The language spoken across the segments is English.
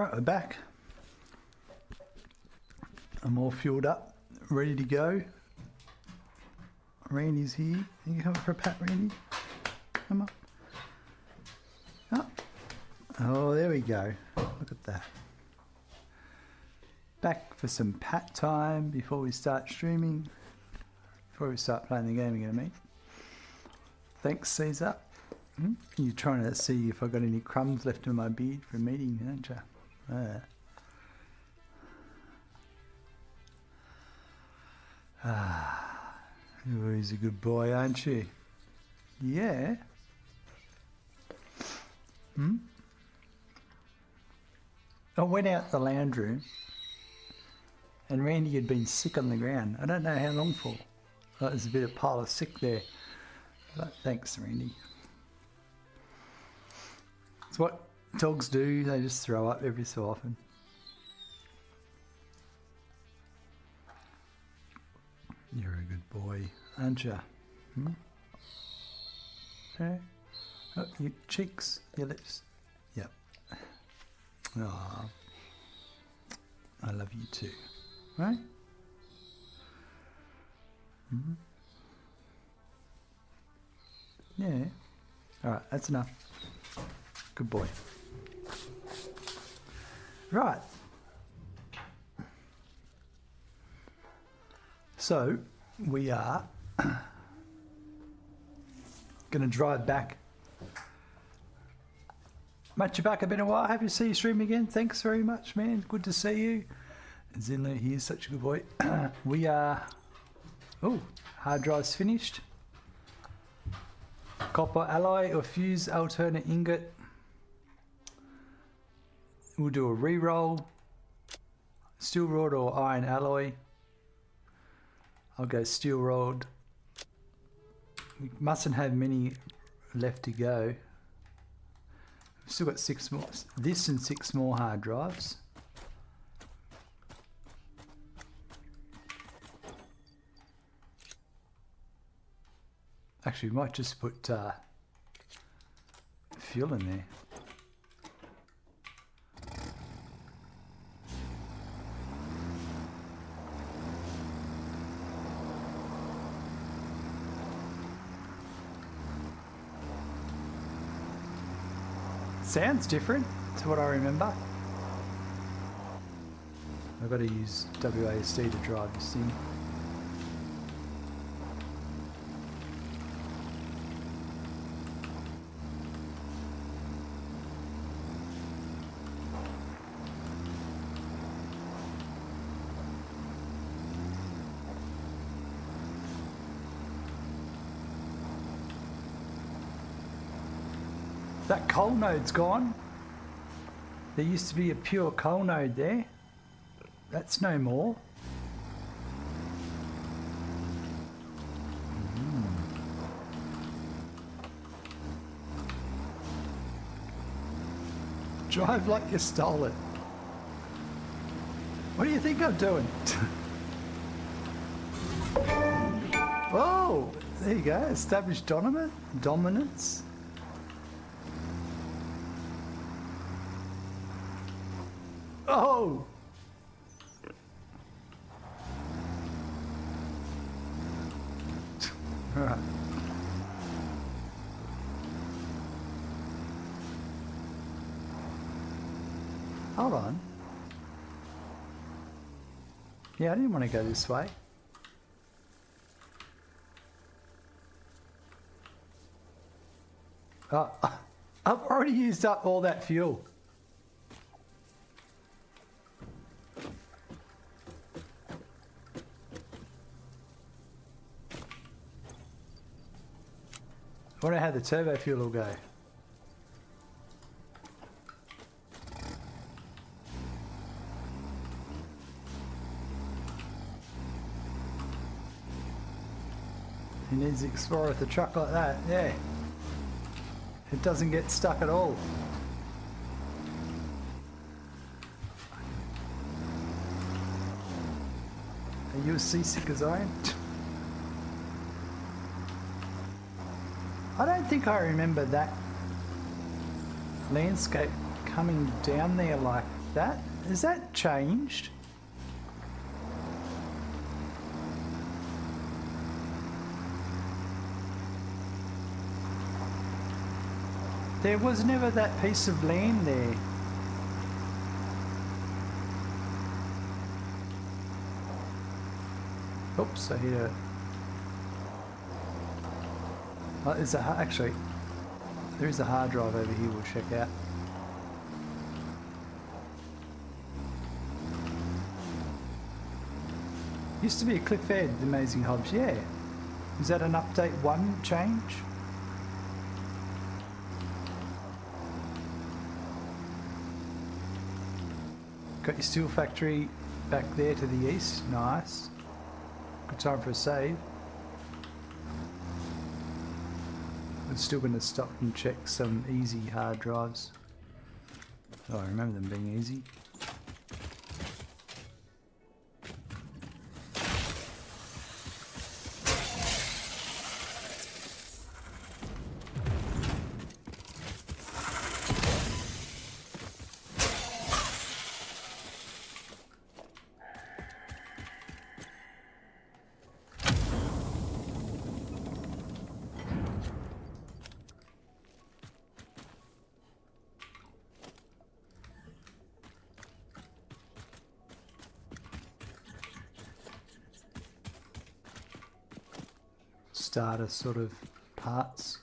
Alright, we're back. I'm all fueled up, ready to go. Randy's here. Can you come up for a pat, Randy? Come up. Up. Oh, there we go. Look at that. Back for some pat time before we start streaming. Before we start playing the game again, mate. Thanks, Caesar. You're trying to see if I got any crumbs left in my beard for a meeting, aren't you? You're always a good boy, aren't you? Yeah. I went out the lounge room and Randy had been sick on the ground. I don't know how long for. There's a bit of pile of sick there. But thanks, Randy. It's what dogs do. They just throw up every so often. You're a good boy, aren't you? Okay. Oh, your cheeks, your lips. Yep. Oh, I love you too. Right? Yeah. Alright, that's enough. Good boy. Right. So, we are going to drive back. Much you back, been a while. Happy to see you stream again. Thanks very much, man. Good to see you. And Zinlo, he is such a good boy. We are... Oh, hard drive's finished. Copper alloy or fuse alternate ingot. We'll do a re-roll. Steel rod or iron alloy. I'll go steel rod. We mustn't have many left to go. We've still got 6 more. This and 6 more hard drives. Actually, we might just put fuel in there. Sounds different to what I remember. I've got to use WASD to drive this thing. That coal node's gone. There used to be a pure coal node there. That's no more. Drive like you stole it. What do you think I'm doing? Oh, there you go. Established dominance. Oh! Alright. Hold on. Yeah, I didn't want to go this way. Oh, I've already used up all that fuel. I wonder how the turbo fuel will go. He needs to explore with a truck like that, yeah. It doesn't get stuck at all. Are you as seasick as I am? I don't think I remember that landscape coming down there like that. Has that changed? There was never that piece of land there. Oops, I hit a... Oh, there's a... Actually, there is a hard drive over here we'll check out. Used to be a cliff edge, the Amazing Hobbs, yeah. Is that an update 1 change? Got your steel factory back there to the east, nice. Good time for a save. I'm still going to stop and check some easy hard drives. Oh, I remember them being easy. Starter sort of parts.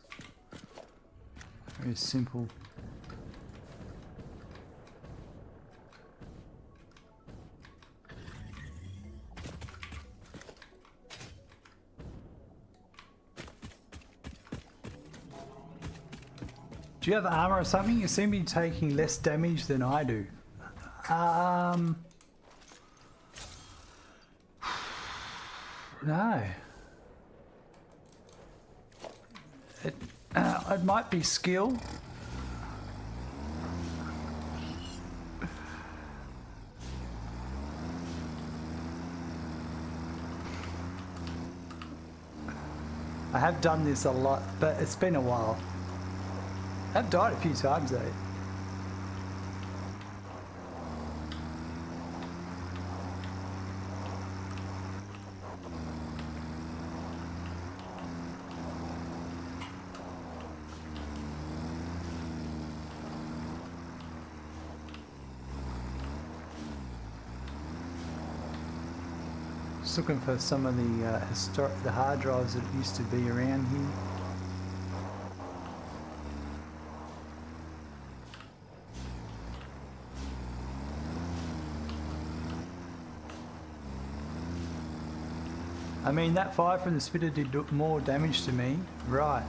Very simple. Do you have armor or something? You seem to be taking less damage than I do. No. It might be skill. I have done this a lot, but it's been a while. I've died a few times though. Just looking for some of the hard drives that used to be around here. I mean, that fire from the spitter did more damage to me, right?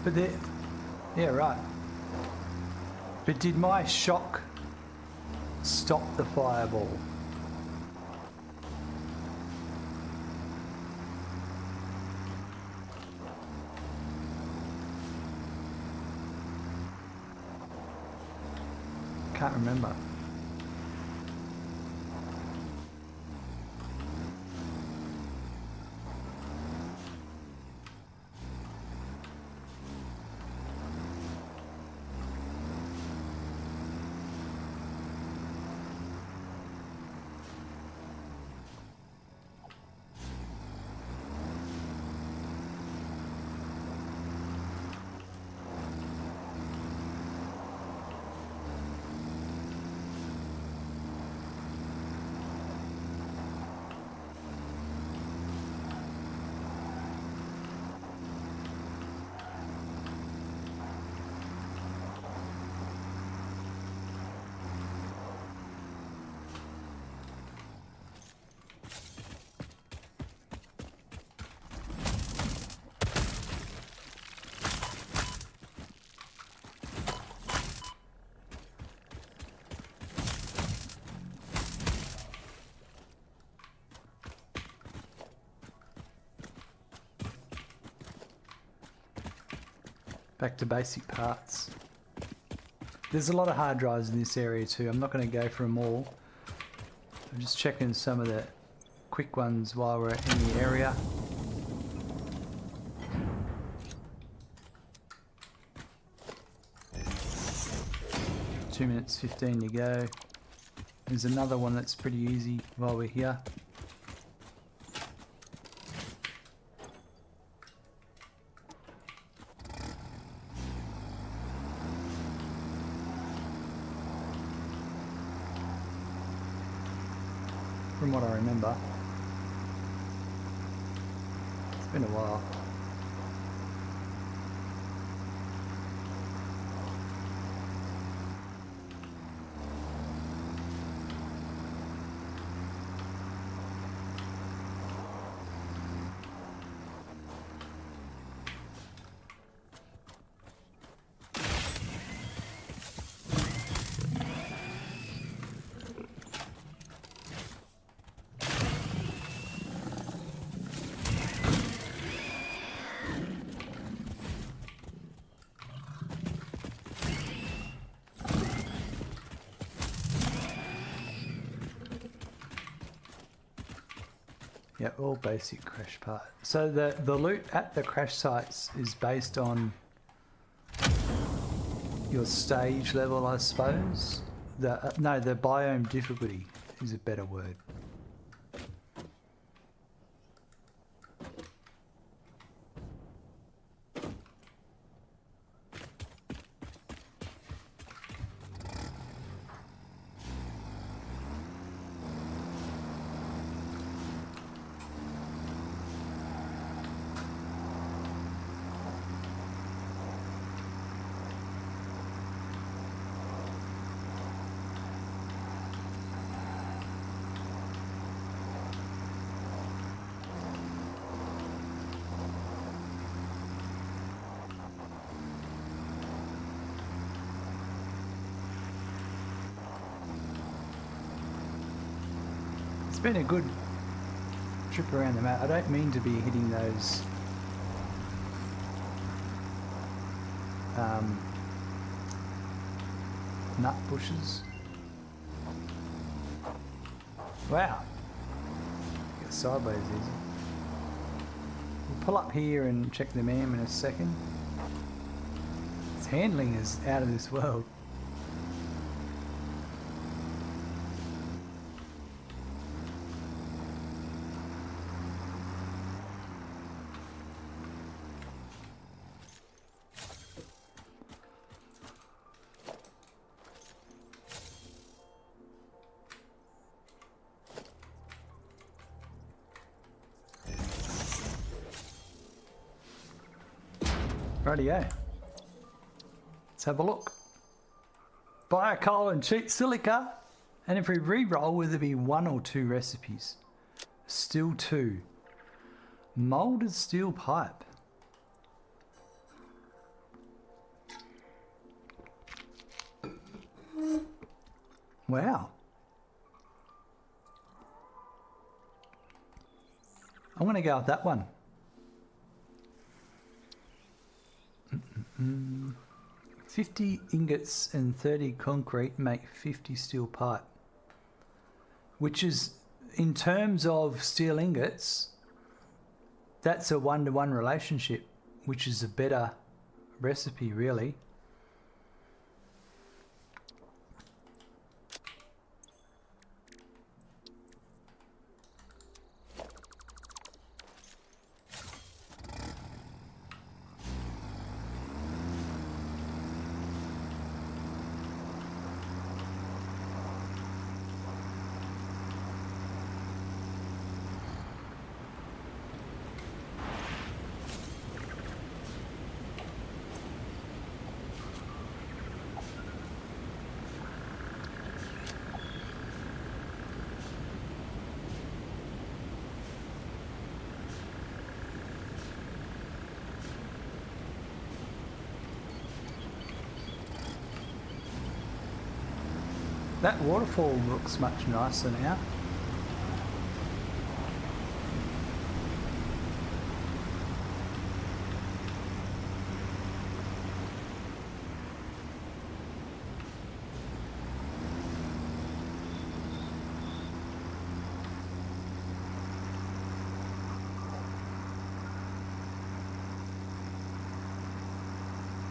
But yeah, right. But did my shock stop the fireball? Can't remember. Back to basic parts. There's a lot of hard drives in this area too. I'm not going to go for them all. I'm just checking some of the quick ones while we're in the area. Two minutes 15 to go. There's another one that's pretty easy while we're here. From what I remember. It's been a while. Yeah, all basic crash part. So the loot at the crash sites is based on your stage level, I suppose. No, the biome difficulty is a better word. It's been a good trip around the map. I don't mean to be hitting those nut bushes. Wow. Get sideways easy. We'll pull up here and check the MAM in a second. Its handling is out of this world. Rightio. Let's have a look. Buy a coal and cheat silica, and if we re-roll, will there be 1 or 2 recipes? Still 2. Molded steel pipe. Wow. I'm going to go with that one. 50 ingots and 30 concrete make 50 steel pipe, which is, in terms of steel ingots, that's a 1-to-1 relationship, which is a better recipe, really. That waterfall looks much nicer now.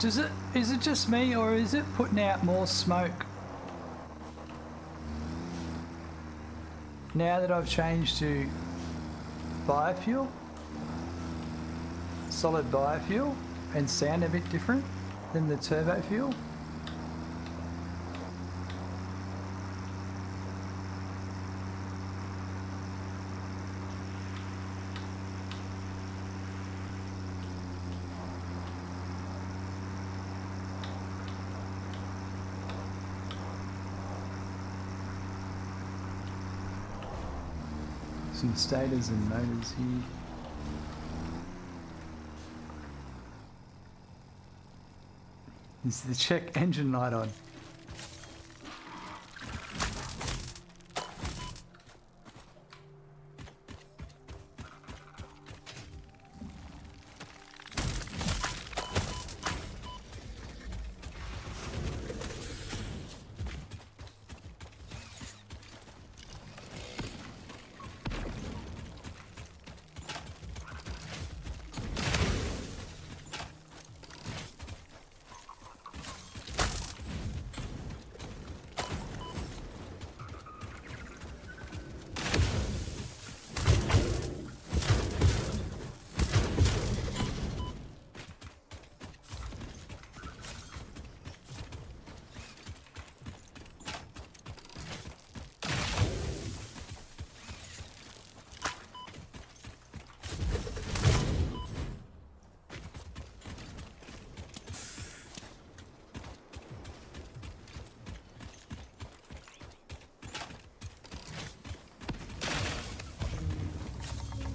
Is it just me, or is it putting out more smoke? now that I've changed to biofuel, solid biofuel, and sound a bit different than the turbo fuel. Some stators and motors here. Is the check engine light on?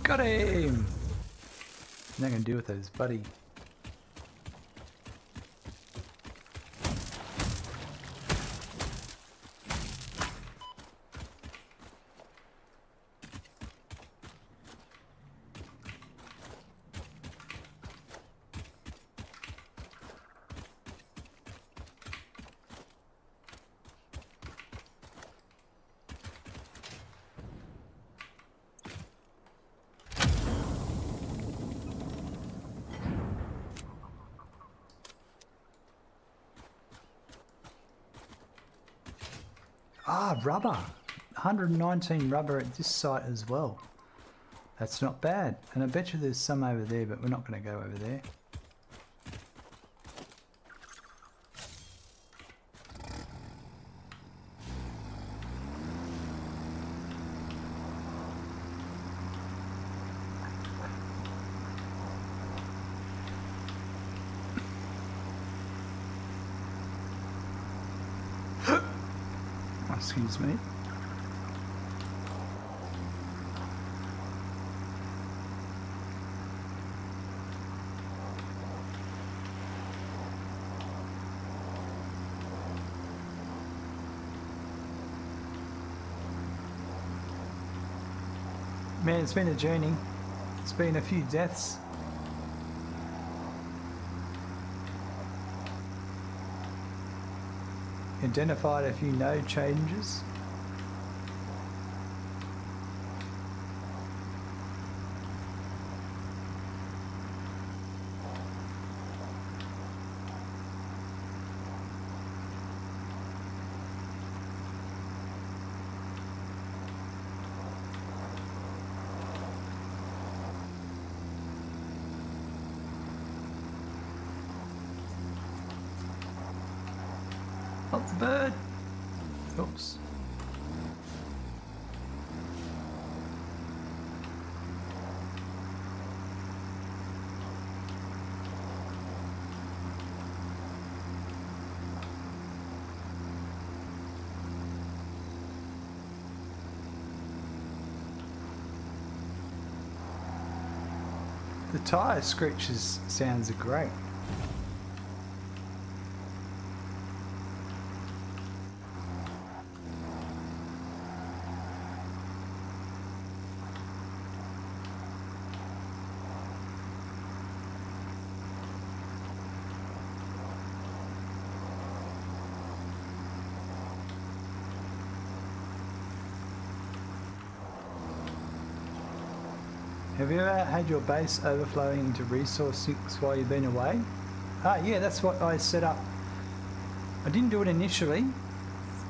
Got him! Not gonna deal with those, buddy. Ah, rubber. 119 rubber at this site as well. That's not bad. And I bet you there's some over there, but we're not going to go over there. Excuse me. Man, it's been a journey. It's been a few deaths. Identified a few node changes. Not the bird. Oops. The tyre screeches sounds great. Have you ever had your base overflowing into resource sinks while you've been away? Yeah, that's what I set up. I didn't do it initially,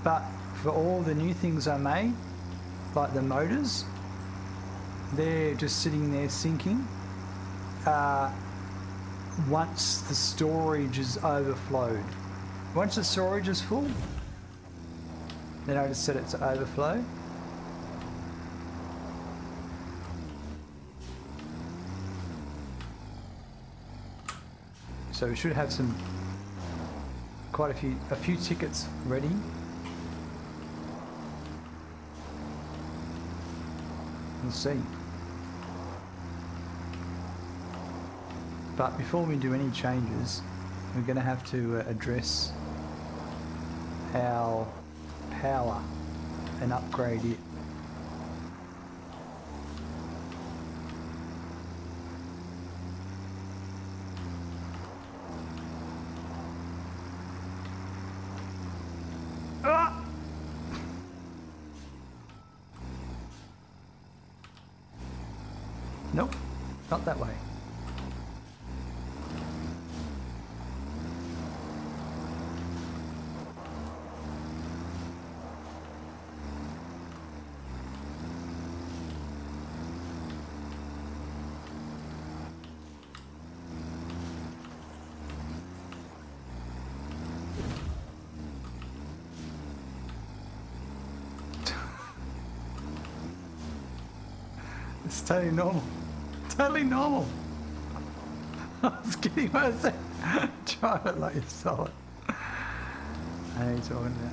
but for all the new things I made, like the motors, they're just sitting there sinking. Once the storage is overflowed. Once the storage is full, then I just set it to overflow. So we should have quite a few tickets ready. We'll see. But before we do any changes, we're going to have to address our power and upgrade it. Ah! Nope, not that way. It's totally normal. Totally normal. I was kidding when I said drive it like you saw it. I know you're talking about.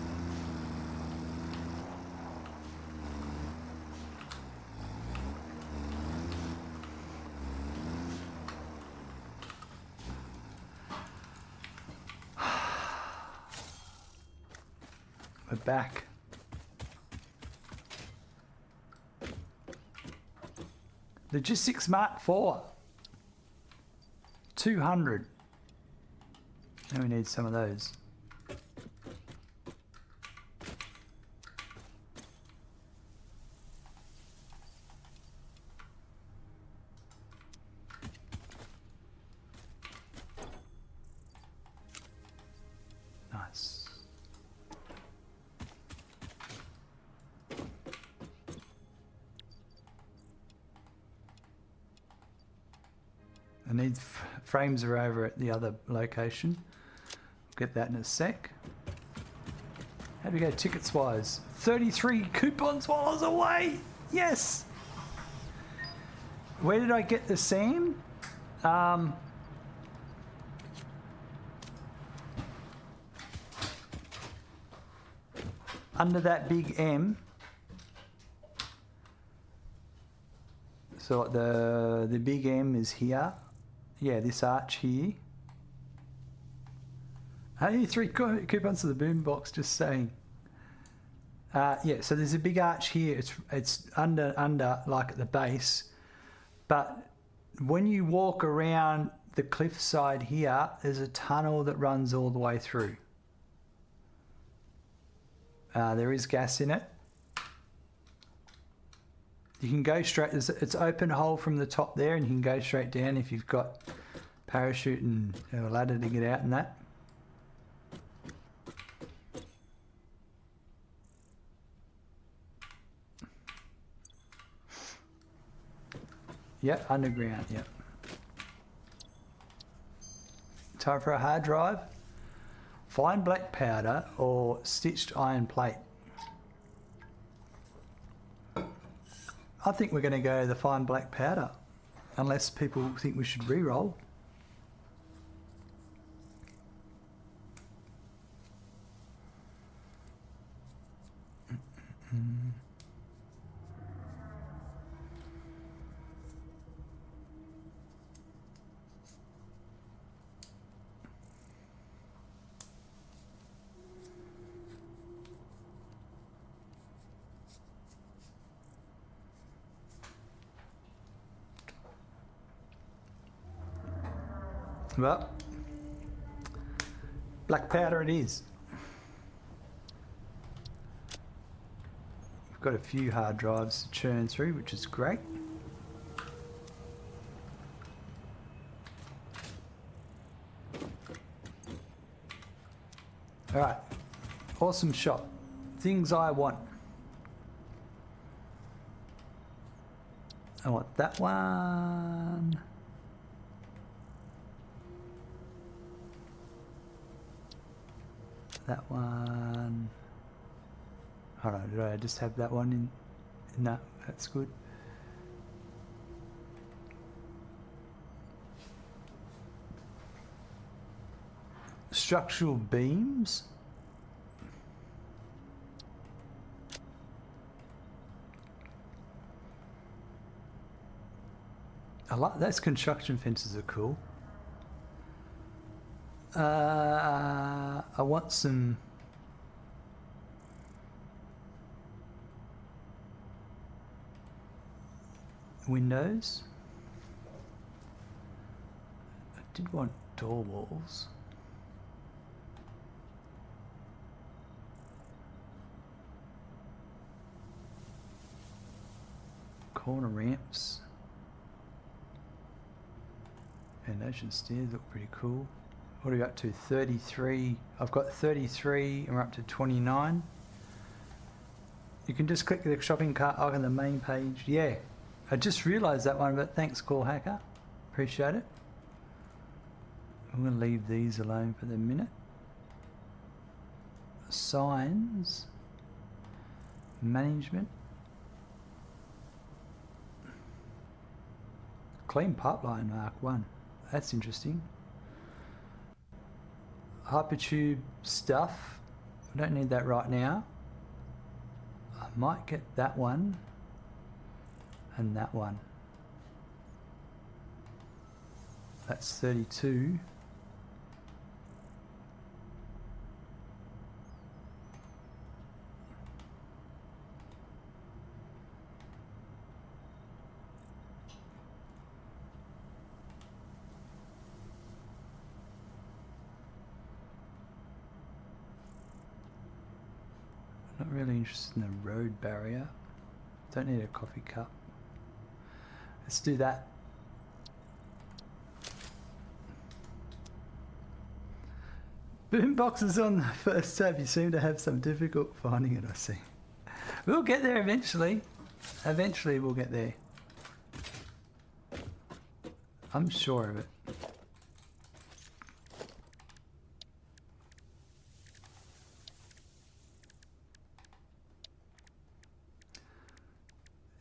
We're back. Logistics Mark 4. 200. Now we need some of those. Nice. I need frames are over at the other location. Get that in a sec. How do we go tickets wise? 33 coupons while I was away. Yes. Where did I get the sand? Under that big M. So the big M is here. Yeah, this arch here. Only 3 coupons to the boombox, just saying. Yeah, so there's a big arch here. It's under like at the base. But when you walk around the cliff side here, there's a tunnel that runs all the way through. There is gas in it. You can go straight, it's open hole from the top there, and you can go straight down if you've got parachute and a ladder to get out and that. Yep, underground, yep. Time for a hard drive. Fine black powder or stitched iron plate. I think we're going to go the fine black powder, unless people think we should re-roll. Well, black powder it is. We've got a few hard drives to churn through, which is great. All right, awesome shot. Things I want. I want that one. That one. Hold on, did I just have that one in? No, that's good. Structural beams. I like those construction fences are cool. I want some windows. I did want door walls. Corner ramps. Foundation stairs look pretty cool. What are we up to? 33. I've got 33 and we're up to 29. You can just click the shopping cart on the main page. Yeah, I just realised that one, but thanks, Call Hacker. Appreciate it. I'm going to leave these alone for the minute. Signs. Management. Clean pipeline Mark 1. That's interesting. Hypertube stuff. I don't need that right now. I might get that one and that one. That's 32. Not really interested in the road barrier. Don't need a coffee cup. Let's do that. Boom boxes on the first tab. You seem to have some difficult finding it, I see. We'll get there eventually. Eventually we'll get there. I'm sure of it.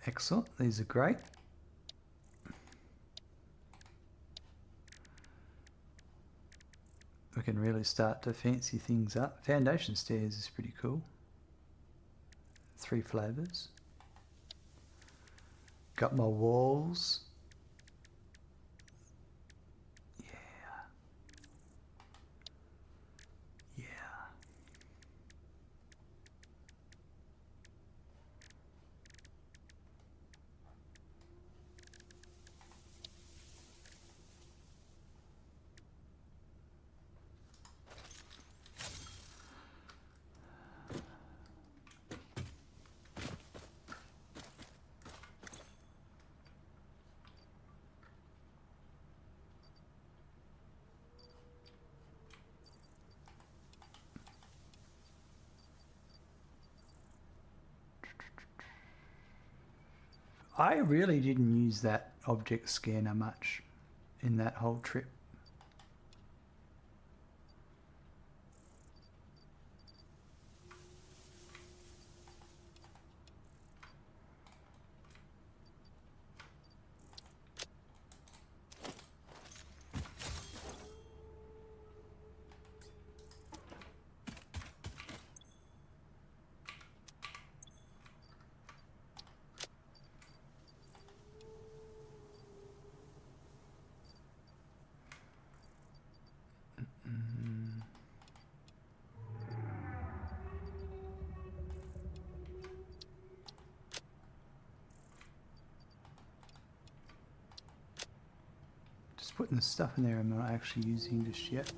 Excellent, these are great. We can really start to fancy things up. Foundation stairs is pretty cool. 3 flavours. Got my walls. Yeah. Yeah. I really didn't use that object scanner much in that whole trip. Just putting the stuff in there I'm not actually using just yet.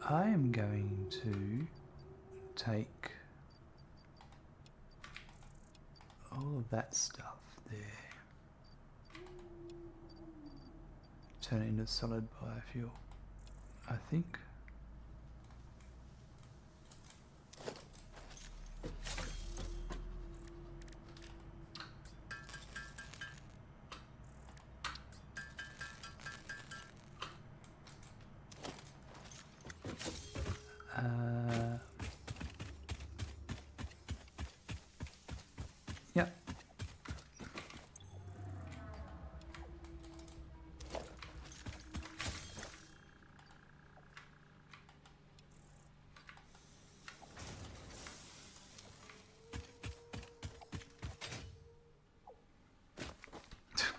I am going to take all of that stuff there, turn it into solid biofuel, I think. Yep.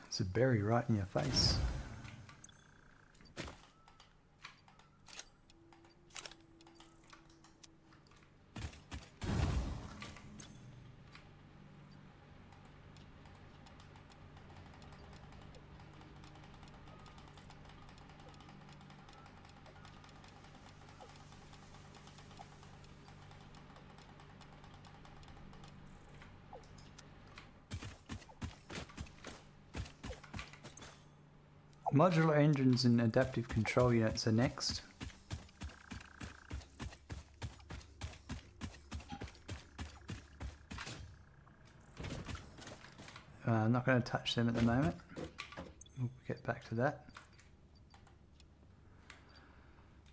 It's a berry right in your face. Modular engines and adaptive control units are next. I'm not going to touch them at the moment. We'll get back to that.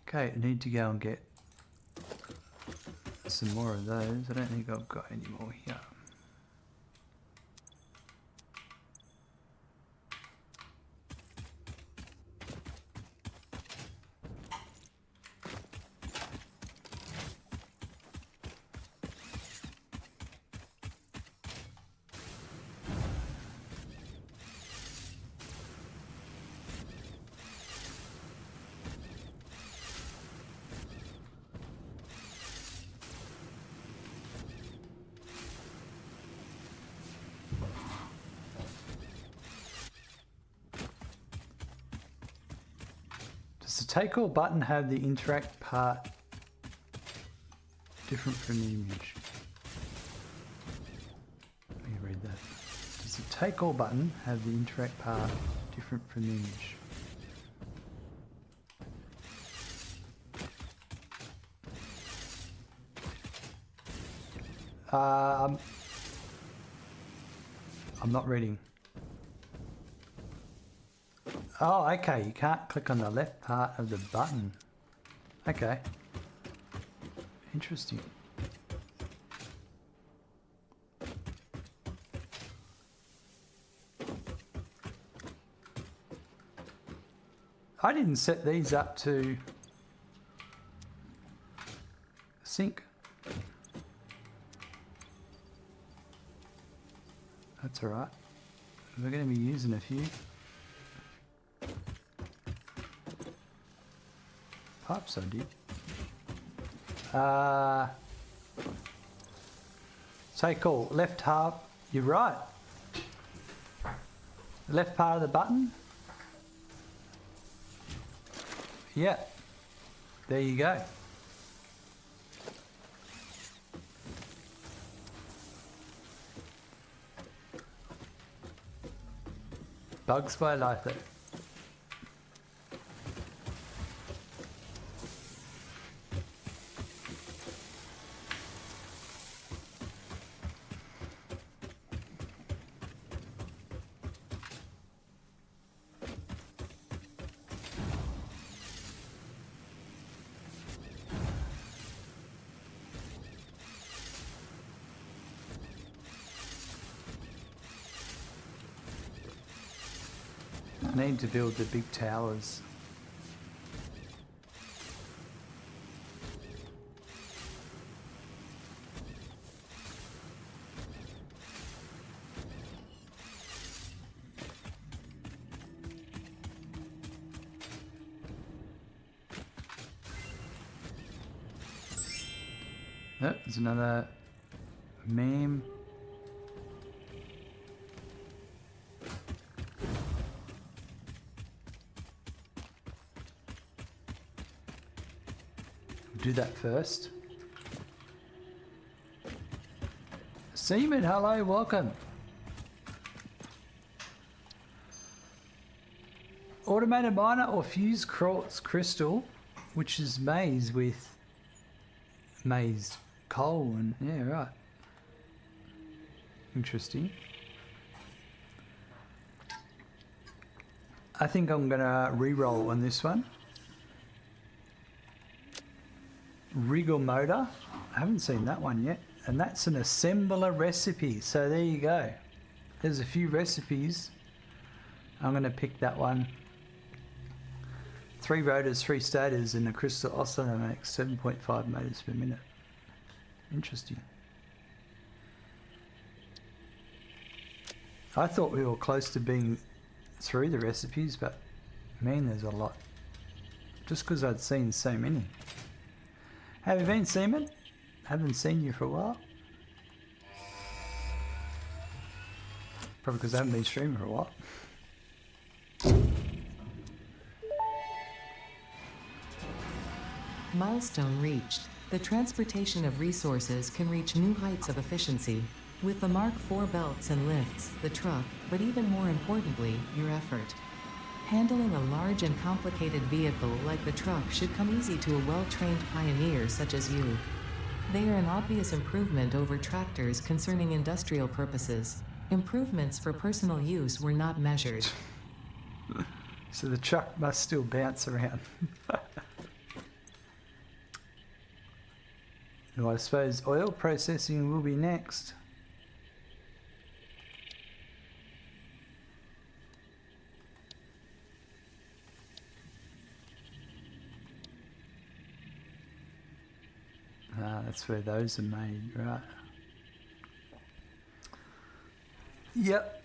Okay, I need to go and get some more of those. I don't think I've got any more here. Does the take all button have the interact part different from the image? Let me read that. Does the take all button have the interact part different from the image? I'm not reading. Oh, okay, you can't click on the left part of the button. Okay. Interesting. I didn't set these up to sync. That's alright. We're going to be using a few. Perhaps I did. Take all. Left half. You're right. The left part of the button. Yeah. There you go. Bugs by Litho. I need to build the big towers. Oh, there's another meme. do that first. Seaman, hello, welcome. Automated miner or fused quartz crystal, which is maize with maize coal and yeah, right. Interesting. I think I'm gonna re-roll on this one. Wriggle motor. I haven't seen that one yet. And that's an assembler recipe. So there you go. There's a few recipes. I'm gonna pick that one. 3 rotors, 3 stators, and a crystal oscillator makes 7.5 motors per minute. Interesting. I thought we were close to being through the recipes, but man, there's a lot. Just because I'd seen so many. Have you been, Seaman? Haven't seen you for a while. Probably because I haven't been streaming for a while. Milestone reached. The transportation of resources can reach new heights of efficiency. With the Mark IV belts and lifts, the truck, but even more importantly, your effort. Handling a large and complicated vehicle like the truck should come easy to a well-trained pioneer such as you. They are an obvious improvement over tractors concerning industrial purposes. Improvements for personal use were not measured. So the truck must still bounce around. Well, I suppose oil processing will be next. Ah, that's where those are made, right? Yep.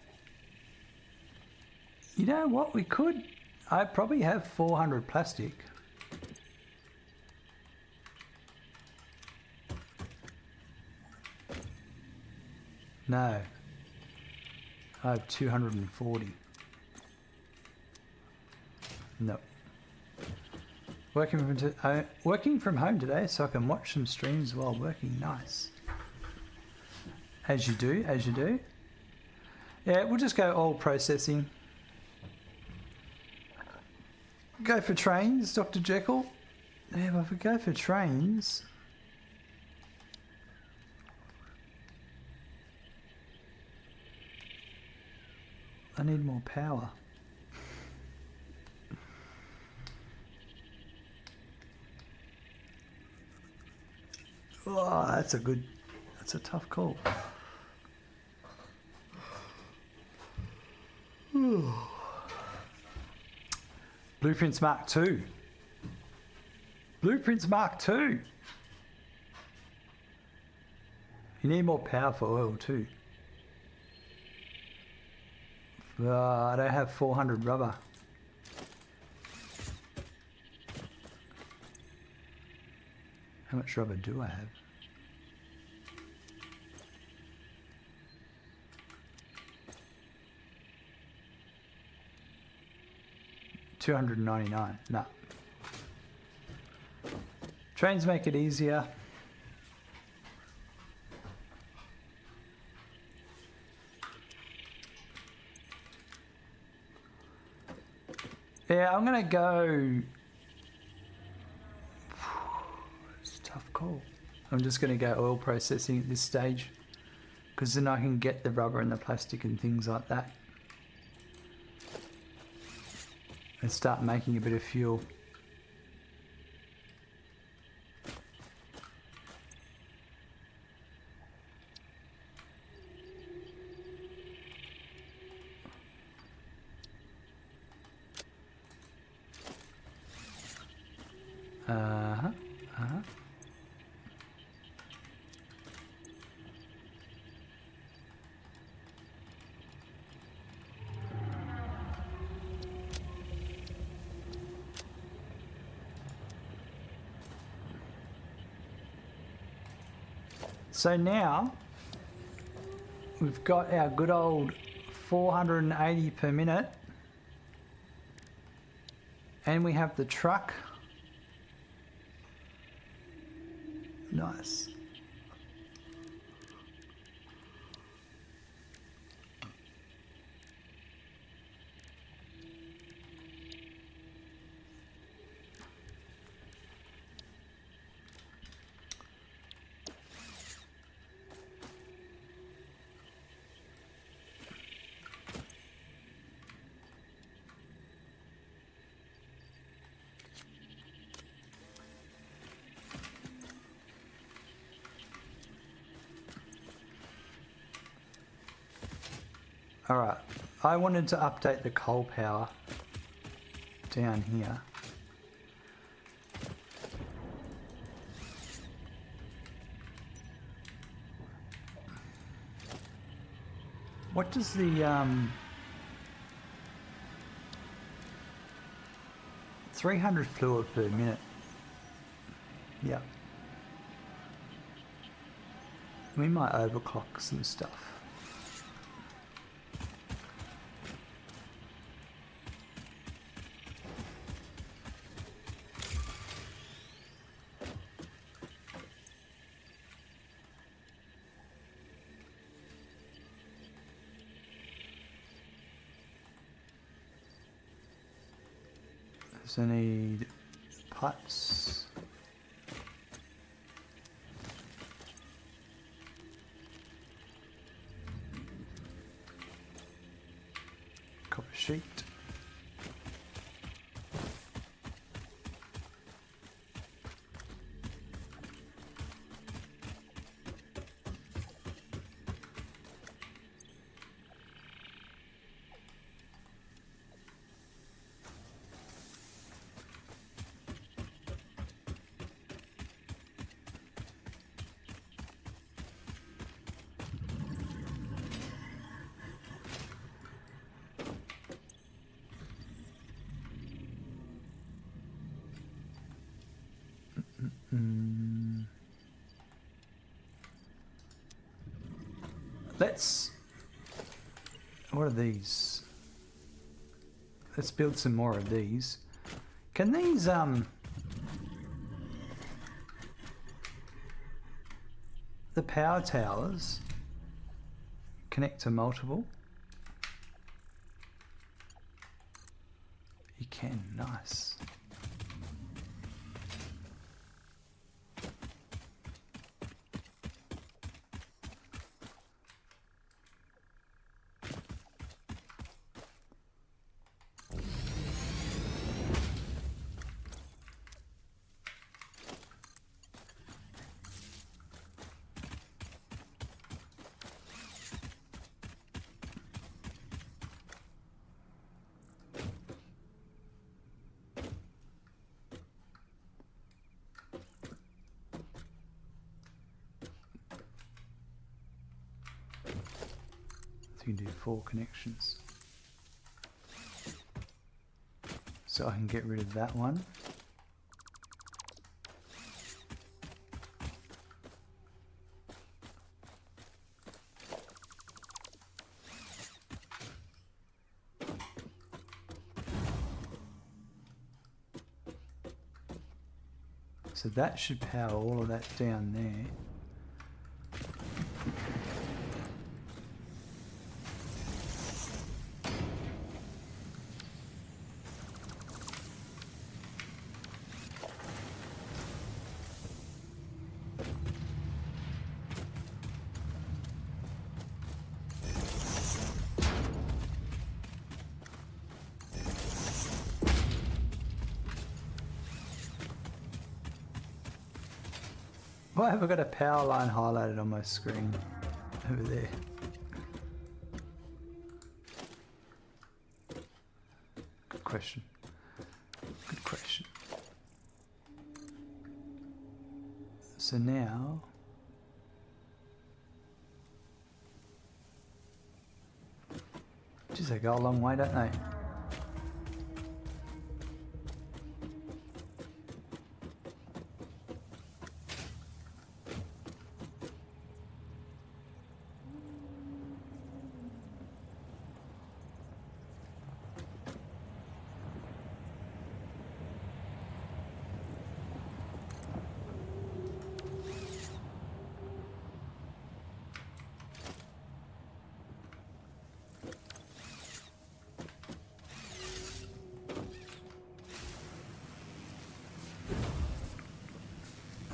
You know what, we could... I probably have 400 plastic. No. I have 240. No. Working from home today so I can watch some streams while working. Nice. As you do, as you do. Yeah, we'll just go oil processing. Go for trains, Dr. Jekyll. Yeah, but if we go for trains... I need more power. Oh, that's a tough call. Blueprints Mark II. Blueprints Mark II. You need more power for oil too. I don't have 400 rubber. How much rubber do I have? $299. No. Trains make it easier. Yeah, I'm gonna go. It's a tough call. I'm just gonna go oil processing at this stage, because then I can get the rubber and the plastic and things like that, and start making a bit of fuel. So now we've got our good old 480 per minute, and we have the truck Nice. All right, I wanted to update the coal power down here. What does the 300 fluid per minute? Yeah. We might overclock some stuff. So I need pots. Copper sheet. Let's... What are these? Let's build some more of these. Can these, the power towers connect to multiple? You can, nice. You can do 4 connections. So I can get rid of that one. So that should power all of that down there. Why have I got a power line highlighted on my screen over there? Good question. Good question. So now... Geez, they go a long way, don't they?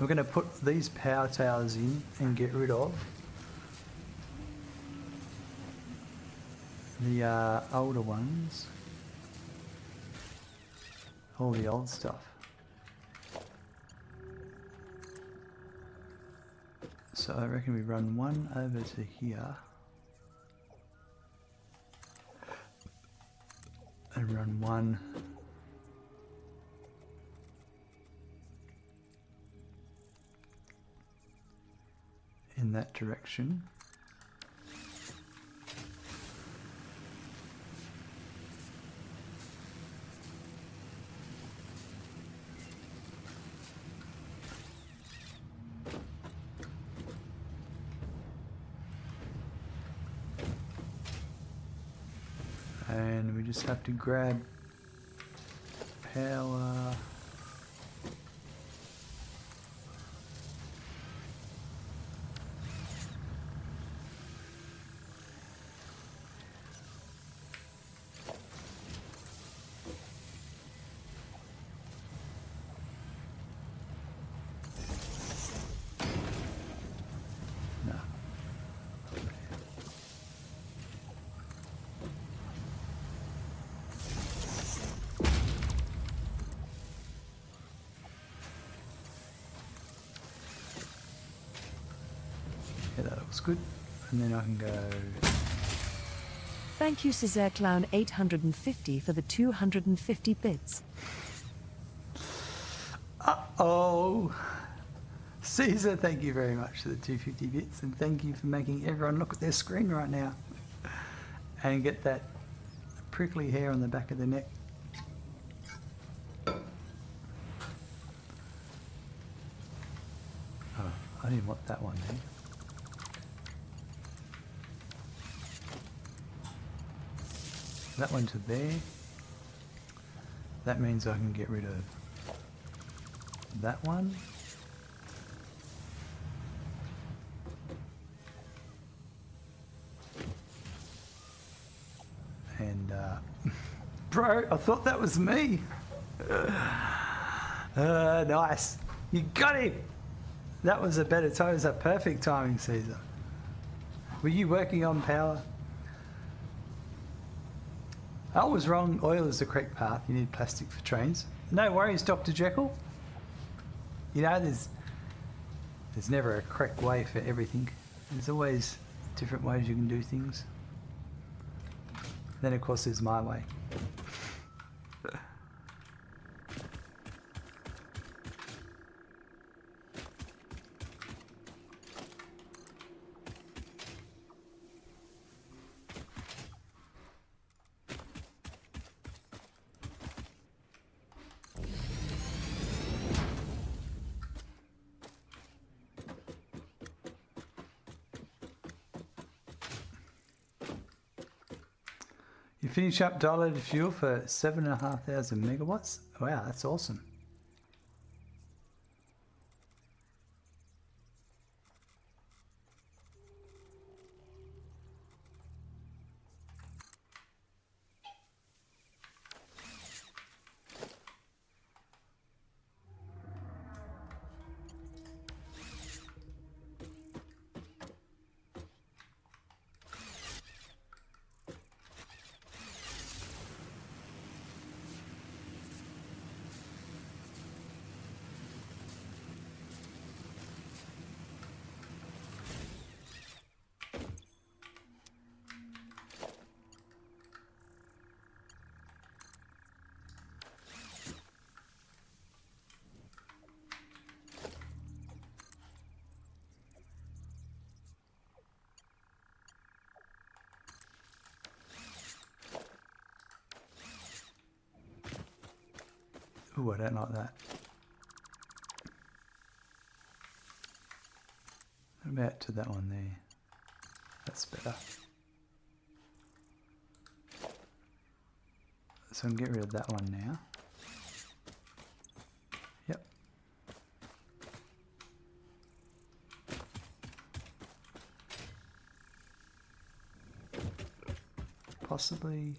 We're going to put these power towers in and get rid of the older ones. All the old stuff. So I reckon we run one over to here. And run one in that direction. And we just have to grab power. No. Yeah, that looks good. And then I can go. Thank you, Cesar Clown 850 for the 250 bits. Uh-oh. Caesar, thank you very much for the 250 bits, and thank you for making everyone look at their screen right now and get that prickly hair on the back of the neck. Oh, I didn't want that one there. That one to there. That means I can get rid of that one. And, bro, I thought that was me. Nice. You got him. That was a better time. It was a perfect timing, Caesar. Were you working on power? I was wrong. Oil is the correct path. You need plastic for trains. No worries, Dr. Jekyll. You know, there's never a correct way for everything. There's always different ways you can do things. Then, of course, there's my way. You finish up dilated fuel for 7,500 megawatts? Wow, that's awesome. Ooh, I don't like that. What about to that one there? That's better. So I can get rid of that one now. Yep. Possibly.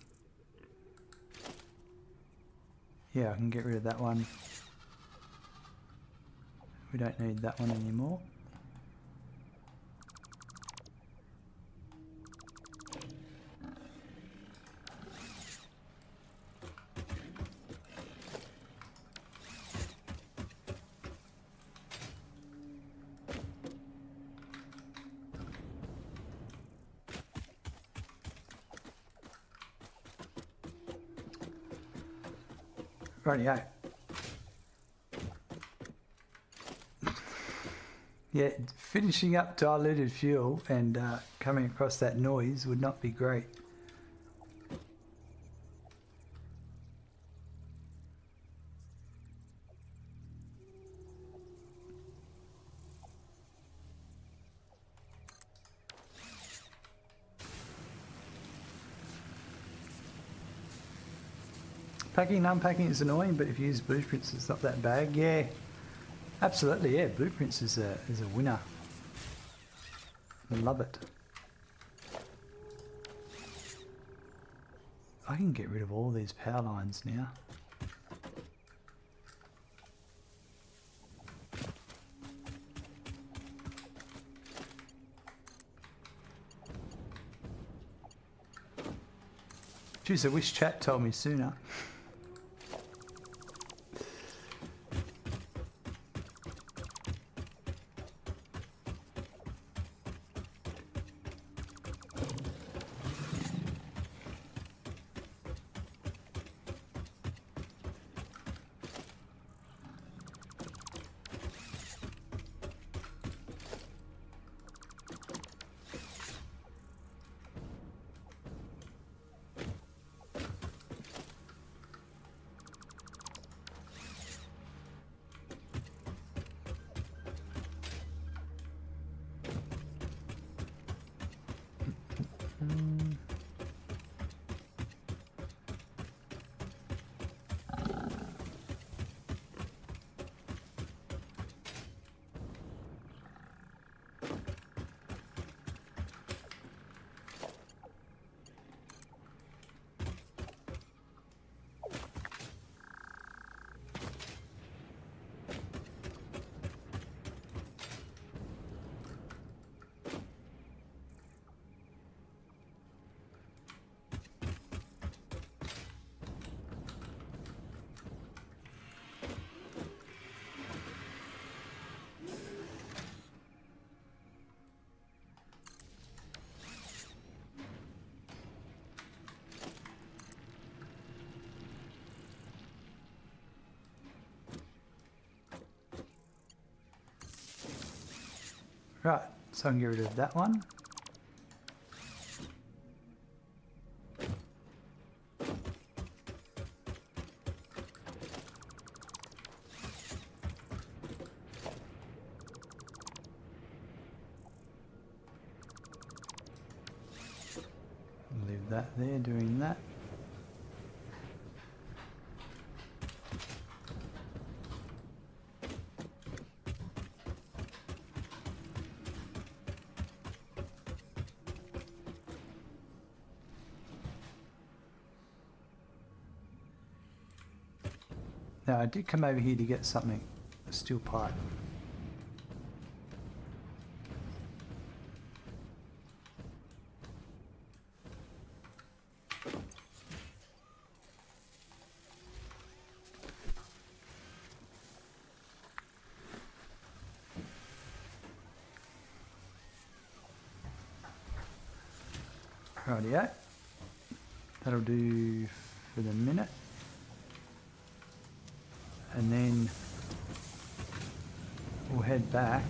Yeah, I can get rid of that one. We don't need that one anymore. Rightio. Yeah, finishing up diluted fuel and coming across that noise would not be great. Packing and unpacking is annoying, but if you use blueprints, it's not that bad. Yeah, absolutely. Yeah, blueprints is a winner. Love it. I can get rid of all these power lines now. Jeez, I wish chat told me sooner. Right, so I can get rid of that one. Leave that there doing that. Now I did come over here to get something, a steel pipe. Rightio. That'll do for the minute. And then we'll head back.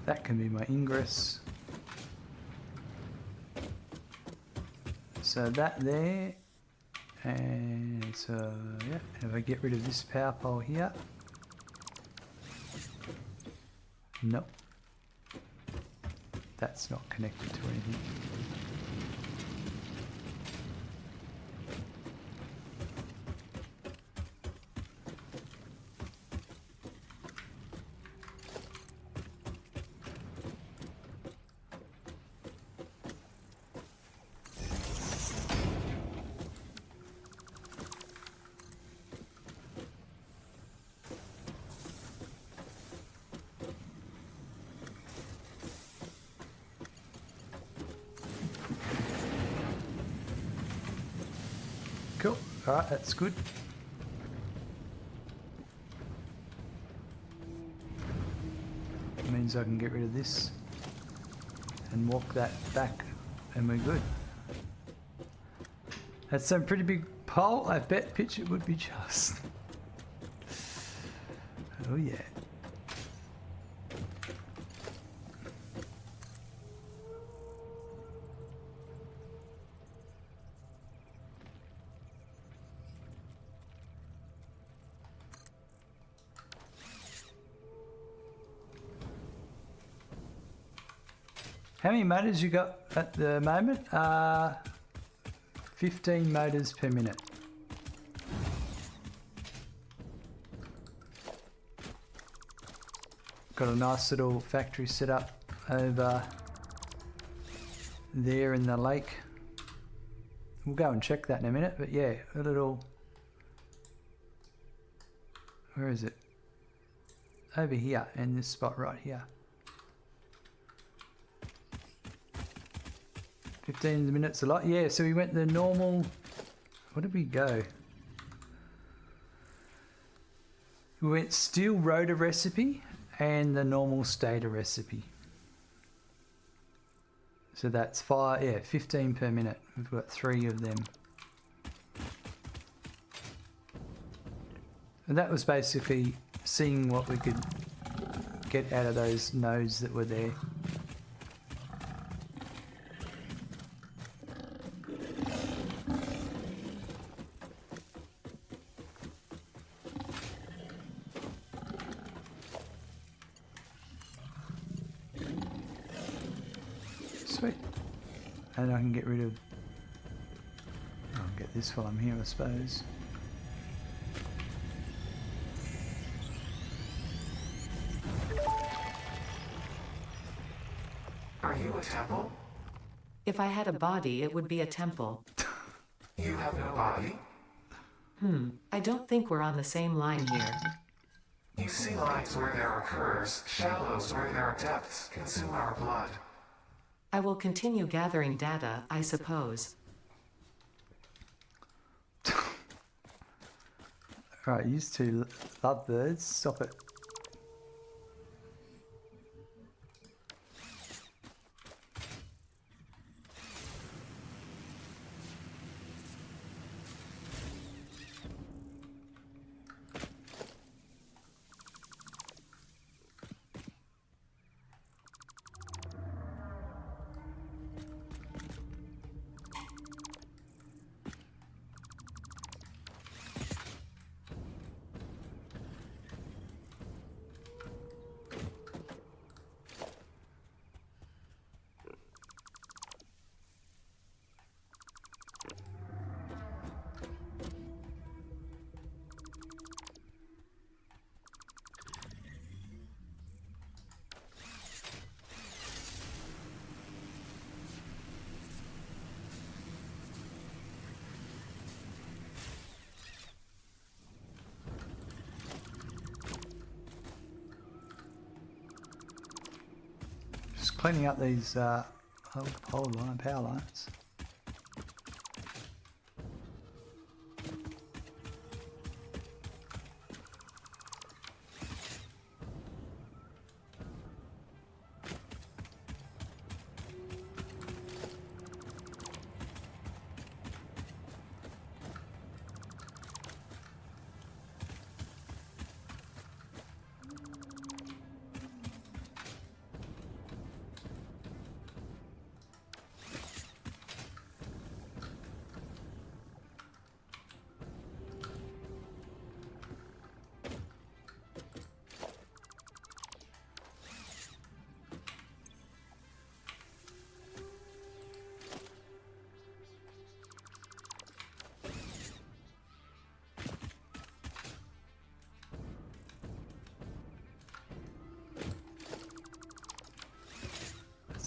That can be my ingress. So that there, and so yeah, if I get rid of this power pole here, nope, that's not connected to anything. Cool. Alright, that's good. Means I can get rid of this and walk that back and we're good. That's some pretty big pole. I bet pitch it would be just. Oh yeah. How many motors you got at the moment? 15 motors per minute. Got a nice little factory set up over there in the lake. We'll go and check that in a minute, but yeah, a little... Where is it? Over here, in this spot right here. 15 minutes a lot. Yeah, so we went the normal... What did we go? We went steel rotor recipe and the normal stator recipe. So that's 15 per minute. We've got 3 of them. And that was basically seeing what we could get out of those nodes that were there. Sweet. And I can get rid of... I'll get this while I'm here, I suppose. Are you a temple? If I had a body, it would be a temple. You have no body? I don't think we're on the same line here. You see lines where there are curves, shallows where there are depths, consume our blood. I will continue gathering data, I suppose. Right, you two love birds. Stop it. Just cleaning up these power lines.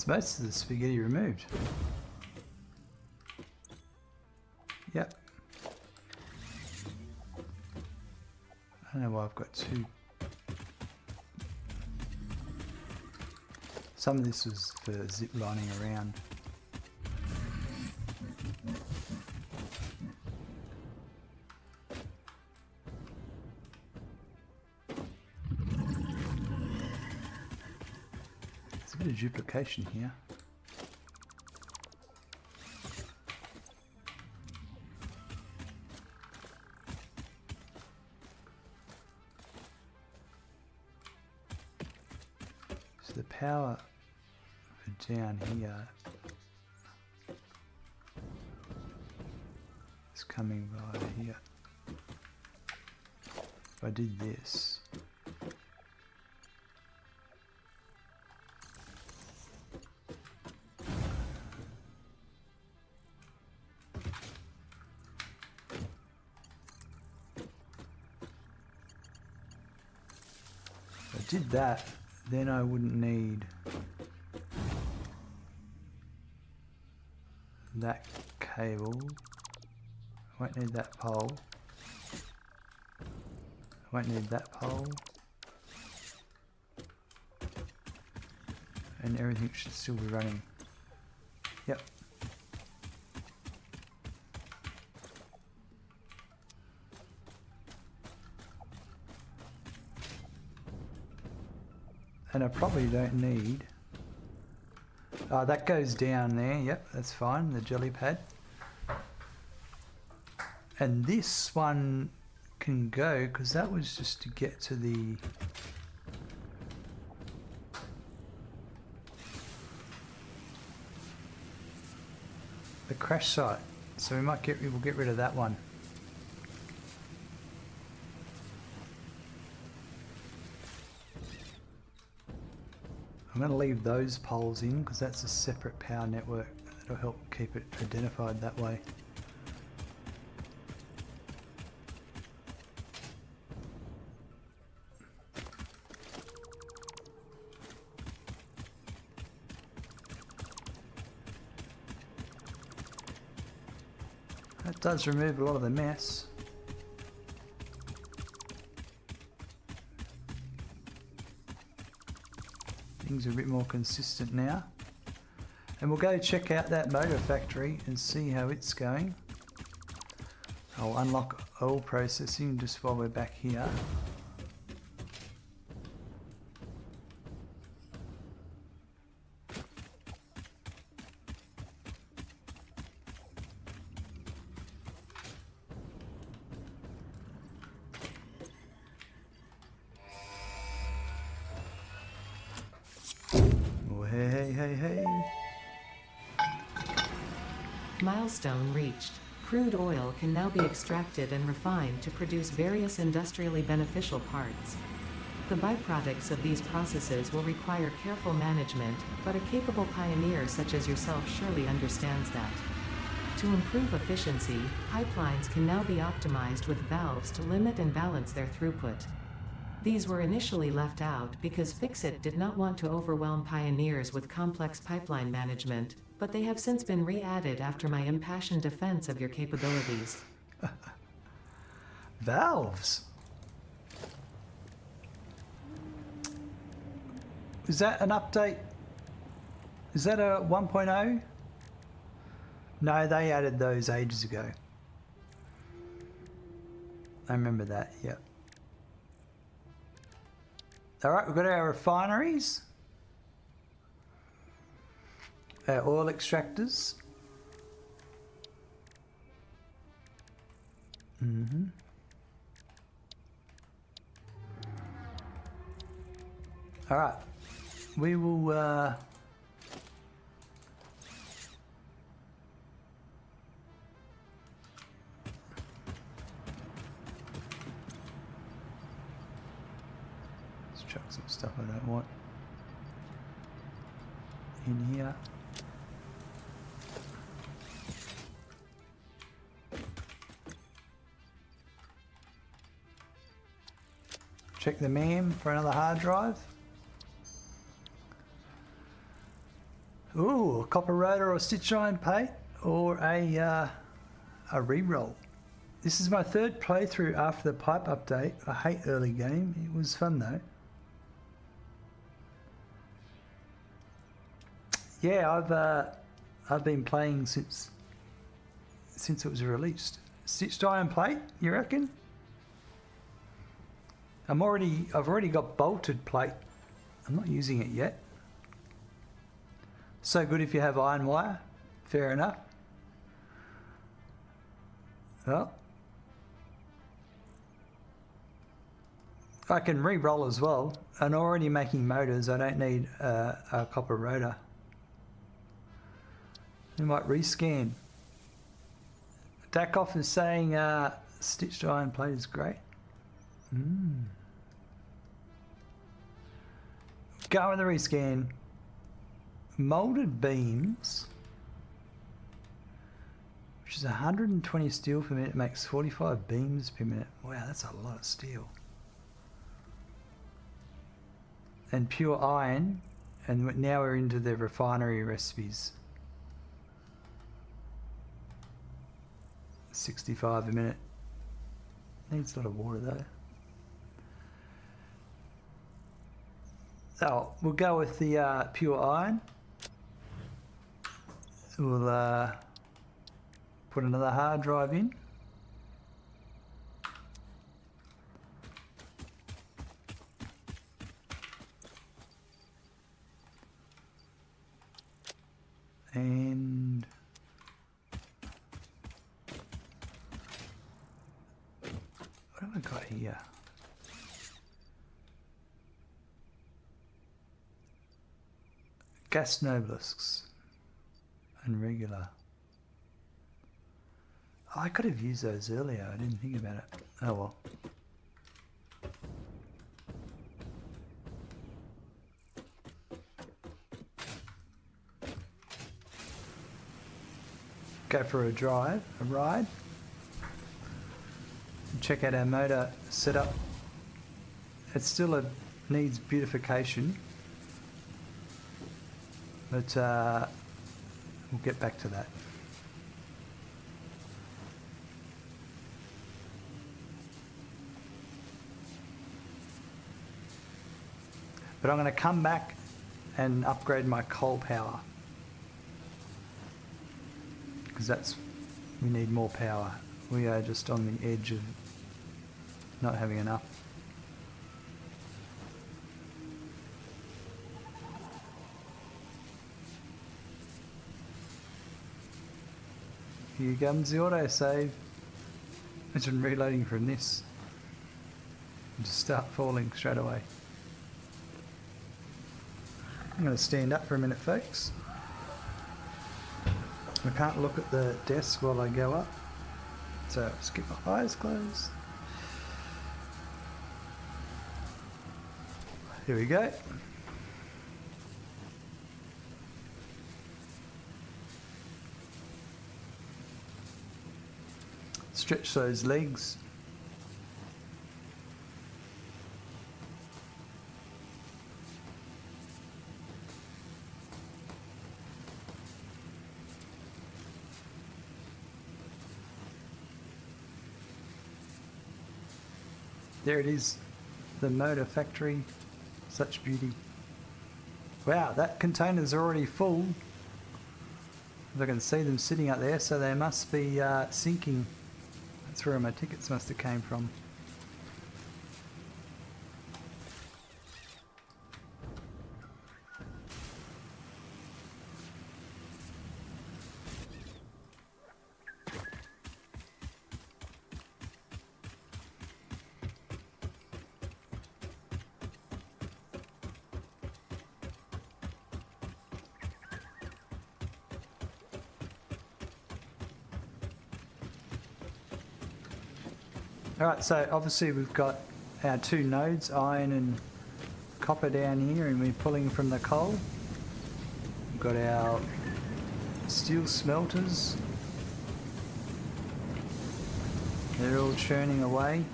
It's most of the spaghetti removed. Yep. I don't know why I've got two. Some of this was for zip lining around. There's a bit of duplication here. So the power down here is coming via here. If I did this, if I did that, then I wouldn't need that cable. I won't need that pole. I won't need that pole. And everything should still be running. Yep. And I probably don't need... that goes down there, yep, that's fine, the jelly pad. And this one can go, because that was just to get to the... crash site. So we'll get rid of that one. I'm going to leave those poles in because that's a separate power network. That'll help keep it identified that way. That does remove a lot of the mess. Things are a bit more consistent now. And we'll go check out that motor factory and see how it's going. I'll unlock oil processing just while we're back here. Hey. Milestone reached. Crude oil can now be extracted and refined to produce various industrially beneficial parts. The byproducts of these processes will require careful management, but a capable pioneer such as yourself surely understands that. To improve efficiency, pipelines can now be optimized with valves to limit and balance their throughput. These were initially left out because Fixit did not want to overwhelm pioneers with complex pipeline management, but they have since been re-added after my impassioned defense of your capabilities. Valves? Is that an update? Is that a 1.0? No, they added those ages ago. I remember that, yep. Alright, we've got our refineries. Our oil extractors. Alright. We will let's chuck some stuff I don't want in here. Check the MAM for another hard drive. Ooh, a copper rotor or stitch iron plate or a re-roll. This is my third playthrough after the pipe update. I hate early game. It was fun though. Yeah, I've been playing since it was released. Stitched iron plate, you reckon? I've already got bolted plate. I'm not using it yet. So good if you have iron wire. Fair enough. Well, I can re-roll as well. I'm already making motors. I don't need a copper rotor. We might rescan. Dakoff is saying stitched iron plate is great. Go with the rescan. Molded beams, which is 120 steel per minute, makes 45 beams per minute. Wow, that's a lot of steel. And pure iron, and now we're into the refinery recipes. 65 a minute. Needs a lot of water though. Oh, we'll go with the pure iron. We'll put another hard drive in. And what have I got here? Gas nobelisks and regular. Oh, I could have used those earlier. I didn't think about it. Oh well. Go for a ride. Check out our motor setup. It still needs beautification, but we'll get back to that. But I'm going to come back and upgrade my coal power, because we need more power. We are just on the edge of not having enough. Here comes the autosave. Imagine reloading from this and just start falling straight away. I'm going to stand up for a minute, folks. I can't look at the desk while I go up, so I'll just keep my eyes closed. Here we go. Stretch those legs. There it is, the motor factory, such beauty. Wow, that container's already full. I can see them sitting up there, so they must be sinking. That's where my tickets must have came from. Alright, so obviously we've got our two nodes, iron and copper down here, and we're pulling from the coal. We've got our steel smelters. They're all churning away.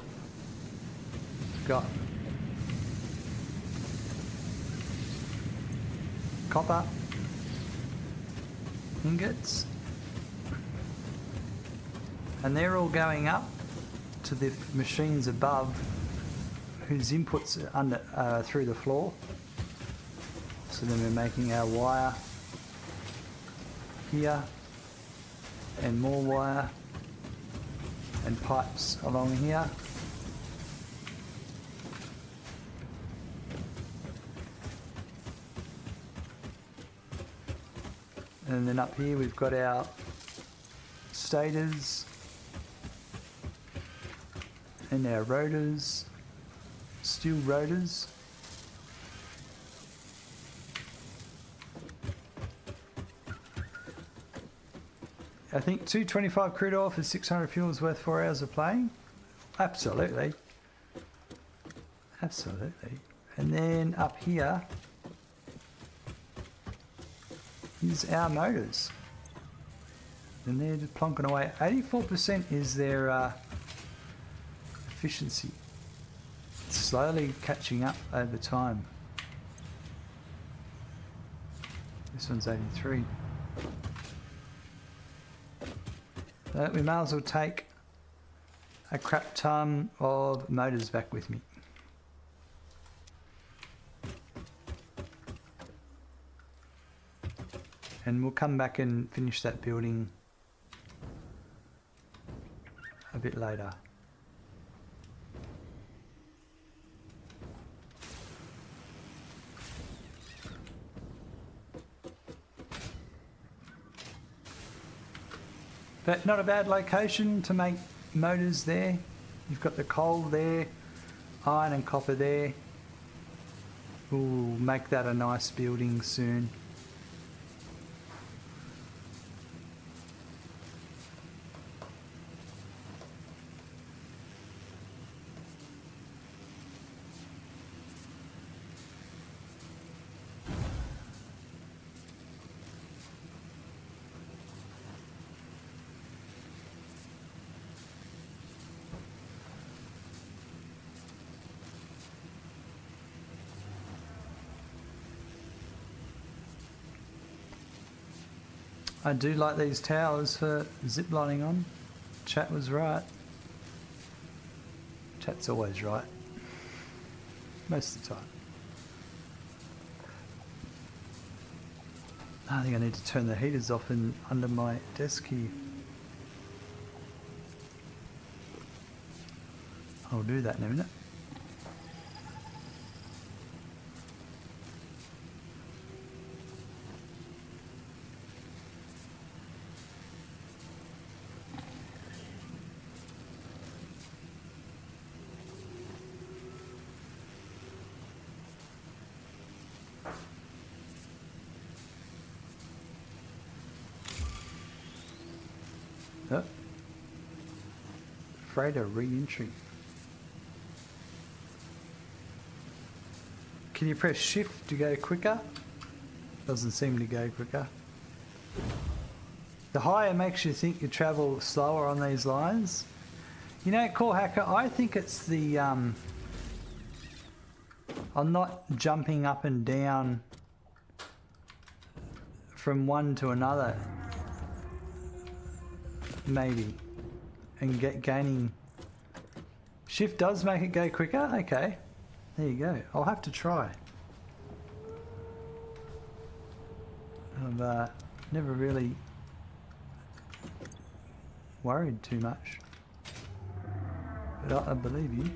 We've got copper ingots. And they're all going up to the machines above whose inputs are under, through the floor. So then we're making our wire here and more wire and pipes along here. And then up here we've got our stators and our rotors, steel rotors. I think 225 crude oil for 600 fuel is worth 4 hours of playing. Absolutely. Absolutely. And then up here is our motors. And they're just plonking away. 84% is their efficiency. It's slowly catching up over time. This one's 83. We may as well take a crap ton of motors back with me. And we'll come back and finish that building a bit later. But not a bad location to make motors there. You've got the coal there, iron and copper there. We'll make that a nice building soon. I do like these towers for ziplining on. Chat was right. Chat's always right. Most of the time. I think I need to turn the heaters off under my desk here. I'll do that in a minute. Oh. Freighter re-entry. Can you press shift to go quicker? Doesn't seem to go quicker. The higher makes you think you travel slower on these lines. You know, Core Hacker, I think it's the I'm not jumping up and down from one to another. Maybe. And gaining. Shift does make it go quicker? Okay. There you go. I'll have to try. I've never really worried too much. But I believe you.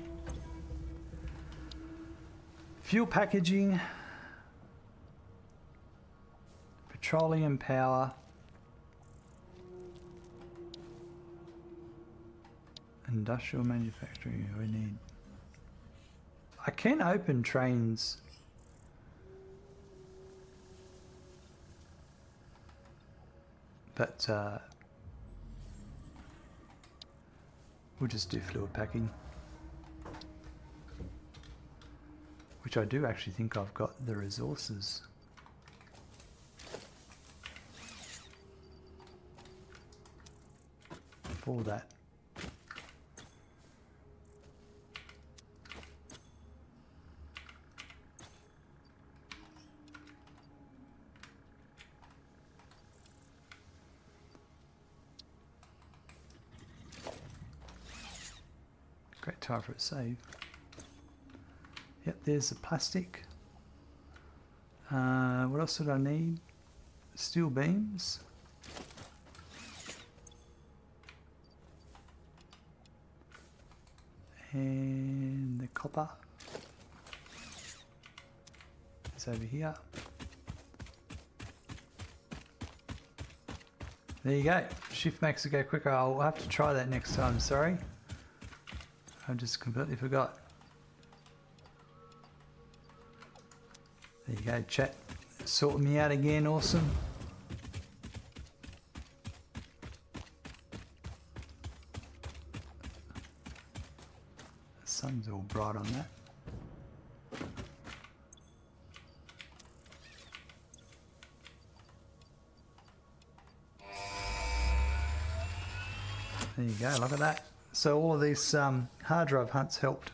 Fuel packaging. Petroleum power. Industrial manufacturing, we need. I can open trains. But we'll just do fluid packing. Which I do actually think I've got the resources for that. time for a save. Yep, there's the plastic. What else did I need? Steel beams. And the copper is over here. There you go. Shift makes it go quicker. I'll have to try that next time, sorry. I just completely forgot. There you go, chat. Sorting me out again, awesome. The sun's all bright on that. There you go, look at that. So all of these hard drive hunts helped.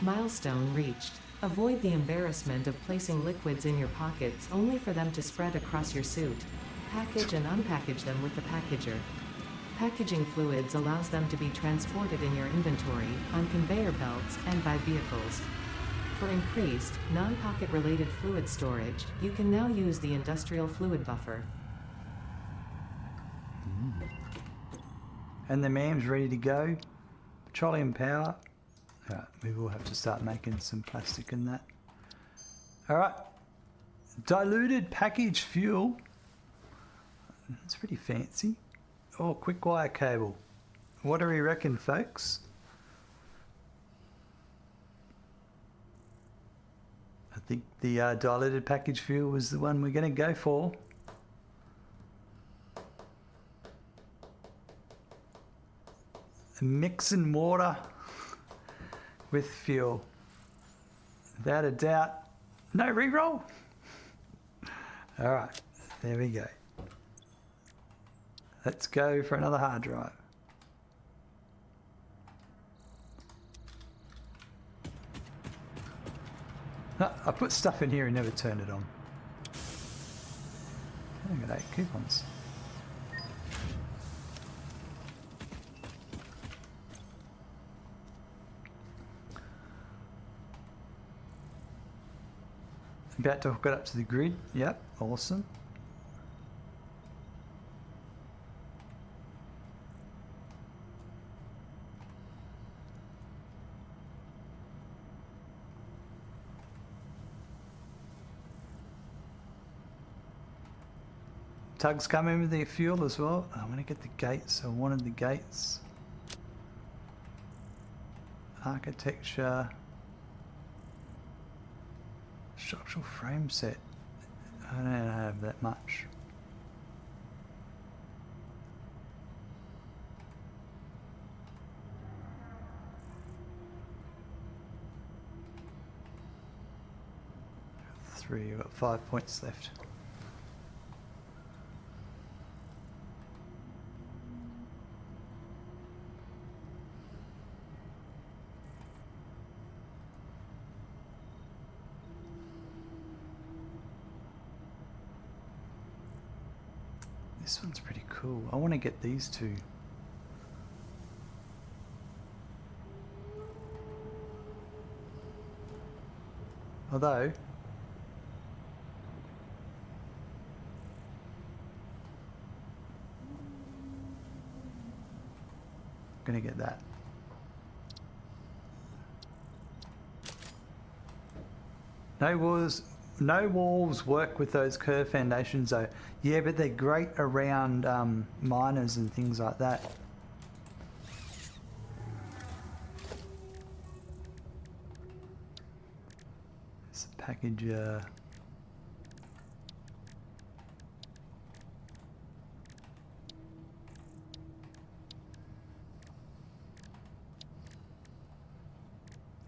Milestone reached. Avoid the embarrassment of placing liquids in your pockets only for them to spread across your suit. Package and unpackage them with the packager. Packaging fluids allows them to be transported in your inventory, on conveyor belts, and by vehicles. For increased, non-pocket related fluid storage, you can now use the industrial fluid buffer. And the MAM's ready to go. Petroleum power. Alright, we will have to start making some plastic in that. Alright. Diluted packaged fuel. That's pretty fancy. Oh, quick wire cable. What do we reckon, folks? I think the diluted packaged fuel was the one we're going to go for. Mixing water with fuel. Without a doubt. No reroll. Alright, there we go. Let's go for another hard drive. No, I put stuff in here and never turned it on. I got 8 coupons. About to hook it up to the grid. Yep, awesome. Tugs come in with their fuel as well. I'm going to get the gates. I wanted the gates. Architecture. Structural frame set. I don't have that much. Three, I've got 5 points left. This one's pretty cool. I want to get these two. Although, I'm gonna get that. No walls work with those curved foundations though. Yeah, but they're great around miners and things like that. It's a package.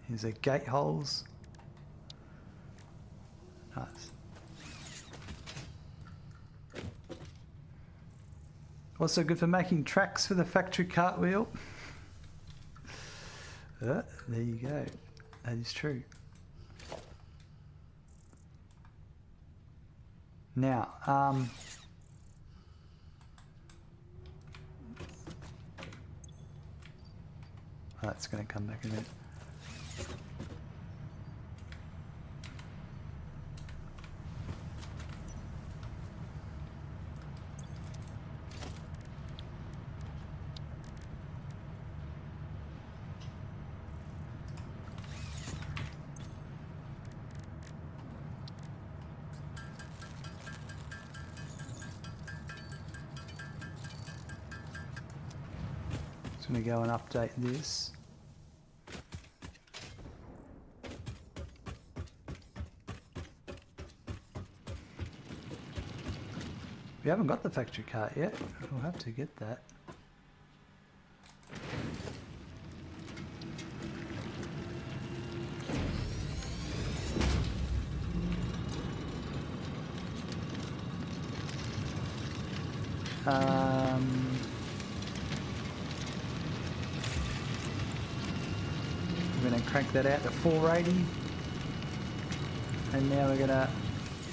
Here's a gate holes. Nice. Also good for making tracks for the factory cartwheel. There you go. That is true. Now, That's going to come back in a minute. Just going to go and update this. We haven't got the factory cart yet. We'll have to get that. We're going to crank that out to 480. And now we're going to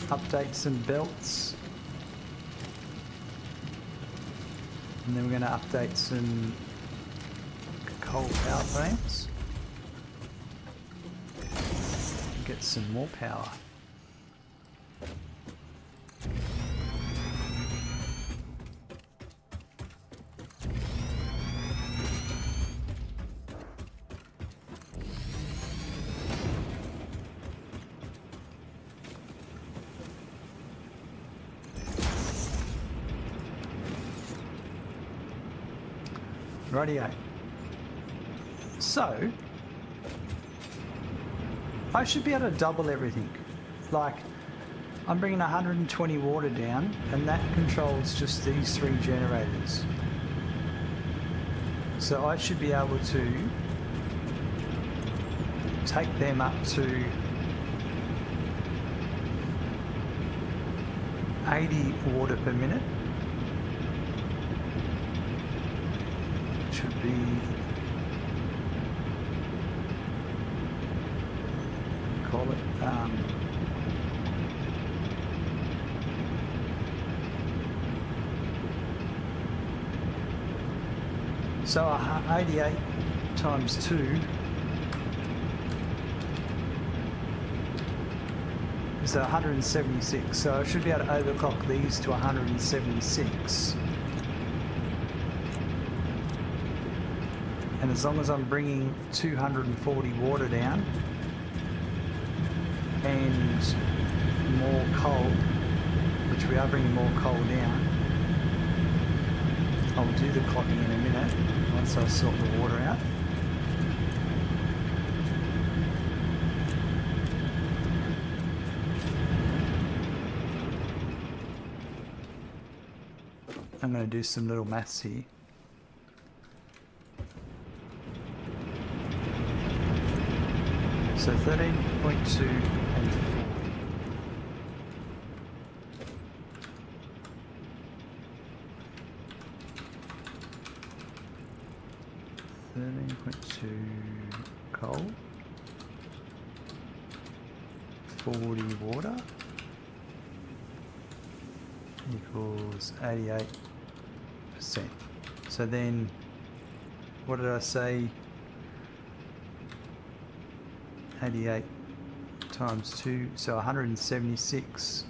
update some belts. And then we're going to update some coal power plants. And get some more power. Rightio. So, I should be able to double everything. Like, I'm bringing 120 water down, and that controls just these 3 generators. So I should be able to take them up to 80 water per minute. Should be call it so 88 times 2 is 176, so I should be able to overclock these to 176. And as long as I'm bringing 240 water down and more coal, which we are bringing more coal down, I'll do the clocking in a minute once I sort the water out. I'm going to do some little maths here. So 13.2 and 40. 13.2 coal, 40 water equals 88%. So then, what did I say? 88 times 2, so 176.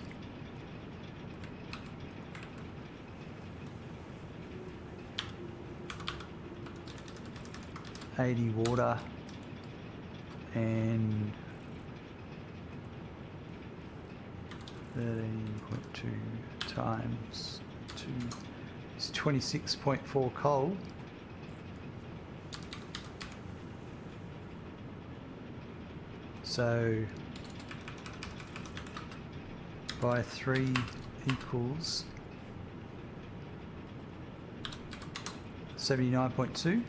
$80 water and 13.2 times 2 is 26.4 coal. So by 3 equals 79.2,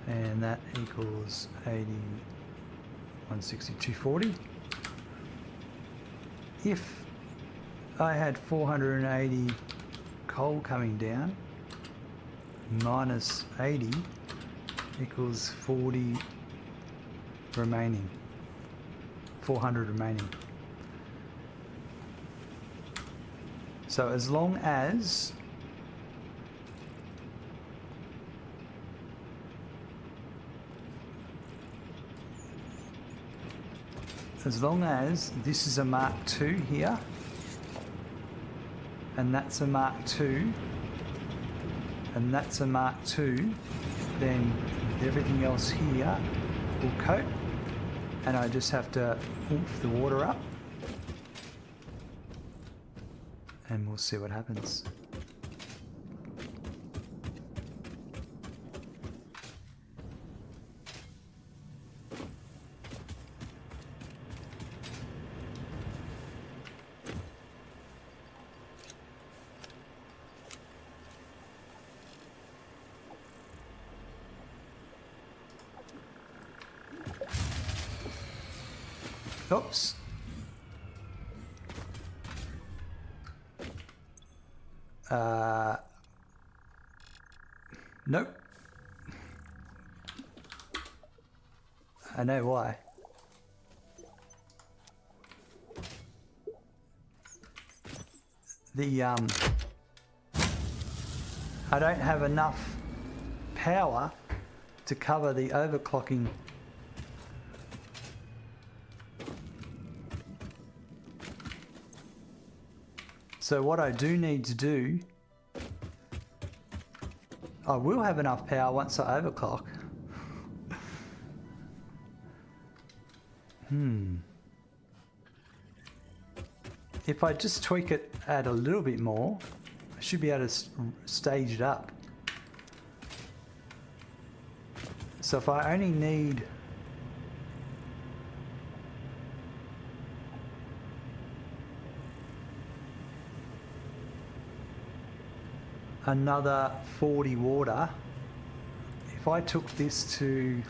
and that equals 80, 160, 240. If I had 480 coal coming down minus 80 equals 40 remaining, 400 remaining. So as long as as long as this is a Mark II here, and that's a Mark II, and that's a Mark II, then everything else here will coat, and I just have to oomph the water up, and we'll see what happens. Oops. Nope. I know why. I don't have enough power to cover the overclocking. So what I do need to do, I will have enough power once I overclock. If I just tweak it, add a little bit more, I should be able to stage it up. So if I only need another 40 water, if I took this to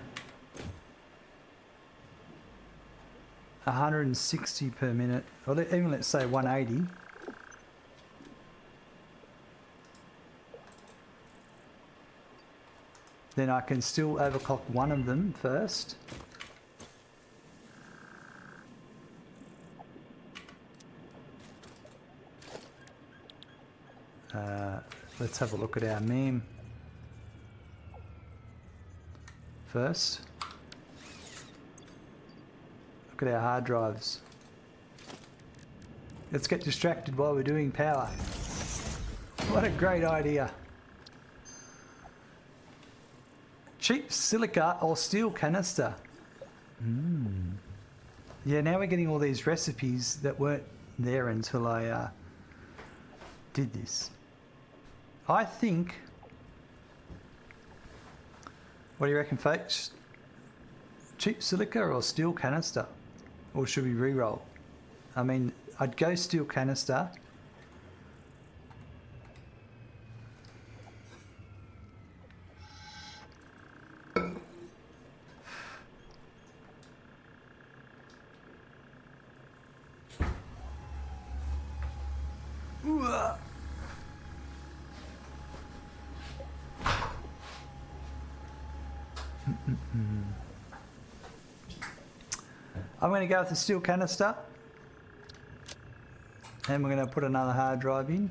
160 per minute, or even let's say 180, then I can still overclock one of them first. Let's have a look at our meme first. Look at our hard drives. Let's get distracted while we're doing power. What a great idea. Cheap silica or steel canister. Yeah, now we're getting all these recipes that weren't there until I did this. I think, what do you reckon, folks? Cheap silica or steel canister? Or should we re-roll? I mean, I'd go steel canister. I'm going to go with the steel canister, and we're going to put another hard drive in.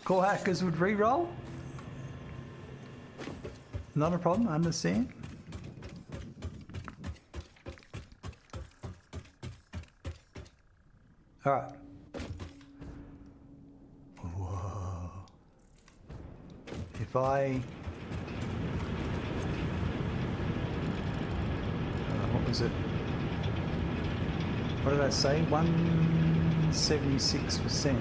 Core hackers would re-roll. Not a problem, I understand. All right. Whoa. If I... what was it? What did I say? 176%.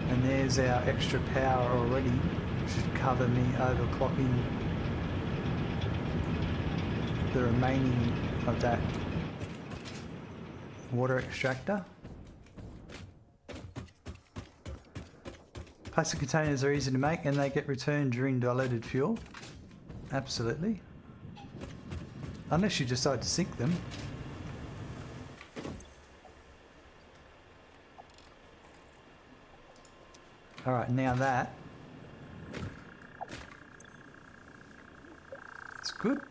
And there's our extra power already, which should cover me overclocking the remaining of that water extractor. Plastic containers are easy to make and they get returned during diluted fuel. Absolutely. Unless you decide to sink them. Alright, now that it's good.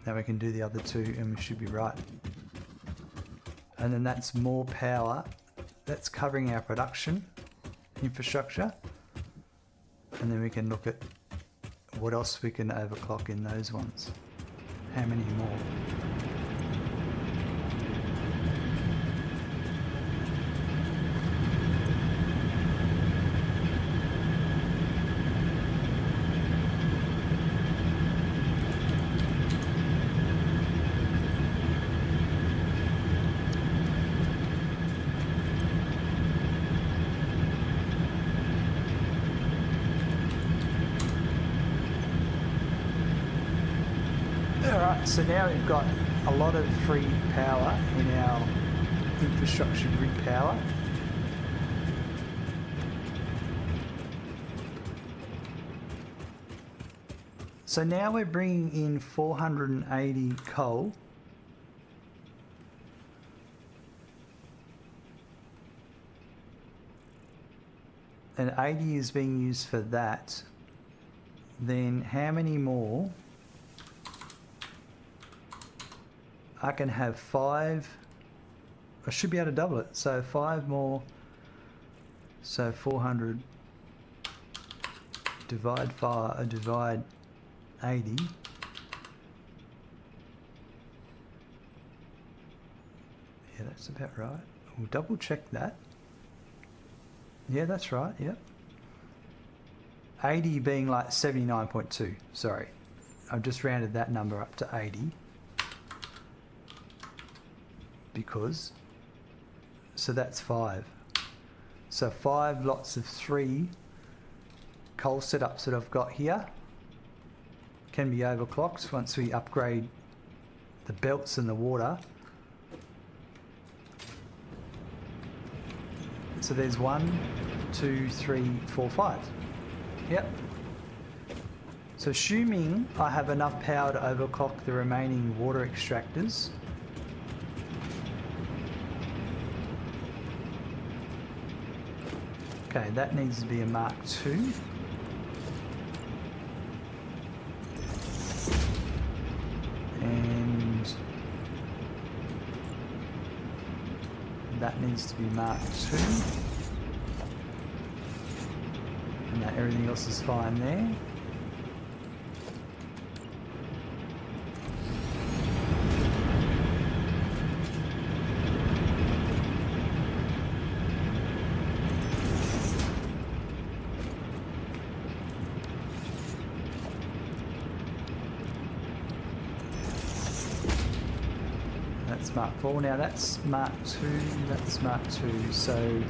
Now we can do the other two and we should be right. and then that's more power. That's covering our production infrastructure, and then we can look at what else we can overclock in those ones. How many more? Alright, so now we've got a lot of free power in our infrastructure grid power. So now we're bringing in 480 coal. And 80 is being used for that. Then how many more? I can have 5. I should be able to double it. So 5 more. So 400 divide 5, divide 80. Yeah, that's about right. We'll double check that. Yeah, that's right. Yep. 80 being like 79.2. Sorry. I've just rounded that number up to 80. Because, so that's 5. So 5 lots of 3 coal setups that I've got here can be overclocked once we upgrade the belts and the water. So there's 1, 2, 3, 4, 5. Yep. So assuming I have enough power to overclock the remaining water extractors, okay, that needs to be a Mark II. And that needs to be Mark II. And that everything else is fine there. That's Mark IV. Now that's Mark II, that's Mark II. So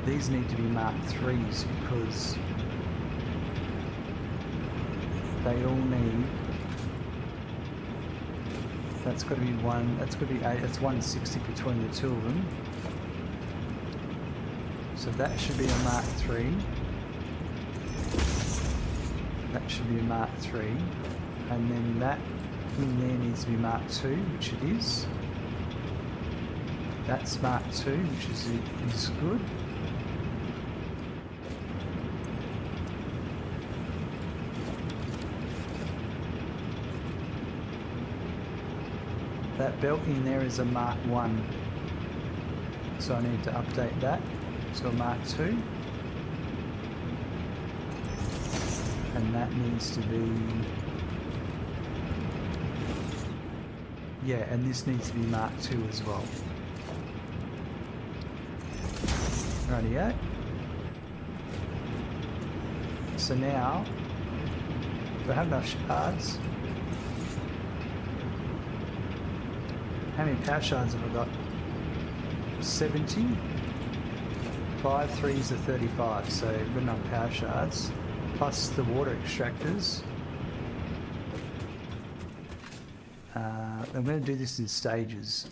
these need to be Mark IIIs because they all need, that's got to be 1, that's got to be 8, that's 160 between the two of them. So that should be a Mark III. That should be a Mark III. And then that in there needs to be Mark II, which it is. That's Mark II, which is good. That belt in there is a Mark I. So I need to update that to a Mark II. And that needs to be, yeah, and this needs to be Mark II as well. Rightio. So now, do I have enough shards? How many power shards have I got? 70. 5 3s are 35, so I've got enough power shards. Plus the water extractors. I'm going to do this in stages.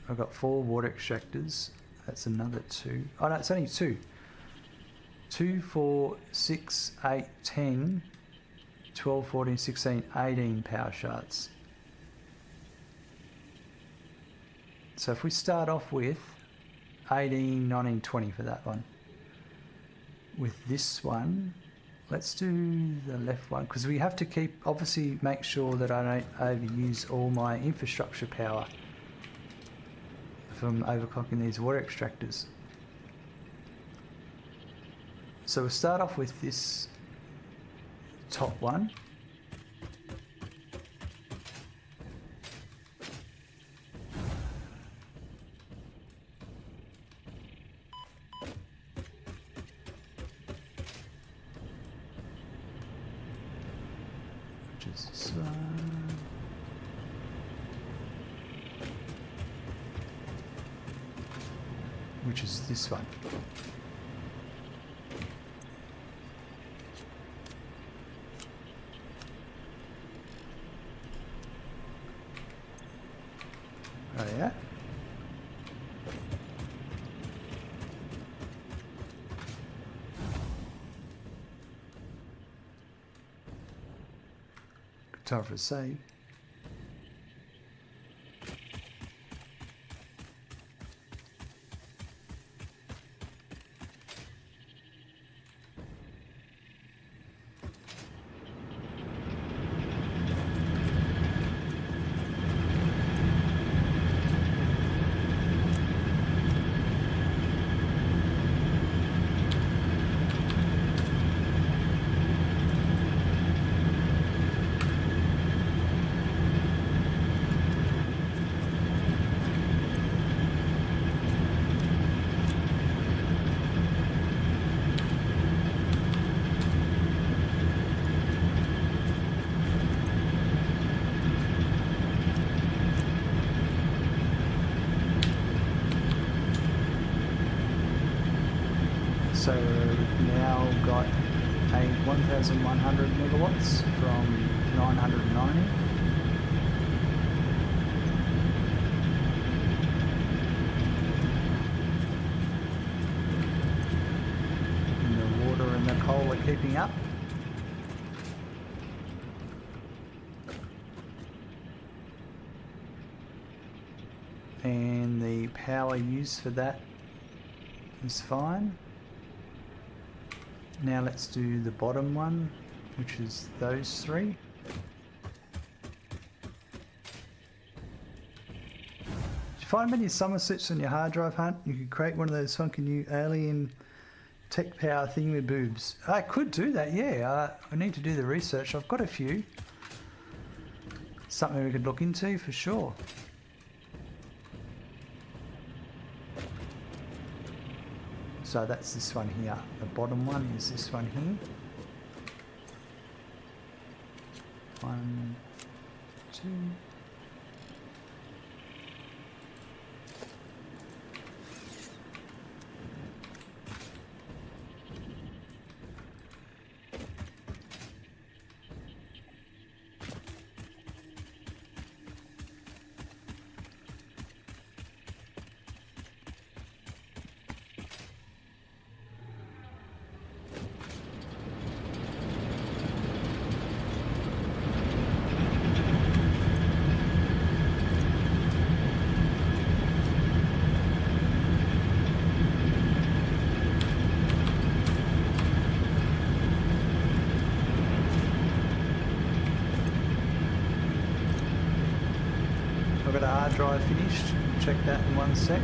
I've got 4 water extractors. That's another 2. Oh no, it's only 2. 2, 4, 6, 8, 10, 12, 14, 16, 18 power shards. So if we start off with 18, 19, 20 for that one. With this one, let's do the left one, because we have to keep, obviously make sure that I don't overuse all my infrastructure power from overclocking these water extractors. So we'll start off with this top one. Which is this one. Which is this one. Oh yeah. Good time for a save. So we've now got a 1,100 megawatts from 990. And the water and the coal are keeping up. And the power used for that is fine. Now let's do the bottom one, which is those three. Did you find many summer slips on your hard drive, Hunt? You could create one of those funky new alien tech power thingamaboobs. I could do that, yeah. I need to do the research. I've got a few. Something we could look into for sure. So that's this one here. The bottom one is this one here. 1, 2. I've got a hard drive finished. Check that in 1 sec.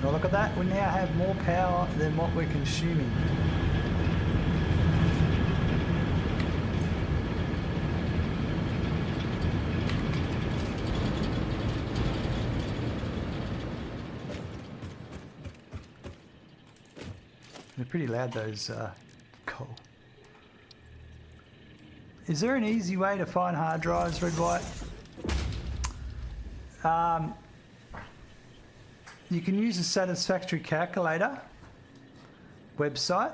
Now look at that, we now have more power than what we're consuming. They're pretty loud, those coal. Is there an easy way to find hard drives, Red White? You can use the Satisfactory calculator website.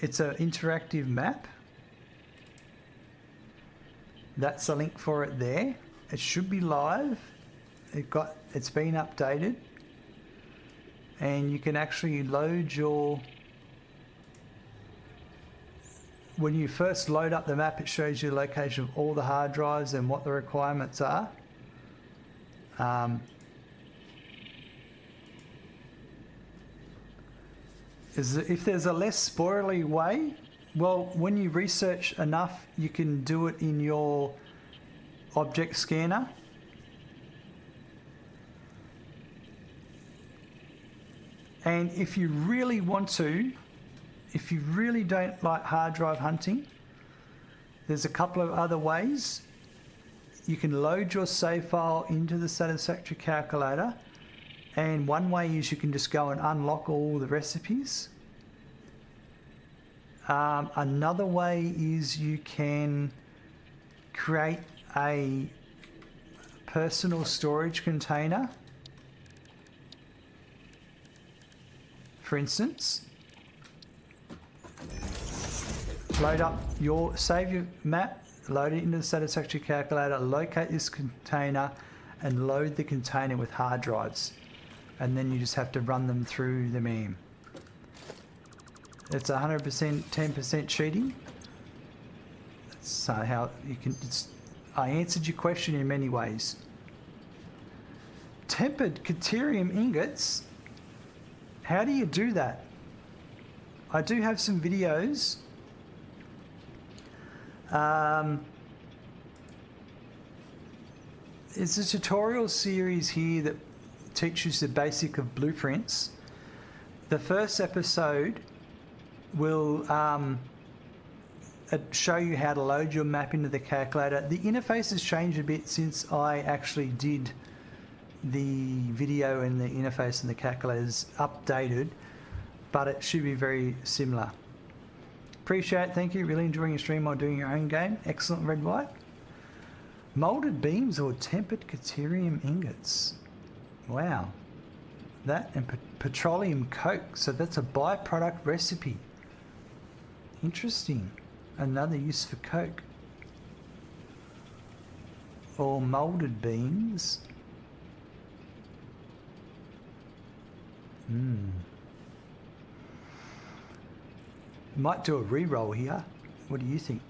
It's an interactive map. That's the link for it there. It should be live. It's been updated. And you can actually load your... When you first load up the map, it shows you the location of all the hard drives and what the requirements are. is that if there's a less spoilery way, well, when you research enough, you can do it in your object scanner. And if you really want to, if you really don't like hard drive hunting, there's a couple of other ways. You can load your save file into the Satisfactory calculator, and one way is you can just go and unlock all the recipes. Another way is you can create a personal storage container. For instance, save your map, load it into the Satisfactory calculator, locate this container, and load the container with hard drives. And then you just have to run them through the MAM. It's 100%, 10% cheating. That's how you can. I answered your question in many ways. Tempered Caterium ingots. How do you do that? I do have some videos. It's a tutorial series here that teaches the basic of blueprints. The first episode will show you how to load your map into the calculator. The interface has changed a bit since I actually did the video, and the interface and the calculator is updated, but it should be very similar. Appreciate it, thank you. Really enjoying your stream while doing your own game. Excellent, Red White. Molded beams or tempered Caterium ingots. Wow. That and petroleum coke. So that's a byproduct recipe. Interesting. Another use for coke. Or molded beams. Might do a re-roll here. What do you think?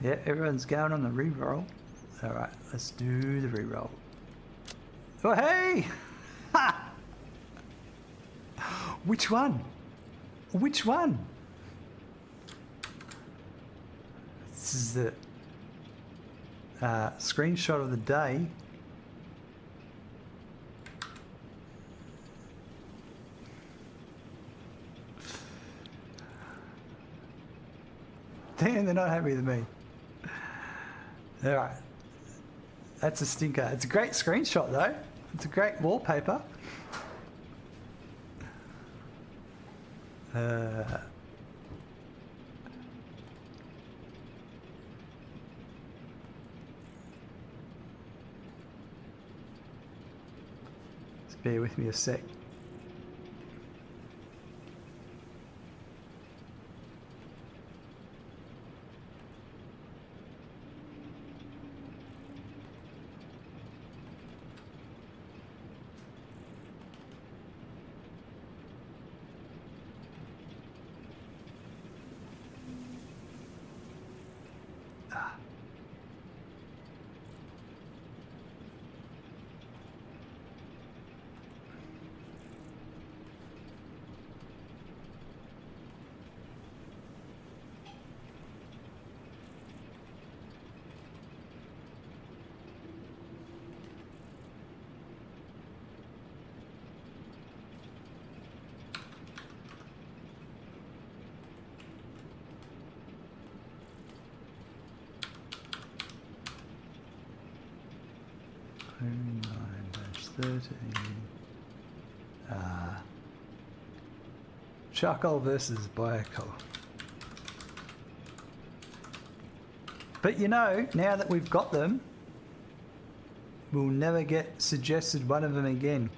Yeah, everyone's going on the re-roll. All right, let's do the re-roll. Oh, hey! Ha! Which one? Which one? This is the screenshot of the day. Damn, they're not happy with me. All right. That's a stinker. It's a great screenshot, though. It's a great wallpaper. Just bear with me a sec. Charcoal versus biocoal. But you know, now that we've got them, we'll never get suggested one of them again.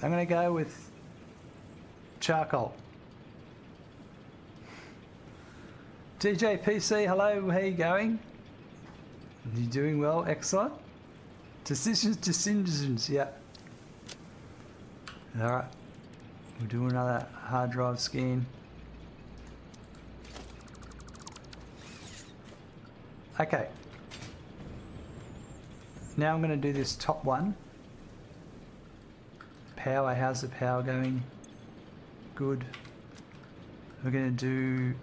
I'm going to go with charcoal. DJ PC, hello, how you going? You doing well? Excellent. Decisions, yeah. Alright. We'll do another hard drive scan. Okay. Now I'm going to do this top one. Power, how's the power going? Good. We're going to do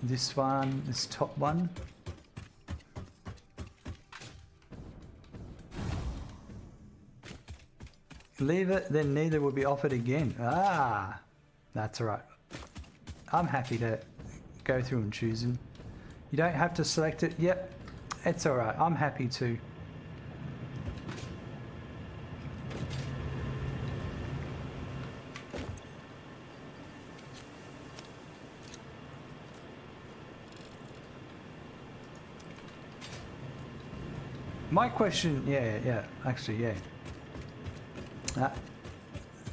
this one, this top one. Leave it, then neither will be offered again. Ah, that's all right. I'm happy to go through and choose them. You don't have to select it. Yep, it's all right. I'm happy to. My question, yeah, actually, yeah.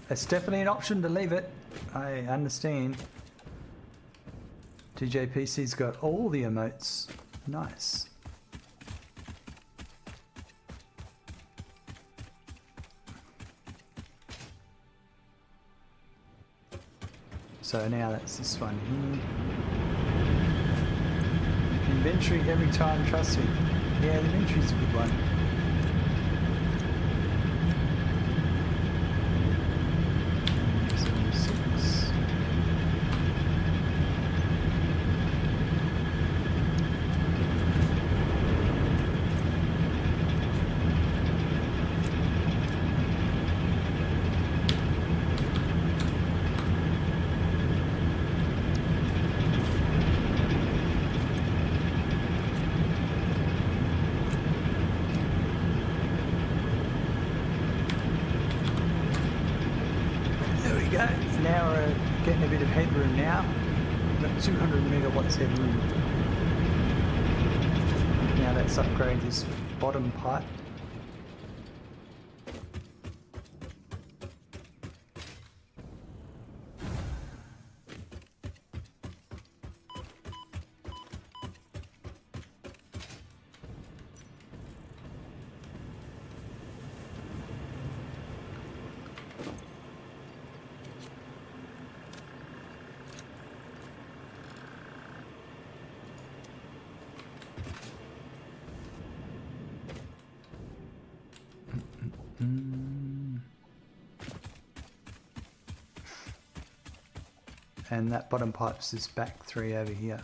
It's definitely an option to leave it. I understand. DJ PC's got all the emotes. Nice. So now that's this one here. Inventory every time, trust me. Yeah, the inventory's a good one. Now we're getting a bit of headroom now. We've got 200 megawatts headroom. Now let's upgrade this bottom pipe. And that bottom pipe's this back three over here.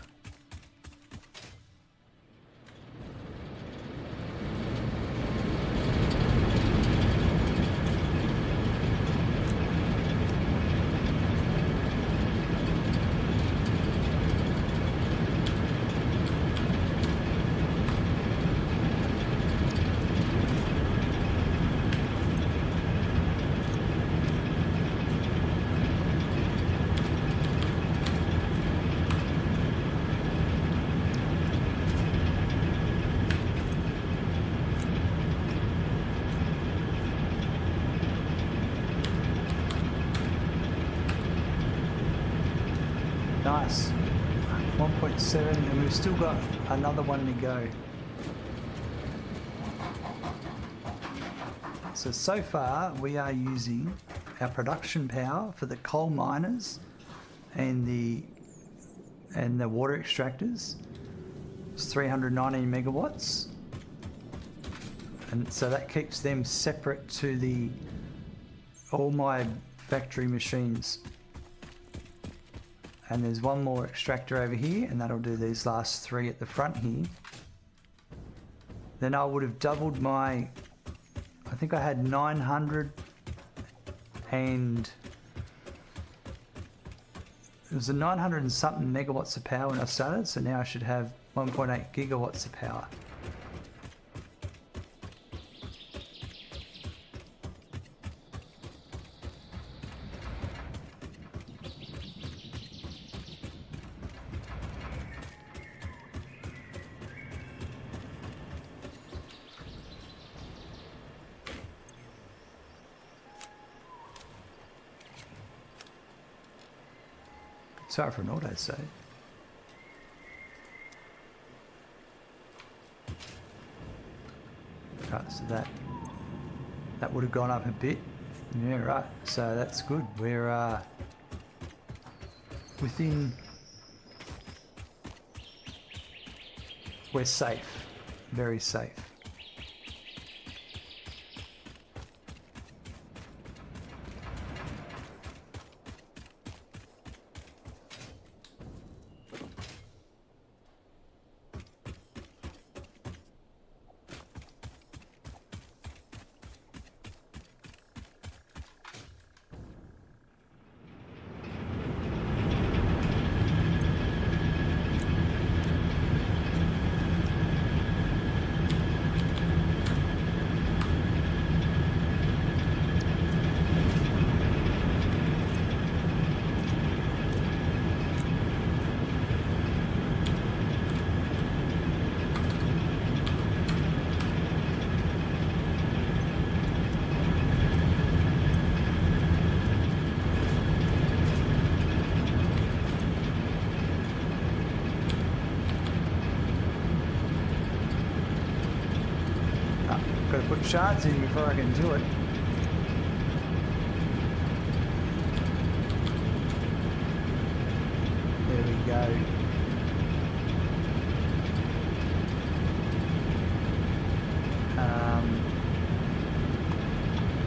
Nice. 1.7 and we've still got another one to go. So far we are using our production power for the coal miners and the water extractors. It's 319 megawatts. And so that keeps them separate to all my factory machines. And there's one more extractor over here, and that'll do these last three at the front here. Then I would have doubled I think I had 900 and it was a 900 and something megawatts of power when I started, so now I should have 1.8 gigawatts of power. Sorry for an auto save. So that would have gone up a bit. Yeah, right. So that's good. We're within. We're safe. Very safe. Got to put shards in before I can do it. There we go.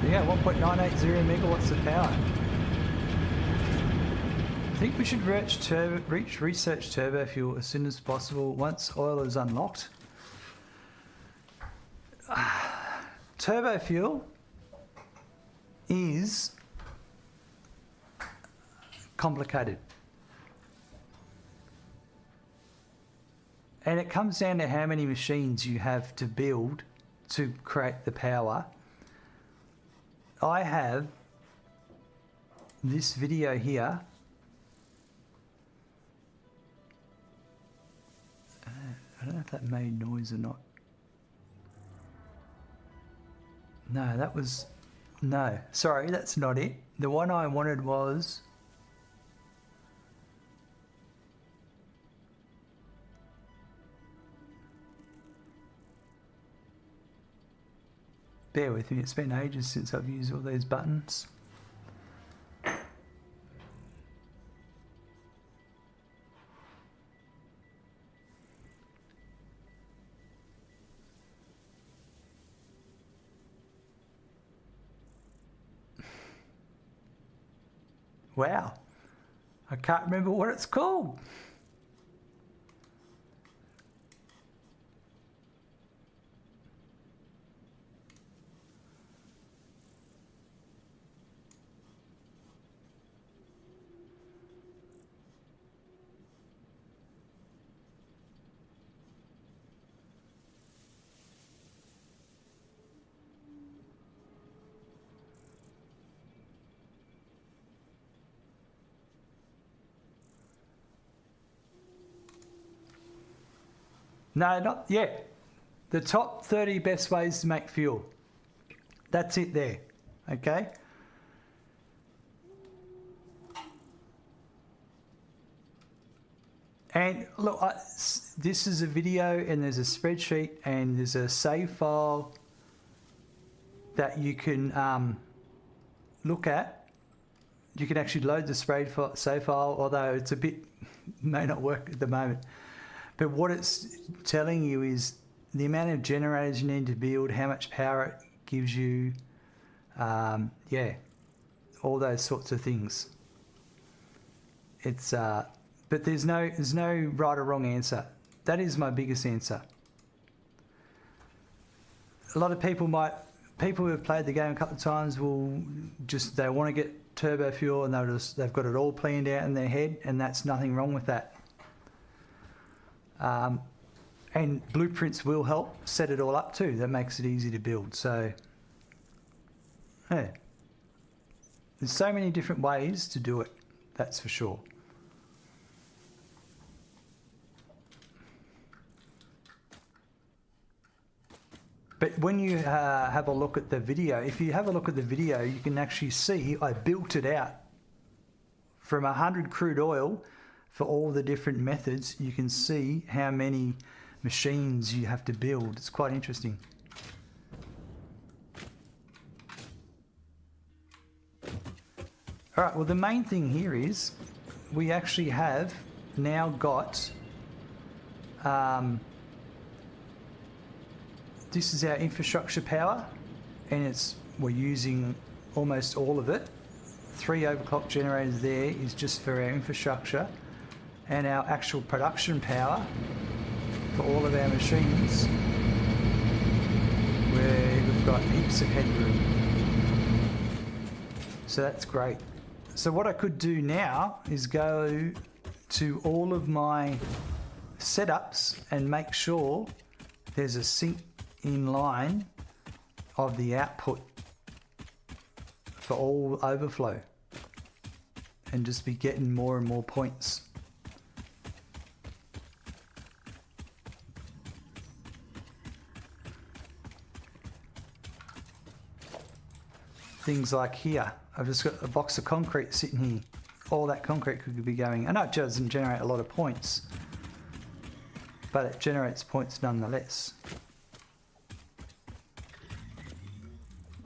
Yeah, 1.980 megawatts of power. I think we should reach research turbo fuel as soon as possible once oil is unlocked. Turbo fuel is complicated. And it comes down to how many machines you have to build to create the power. I have this video here. I don't know if that made noise or not. No, that was... No, sorry, that's not it. The one I wanted was... Bear with me, it's been ages since I've used all these buttons. Wow, I can't remember what it's called. No, not yet. The top 30 best ways to make fuel. That's it there, okay? And look, this is a video and there's a spreadsheet and there's a save file that you can look at. You can actually load the save file, although it's a bit, may not work at the moment. But what it's telling you is the amount of generators you need to build, how much power it gives you, yeah, all those sorts of things. It's but there's no right or wrong answer. That is my biggest answer. A lot of people who have played the game a couple of times will they want to get turbo fuel and they've got it all planned out in their head, and that's nothing wrong with that. And blueprints will help set it all up too. That makes it easy to build. So, yeah, there's so many different ways to do it. That's for sure. But when you have a look at the video, if you have a look at the video, you can actually see I built it out from 100 crude oil. For all the different methods, you can see how many machines you have to build. It's quite interesting. All right, well, the main thing here is we actually have now got, this is our infrastructure power, and we're using almost all of it. 3 overclock generators there is just for our infrastructure, and our actual production power for all of our machines, where we've got heaps of headroom. So that's great. So what I could do now is go to all of my setups and make sure there's a sync in line of the output for all overflow, and just be getting more and more points. Things like here, I've just got a box of concrete sitting here. All that concrete could be going. I know it doesn't generate a lot of points, but it generates points nonetheless.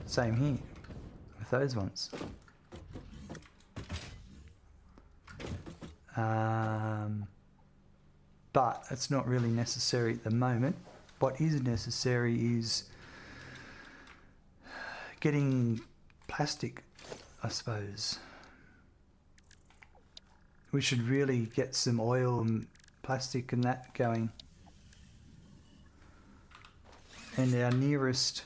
Same here with those ones. But it's not really necessary at the moment. What is necessary is getting plastic, I suppose. We should really get some oil and plastic and that going. And our nearest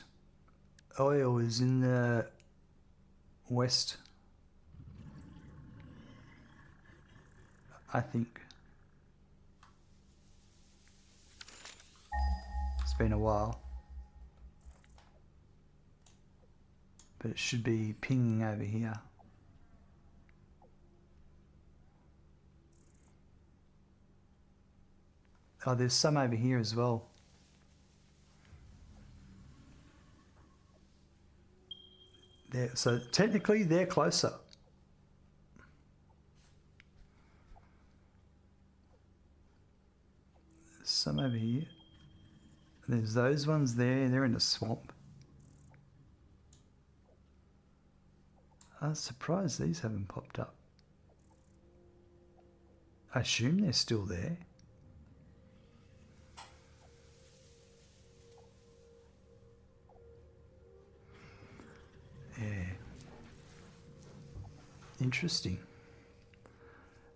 oil is in the west, I think. It's been a while, but it should be pinging over here. Oh, there's some over here as well. There, so technically they're closer. There's some over here. There's those ones there, they're in a swamp. I was surprised these haven't popped up. I assume they're still there. Yeah. Interesting.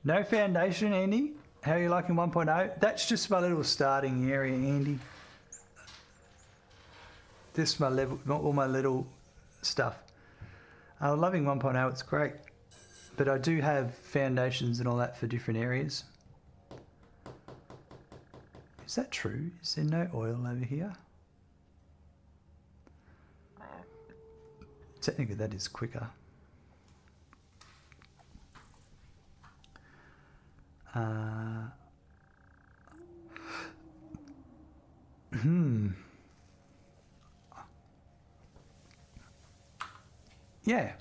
No foundation, Andy? How are you liking 1.0? That's just my little starting area, Andy. This is my level, not all my little stuff. I'm loving 1.0, it's great. But I do have foundations and all that for different areas. Is that true? Is there no oil over here? Technically that is quicker. Yeah.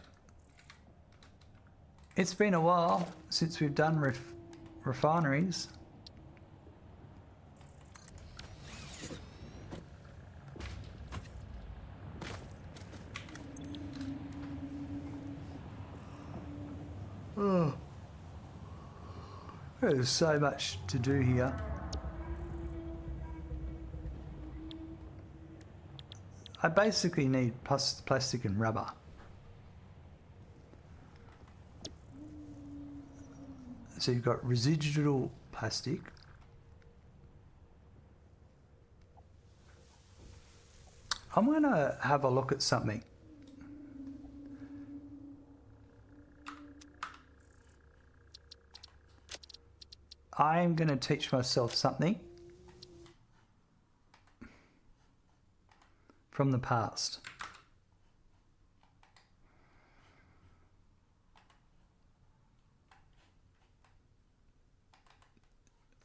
It's been a while since we've done refineries. Oh. There's so much to do here. I basically need plastic and rubber. So you've got residual plastic. I'm going to have a look at something. I'm going to teach myself something from the past.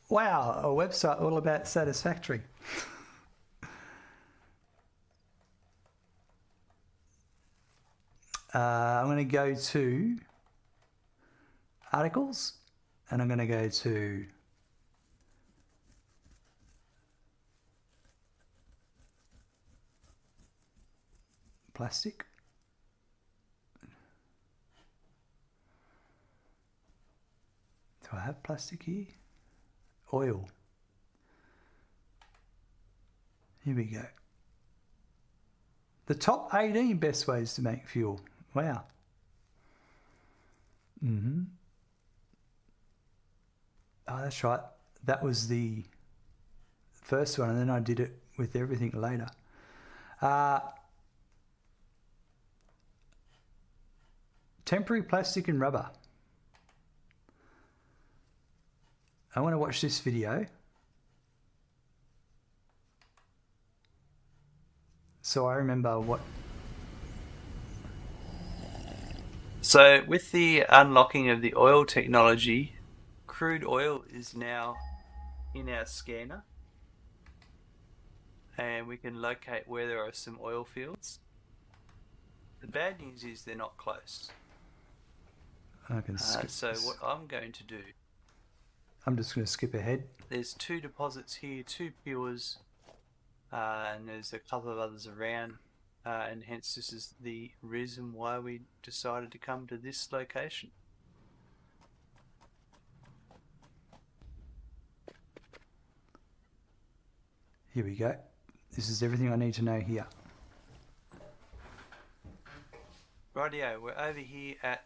Wow, a website all about Satisfactory. I'm going to go to articles and I'm going to go to plastic. Do I have plastic here? Oil. Here we go. The top 18 best ways to make fuel. Wow. Oh, that's right. That was the first one, and then I did it with everything later. Temporary plastic and rubber. I want to watch this video. So I remember what... So with the unlocking of the oil technology, crude oil is now in our scanner. And we can locate where there are some oil fields. The bad news is they're not close. I can skip so this. what I'm going to do... I'm just going to skip ahead. There's 2 deposits here, 2 pures, and there's a couple of others around. And hence this is the reason why we decided to come to this location. Here we go. This is everything I need to know here. Rightio, we're over here at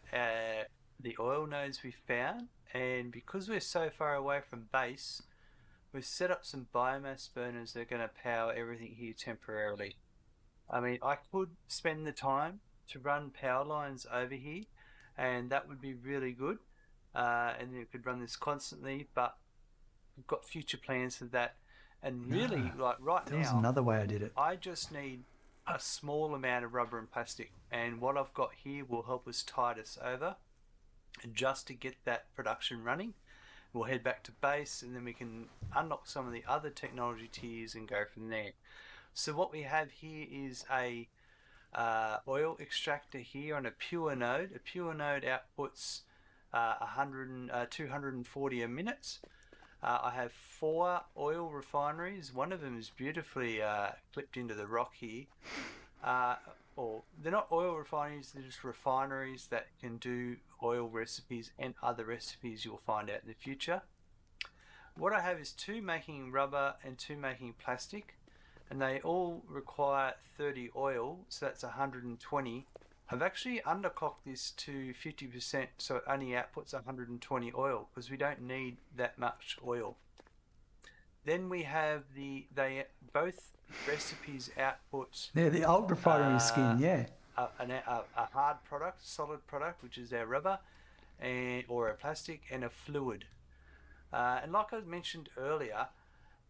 the oil nodes we found, and because we're so far away from base, we've set up some biomass burners that are going to power everything here temporarily. I mean, I could spend the time to run power lines over here, and that would be really good, and you could run this constantly, but we've got future plans for that. And really, like right now, There was another way I did it. I just need a small amount of rubber and plastic, and what I've got here will help us tide us over, and just to get that production running. We'll head back to base, and then we can unlock some of the other technology tiers and go from there. So what we have here is a oil extractor here on a pure node. A pure node outputs 240 a minute. I have 4 oil refineries. One of them is beautifully clipped into the rock here. Or they're not oil refineries, they're just refineries that can do oil recipes and other recipes you'll find out in the future. What I have is 2 making rubber and 2 making plastic, and they all require 30 oil, so that's 120. I've actually underclocked this to 50%, so it only outputs 120 oil because we don't need that much oil. Then we have both recipes output. Yeah, the old refinery skin, yeah. A hard product, solid product, which is our rubber, or a plastic, and a fluid. And like I mentioned earlier,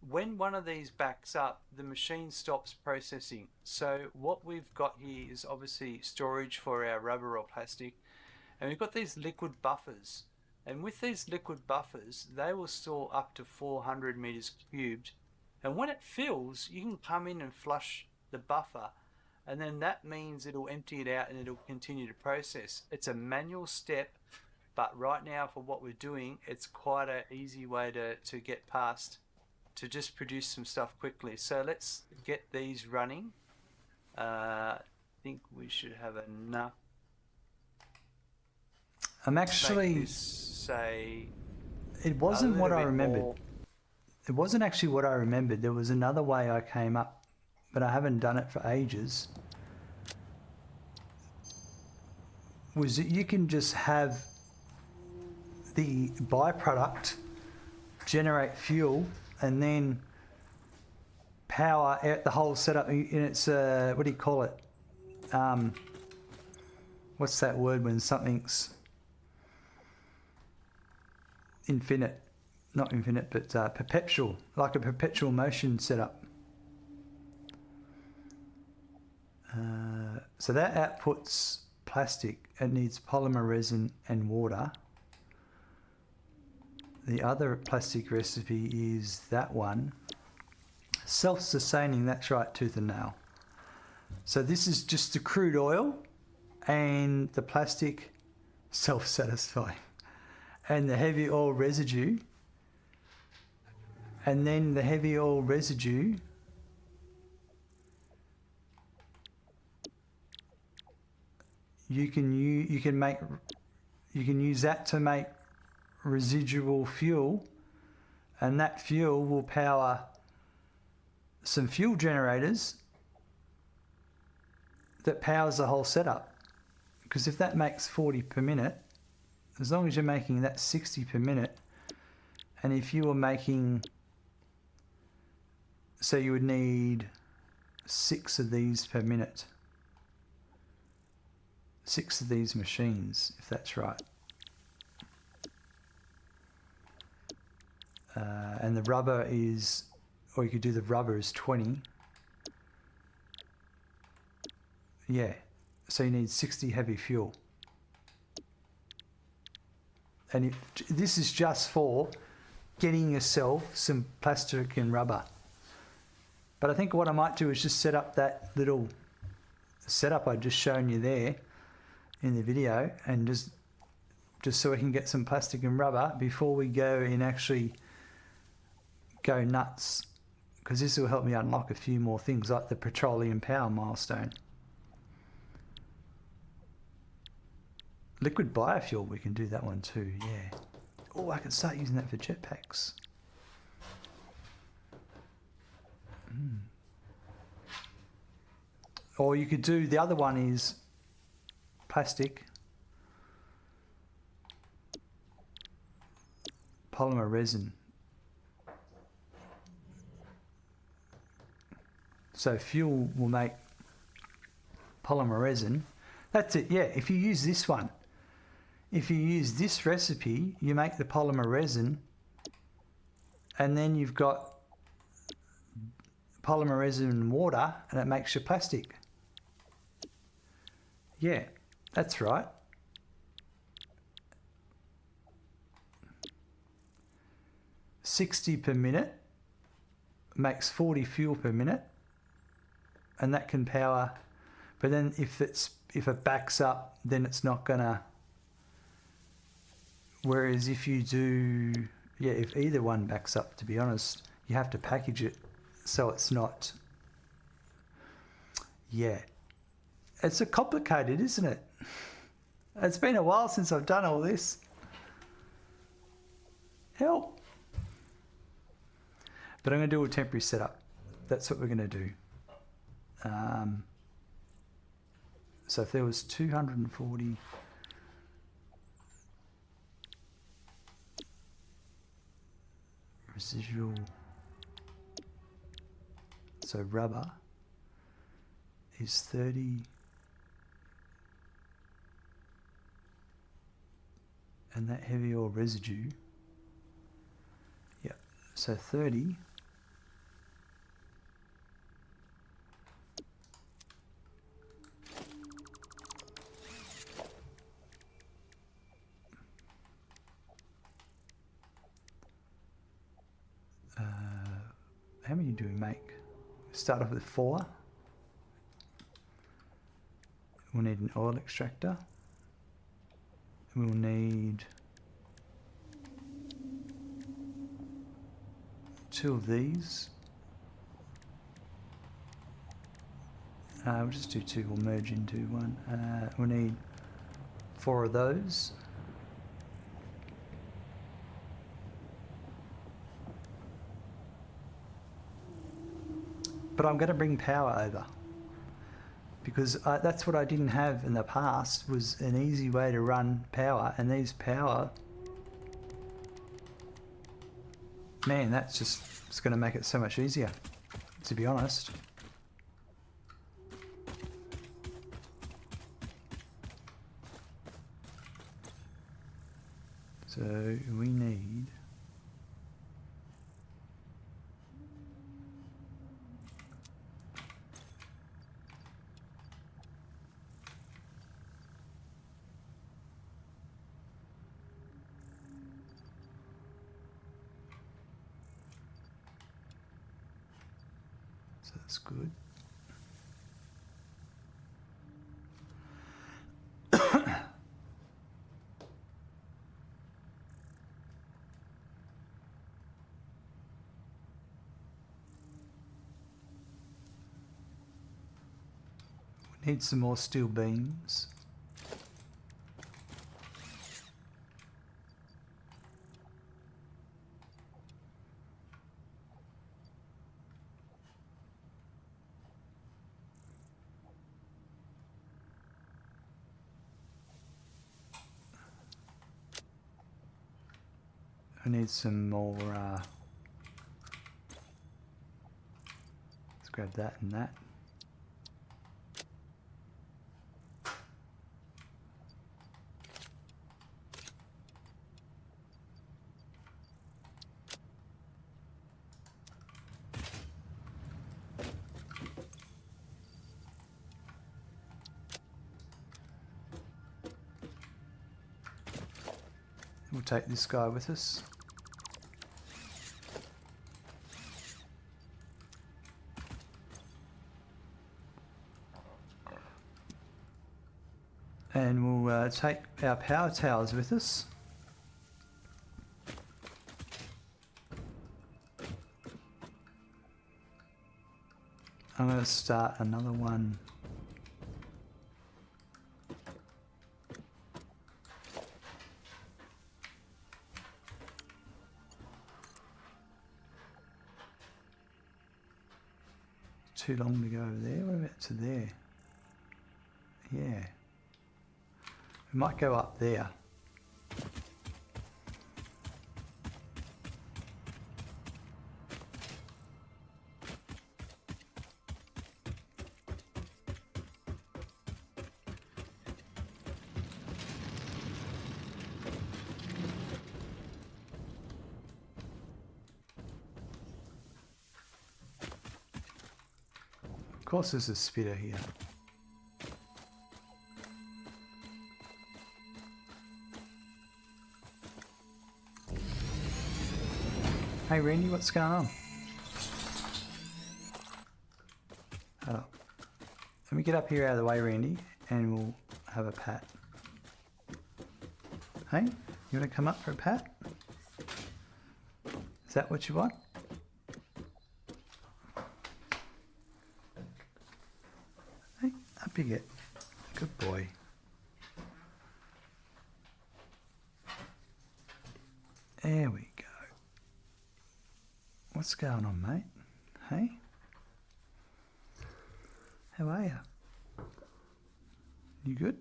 when one of these backs up, the machine stops processing. So what we've got here is obviously storage for our rubber or plastic, and we've got these liquid buffers. And with these liquid buffers, they will store up to 400 meters cubed. And when it fills, you can come in and flush the buffer, and then that means it'll empty it out and it'll continue to process. It's a manual step, but right now for what we're doing, it's quite an easy way to get past, to just produce some stuff quickly. So let's get these running. I think we should have enough. I'm actually... say it wasn't what I remembered. More. It wasn't actually what I remembered. There was another way I came up, but I haven't done it for ages. Was that you can just have the byproduct generate fuel and then power out the whole setup. And it's what do you call it? What's that word when something's infinite? Not infinite, but perpetual, like a perpetual motion setup. So that outputs plastic. It needs polymer resin and water. The other plastic recipe is that one. Self-sustaining, that's right, tooth and nail. So this is just the crude oil and the plastic, self-satisfying. And the heavy oil residue. And then the heavy oil residue you can use that to make residual fuel, and that fuel will power some fuel generators that powers the whole setup. Because if that makes 40 per minute, as long as you're making that 60 per minute, and if you were making, so you would need 6 of these per minute, 6 of these machines, if that's right. And the rubber is, or you could do the rubber as 20. Yeah, so you need 60 heavy fuel. And this is just for getting yourself some plastic and rubber. But I think what I might do is just set up that little setup I just shown you there in the video, and just so we can get some plastic and rubber before we go and actually go nuts, because this will help me unlock a few more things like the petroleum power milestone. Liquid biofuel, we can do that one too, yeah. Oh, I can start using that for jetpacks. Or you could do, the other one is plastic, polymer resin. So fuel will make polymer resin. That's it, yeah. If you use this one, if you use this recipe, you make the polymer resin, and then you've got polymer resin and water, and it makes your plastic. Yeah, that's right. $60 per minute makes 40 fuel per minute, and that can power. But then if it backs up, then it's not gonna. Whereas if you do, yeah, if either one backs up, to be honest, you have to package it so it's not. Yeah, it's a complicated, isn't it? It's been a while since I've done all this. Help. But I'm going to do a temporary setup. That's what we're going to do. So if there was 240 residual, so rubber is 30, and that heavy oil residue, yeah, so 30. How many do we make? Start off with 4. We'll need an oil extractor. We'll need 2 of these. We'll just do 2, we'll merge into one. We'll need 4 of those. But I'm going to bring power over, because that's what I didn't have in the past, was an easy way to run power. And these power, man, that's just, it's going to make it so much easier, to be honest. So we need that's good. We need some more steel beams. I need some more, let's grab that and that. We'll take this guy with us. And we'll take our power towers with us. I'm going to start another one. Too long to go over there. What about to there? Yeah. We might go up there. Of course there's a spitter here. Hey Randy, what's going on? Oh. Let me get up here out of the way, Randy, and we'll have a pat. Hey, you want to come up for a pat? Is that what you want? Hey, up you get. Good boy. There we go. What's going on, mate? Hey? How are you? You good?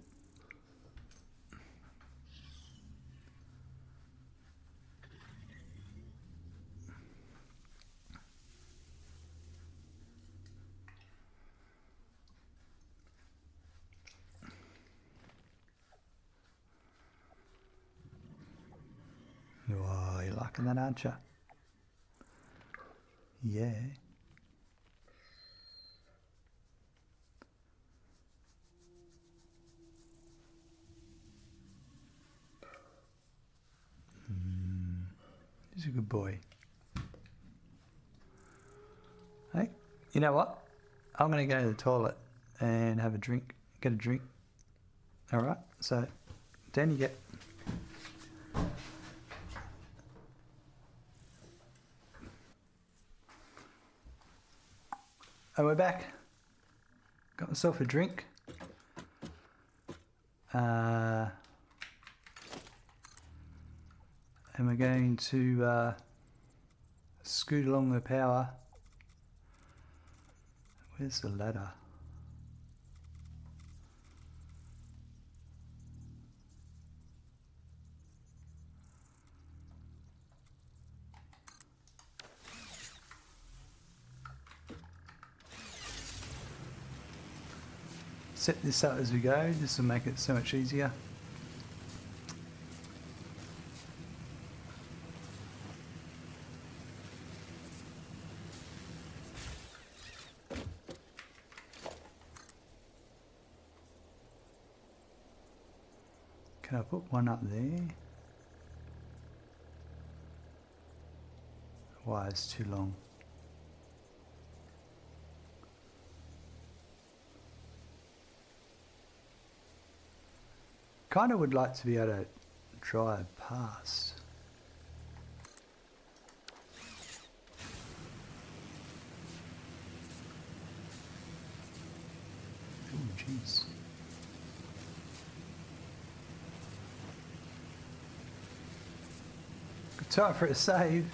Oh, you're liking that, aren't you? Yeah. He's a good boy. Hey, you know what? I'm going to go to the toilet and have a drink. Get a drink. All right. So, down you get. Oh, we're back. Got myself a drink. And we're going to scoot along the power. Where's the ladder? Set this up as we go. This will make it so much easier. Can I put one up there? Wire's too long. Kind of would like to be able to drive past. Oh, jeez. Good time for a save.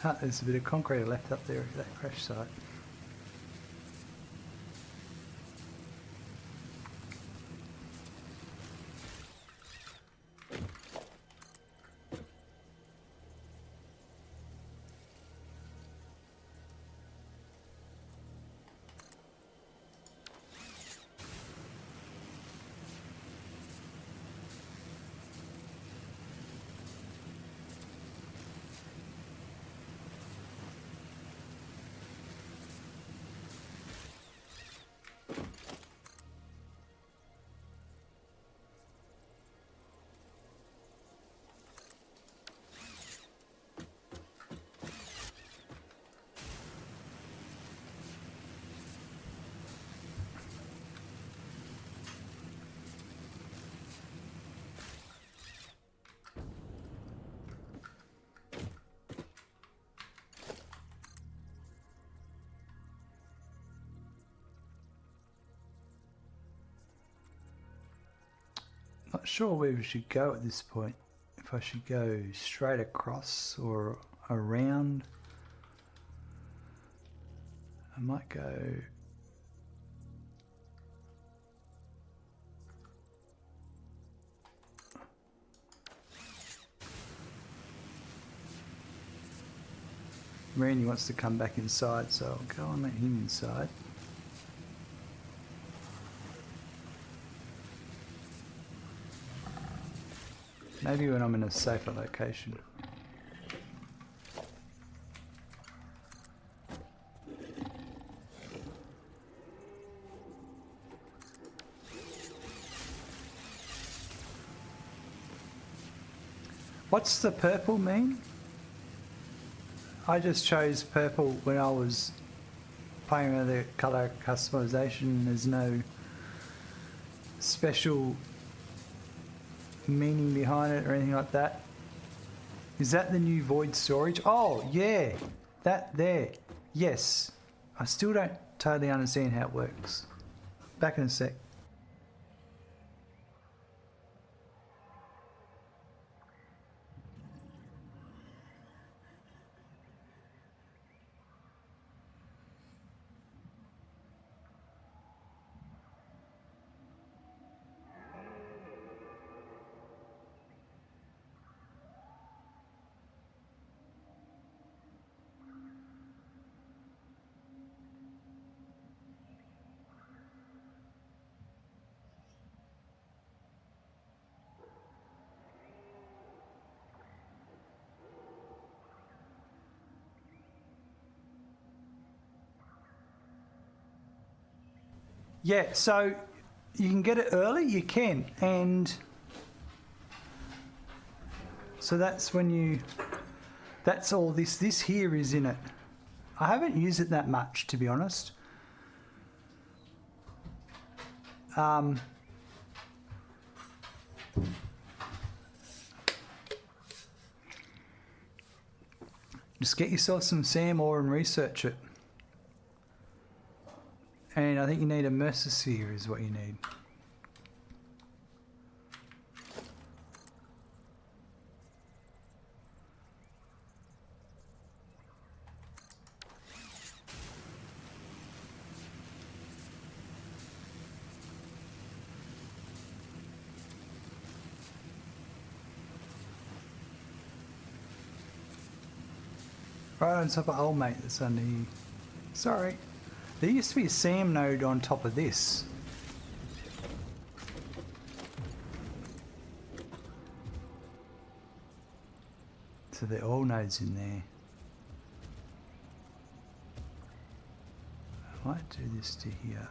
Ah, there's a bit of concrete left up there at that crash site. Not sure where we should go at this point. If I should go straight across or around. I might go... Randy wants to come back inside, so I'll go and let him inside. Maybe when I'm in a safer location. What's the purple mean? I just chose purple when I was playing with the colour customization. There's no special meaning behind it or anything like that. Is that the new void storage? Oh yeah, that there. Yes. I still don't totally understand how it works. Back in a sec. Yeah, so you can get it early, you can, and so that's when you, that's all this here is in it. I haven't used it that much, to be honest. Just get yourself some SAM ore and research it. And I think you need a Mercer sphere is what you need. Right on top of old mate that's under here. Sorry. There used to be a SAM node on top of this. So there are all nodes in there. I might do this to here.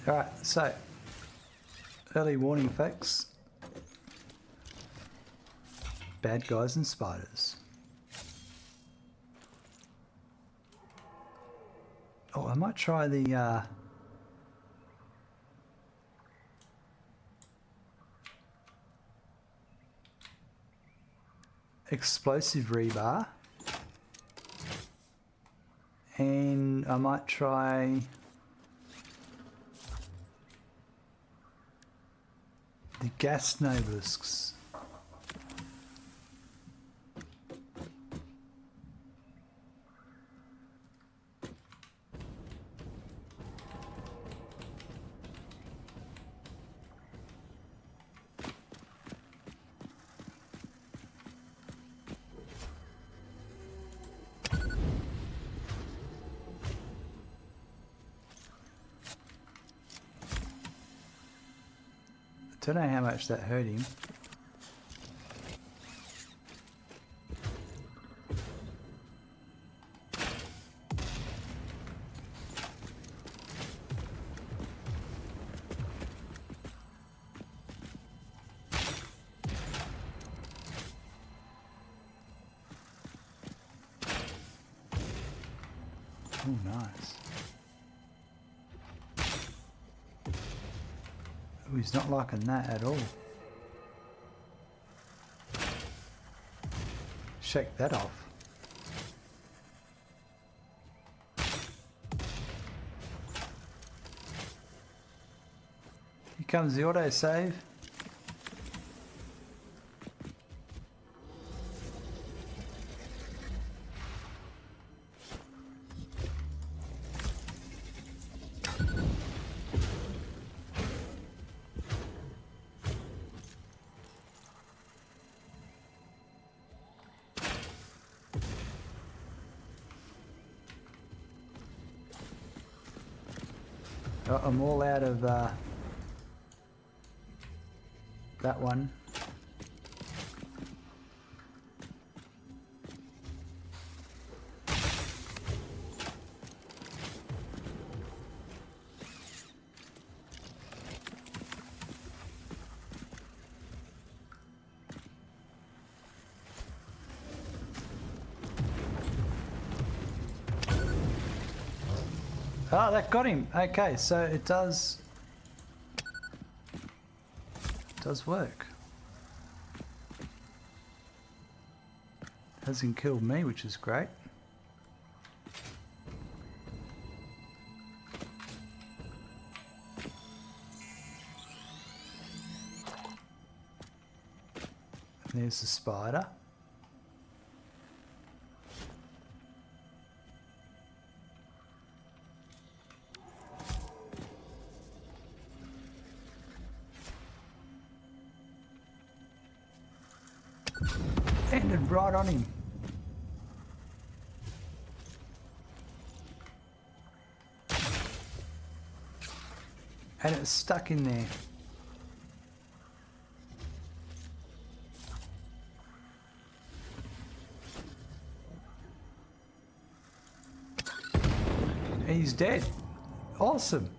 Alright, so early warning folks. Bad guys and spiders. Oh, I might try the explosive rebar. And I might try the gas nobelisks. Don't know how much that hurt him. Oh, nice. Oh, he's not liking that at all. Shake that off. Here comes the autosave. Oh, I'm all out of that one. Oh, that got him. Okay, so it does work. Hasn't killed me, which is great. There's the spider. Landed right on him. And it's stuck in there. And he's dead. Awesome.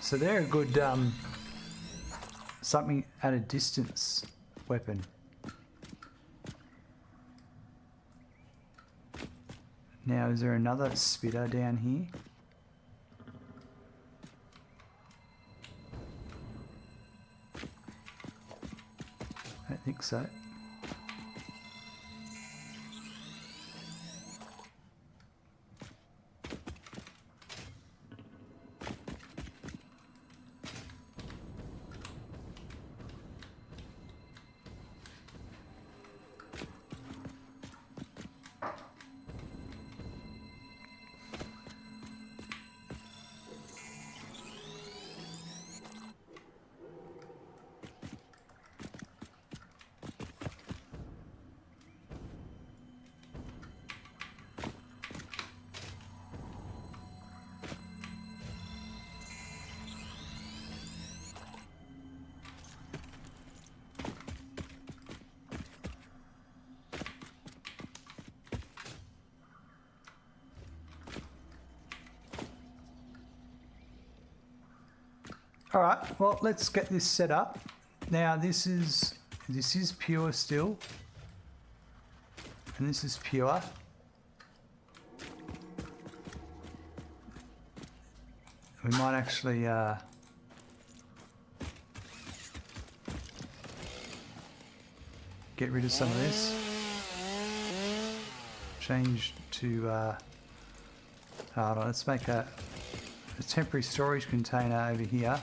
So they're a good something at a distance weapon. Now, is there another spitter down here? I don't think so. All right, well, let's get this set up. Now, this is pure still, and this is pure. We might actually get rid of some of this. Change to hold on, let's make a temporary storage container over here.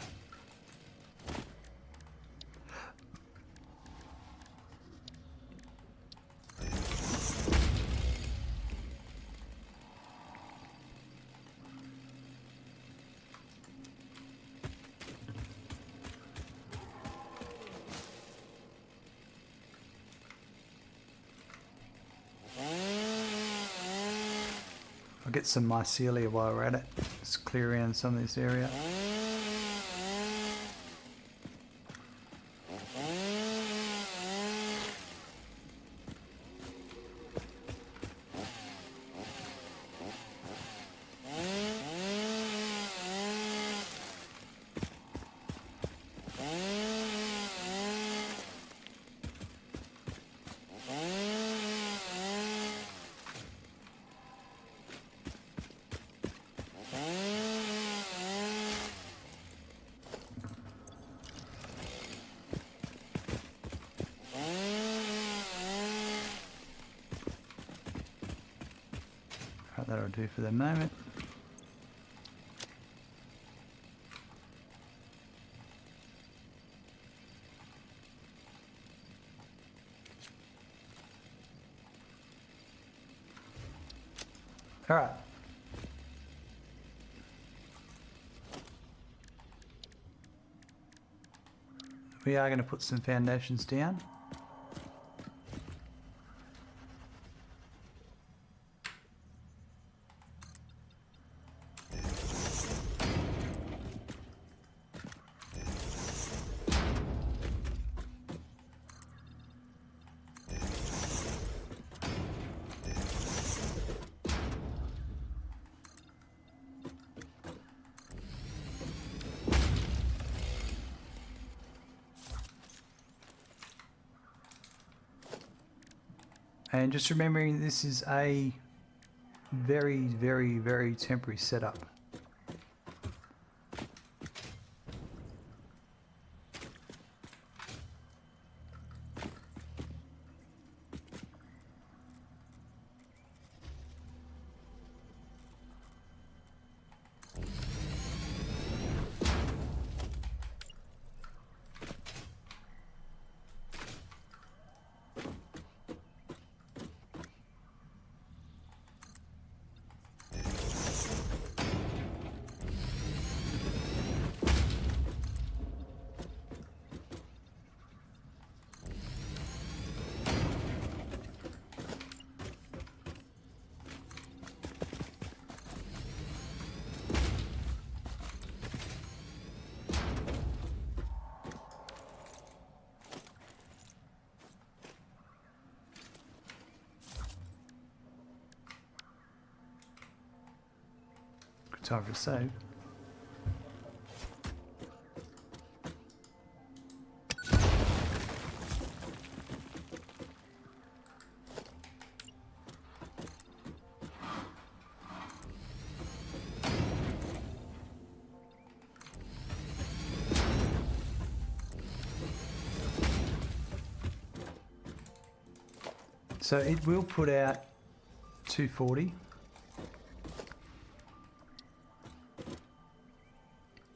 I'll get some mycelia while we're at it. Just clear around some of this area. That'll do for the moment. All right. We are going to put some foundations down. And just remembering this is a very, very, very temporary setup. Good time for a save. So it will put out 240.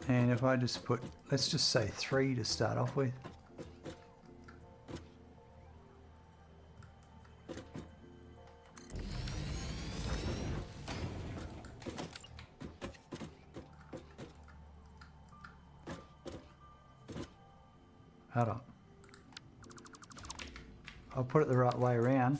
And if I just put, let's just say 3 to start off with. Hold on. I'll put it the right way around.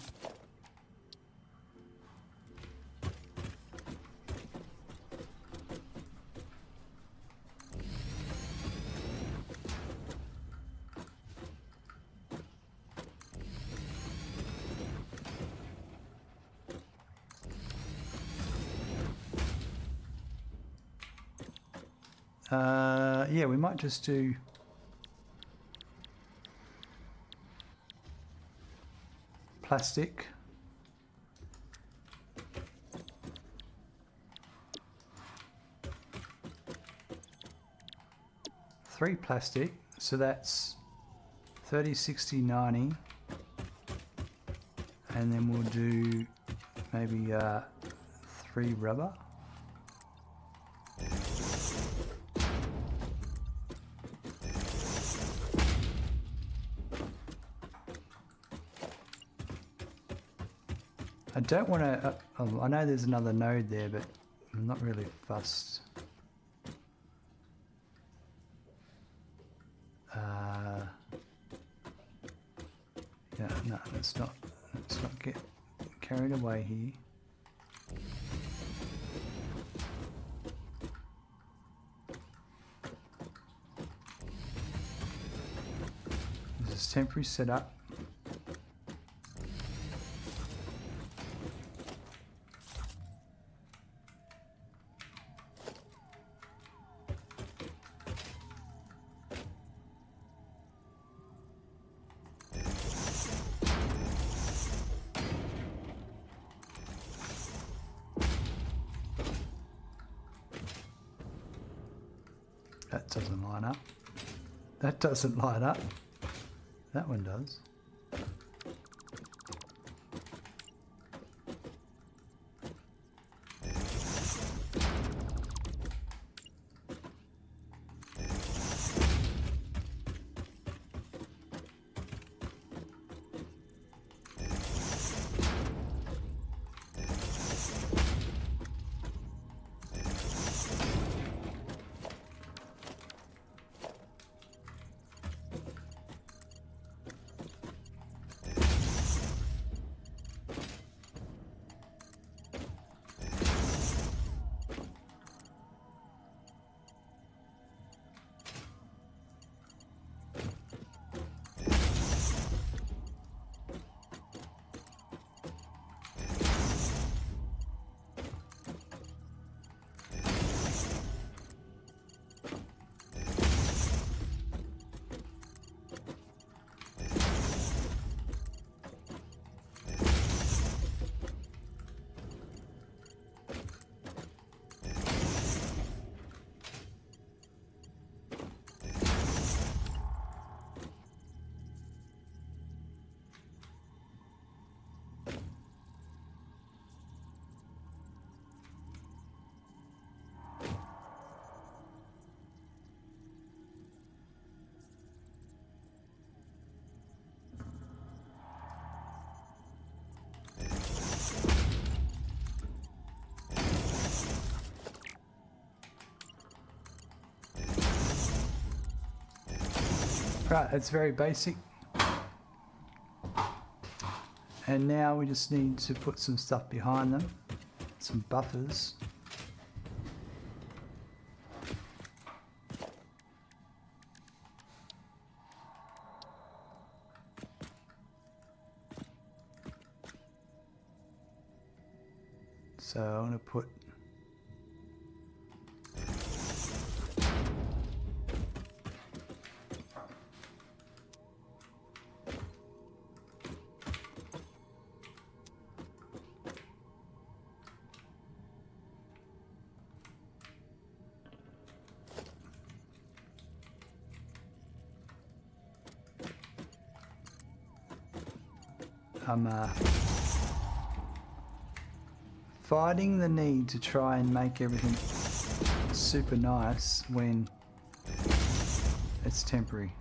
Yeah, we might just do plastic. Three plastic, so that's 30, 60, 90. And then we'll do maybe 3 rubber. I don't want to, I know there's another node there, but I'm not really fussed. Yeah, no, let's not get carried away here. This is temporary setup. That doesn't line up. That doesn't line up. That one does. Right, it's very basic. And now we just need to put some stuff behind them, some buffers. So I'm going to put I'm fighting the need to try and make everything super nice when it's temporary.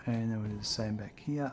And then we'll do the same back here.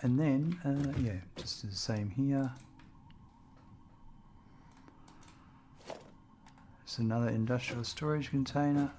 And then, yeah, just do the same here. It's another industrial storage container.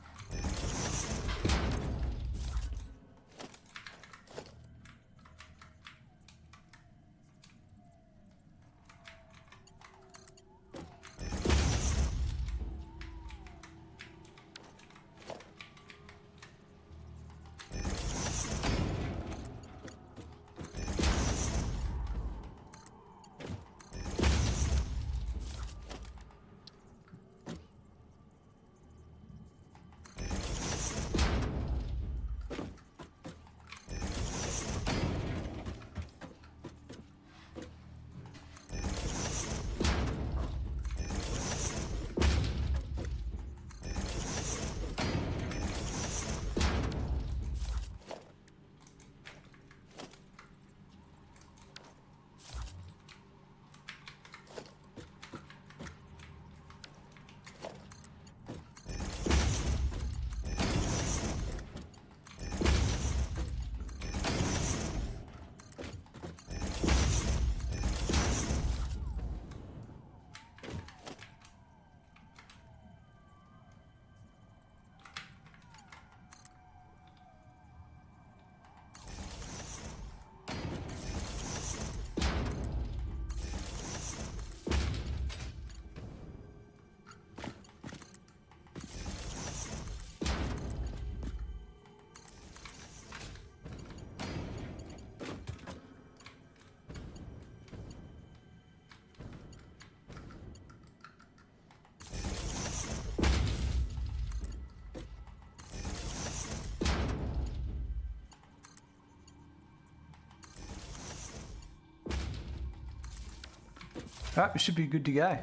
Right, we should be good to go.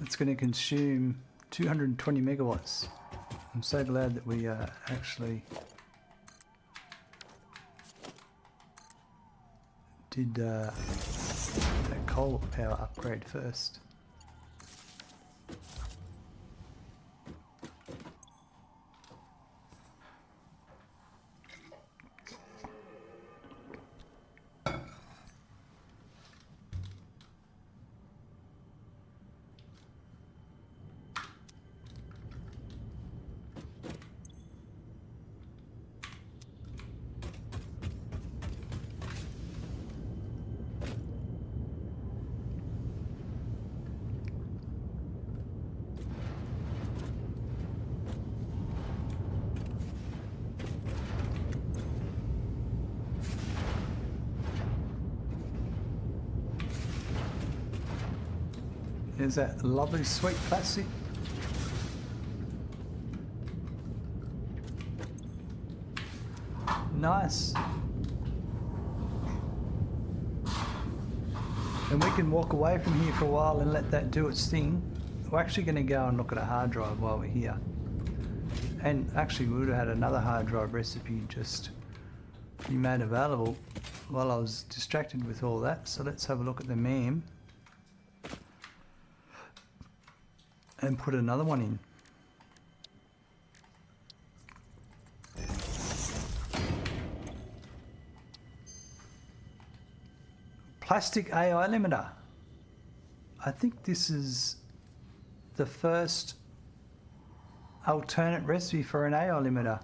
It's going to consume 220 megawatts. I'm so glad that we actually did that coal power upgrade first. There's that lovely sweet plastic. Nice. And we can walk away from here for a while and let that do its thing. We're actually going to go and look at a hard drive while we're here. And actually we would have had another hard drive recipe just be made available while I was distracted with all that. So let's have a look at the MAM. And put another one in. Plastic AI limiter. I think this is the first alternate recipe for an AI limiter.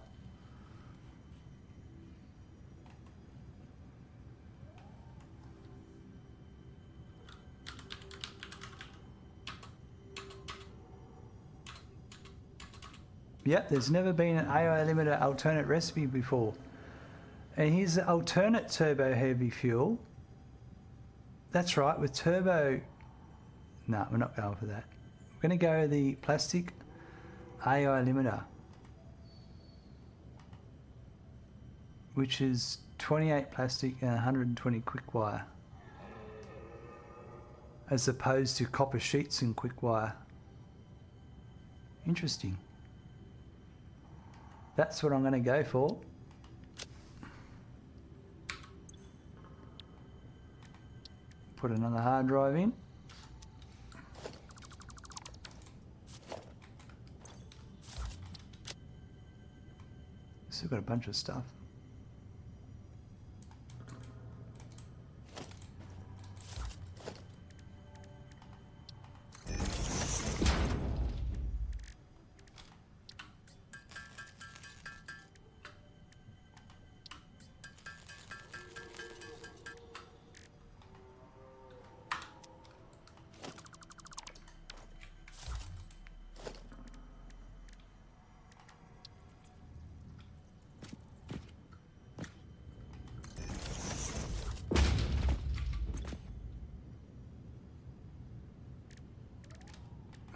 Yep, there's never been an AI limiter alternate recipe before. And here's the alternate turbo heavy fuel. That's right, with turbo... No, we're not going for that. going to go the plastic AI limiter, which is 28 plastic and 120 quick wire, as opposed to copper sheets and quick wire. Interesting. That's what I'm going to go for. Put another hard drive in. Still got a bunch of stuff.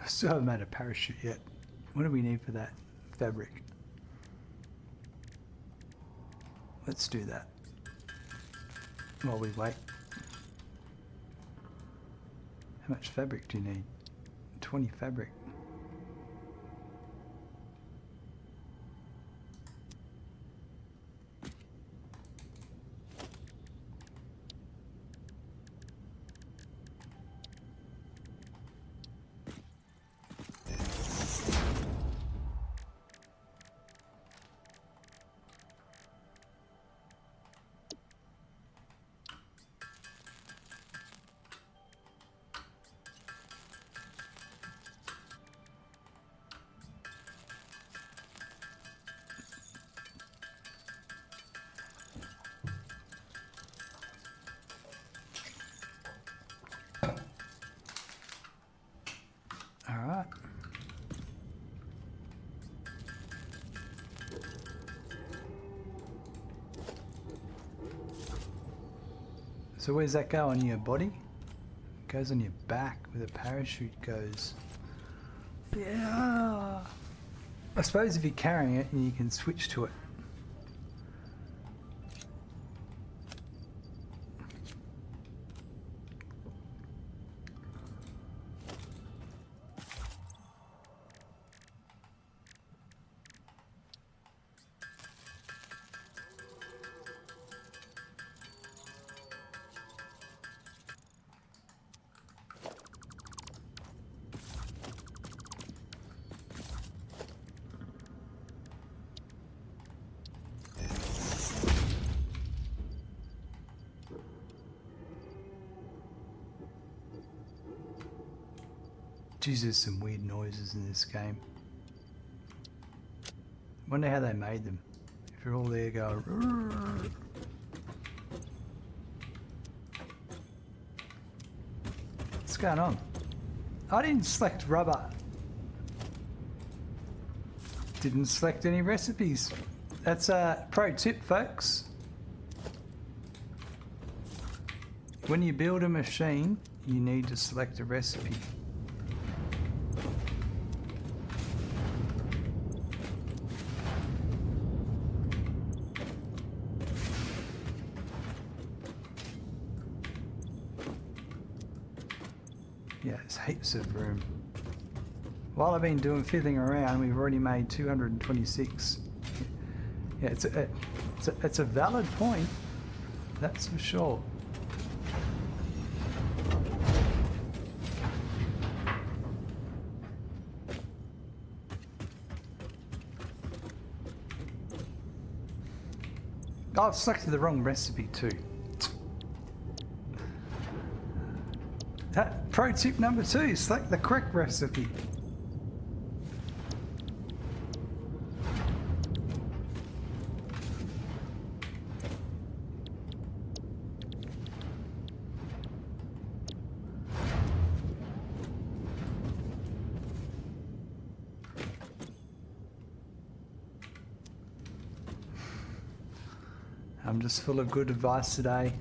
Still haven't made a parachute yet. What do we need for that? Fabric. Let's do that while we wait. How much fabric do you need? 20 fabric. Alright. So where's that go, on your body? It goes on your back where the parachute goes. Yeah. I suppose if you're carrying it, you can switch to it. Geez, there's some weird noises in this game. Wonder how they made them. If you're all there going... "Rrrr." What's going on? I didn't select rubber. Didn't select any recipes. That's a pro tip, folks. When you build a machine, you need to select a recipe. Yeah, there's heaps of room. While I've been fiddling around, we've already made 226. Yeah, it's a valid point, that's for sure. Oh, I've selected the wrong recipe too. Pro tip number 2, select the correct recipe. I'm just full of good advice today.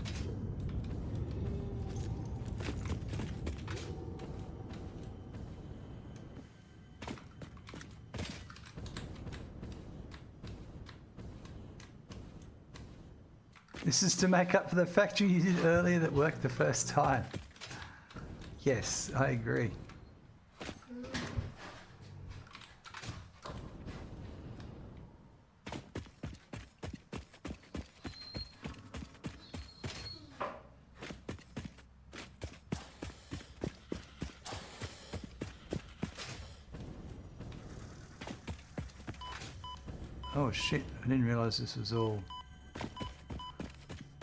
This is to make up for the factory you did earlier that worked the first time. Yes, I agree. Oh shit, I didn't realise this was all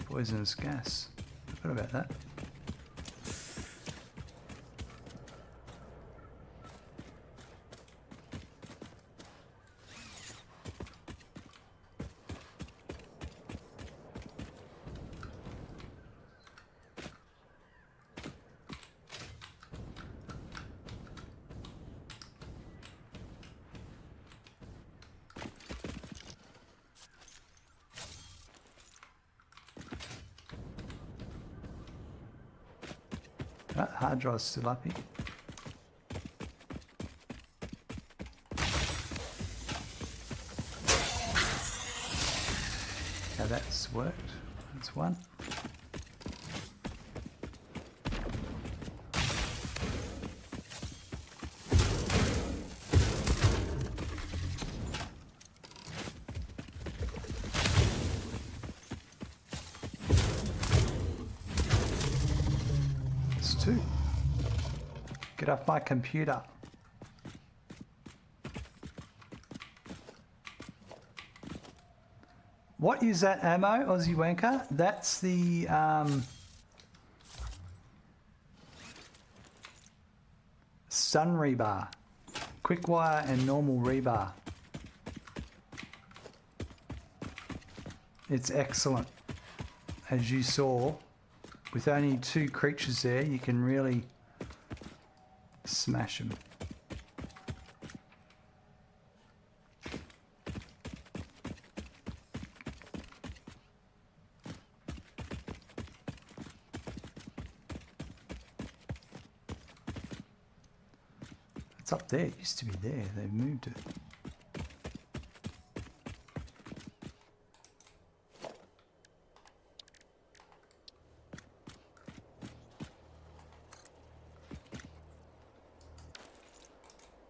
poisonous gas. Forgot about that. That hard drive's still up here. Now that's worked. That's one. Two. Get off my computer. What is that ammo, Aussie Wanker? That's the stun rebar. Quick wire and normal rebar. It's excellent. As you saw, with only 2 creatures there, you can really smash them. It's up there. It used to be there. They've moved it.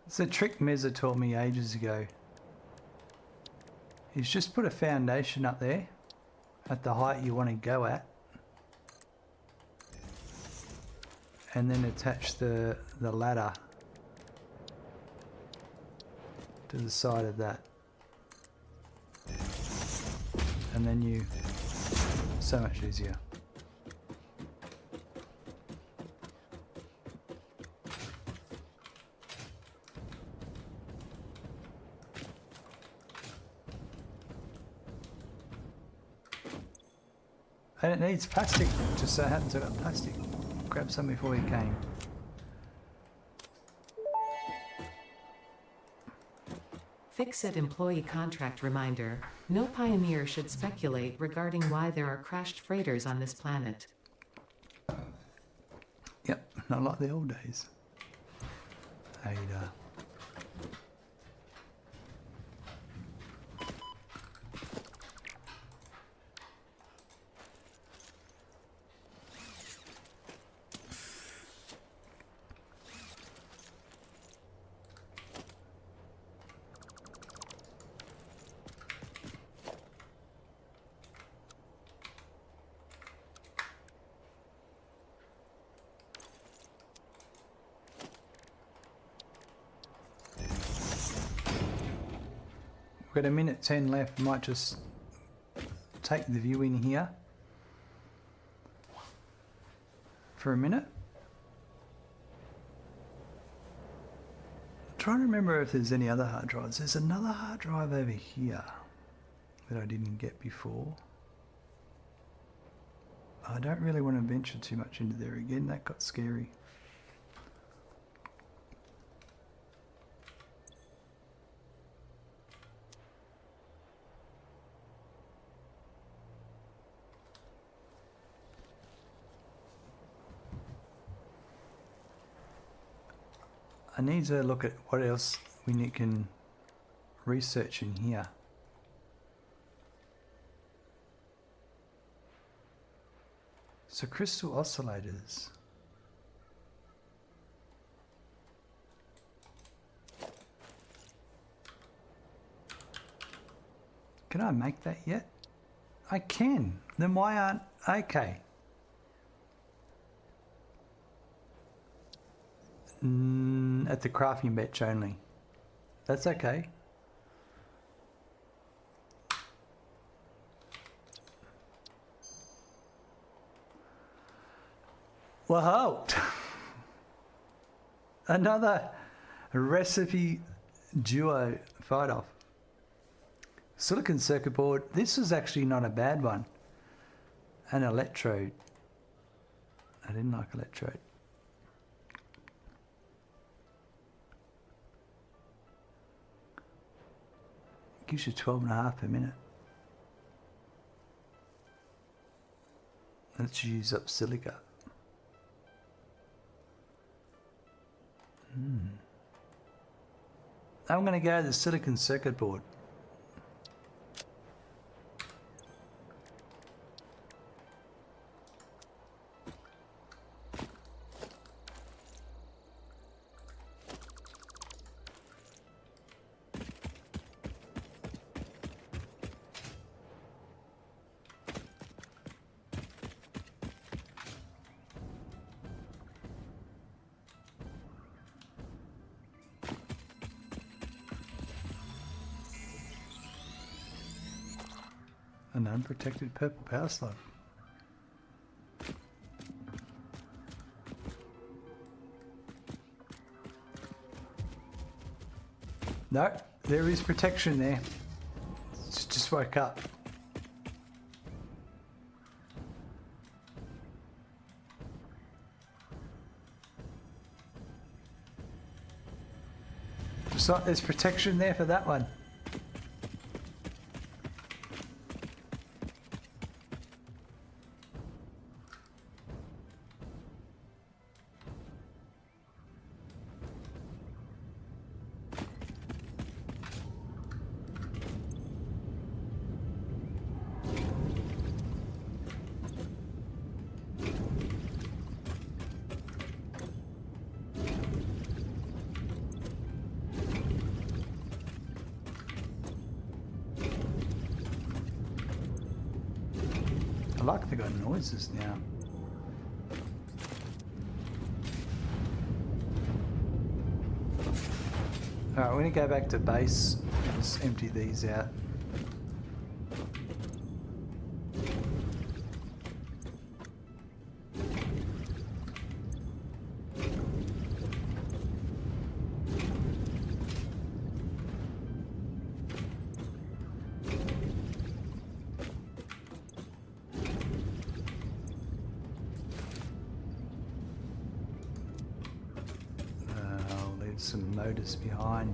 It's a trick Mezza taught me ages ago. He's just put a foundation up there at the height you want to go at, and then attach the ladder to the side of that, and then you so much easier. And it needs plastic, just so happens I got plastic. Grab some before he came. Fix-It employee contract reminder. No pioneer should speculate regarding why there are crashed freighters on this planet. Yep, not like the old days. Ada. We've got a minute 10 left. Might just take the view in here for a minute. I'm trying to remember if there's any other hard drives. There's another hard drive over here that I didn't get before. I don't really want to venture too much into there again. That got scary. I need to look at what else we can research in here. So crystal oscillators. Can I make that yet? I can. Then why aren't... Okay. At the crafting bench only. That's okay. Whoa! Another recipe duo fight-off. Silicon circuit board. This was actually not a bad one. An electrode. I didn't like electrode. Gives you 12.5 per minute. Let's use up silica. I'm going to go to the silicon circuit board. An unprotected purple power slug. No, there is protection there. It's just woke up. So there's protection there for that one. I like they got noises now. Alright, we're going to go back to base and just empty these out. Some motors behind.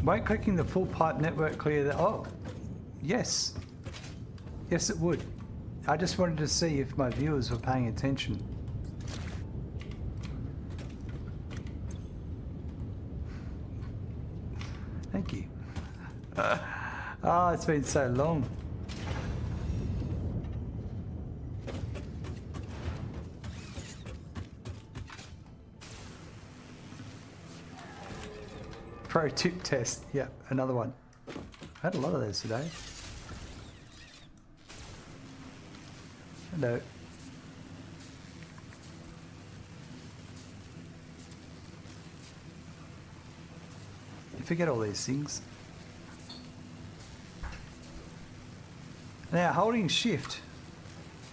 Won't clicking the full pipe network clear that? Oh, yes. Yes, it would. I just wanted to see if my viewers were paying attention. Thank you. Oh, it's been so long. Pro tip test. Yeah, another one. I had a lot of those today. Hello. You forget all these things. Now, holding shift.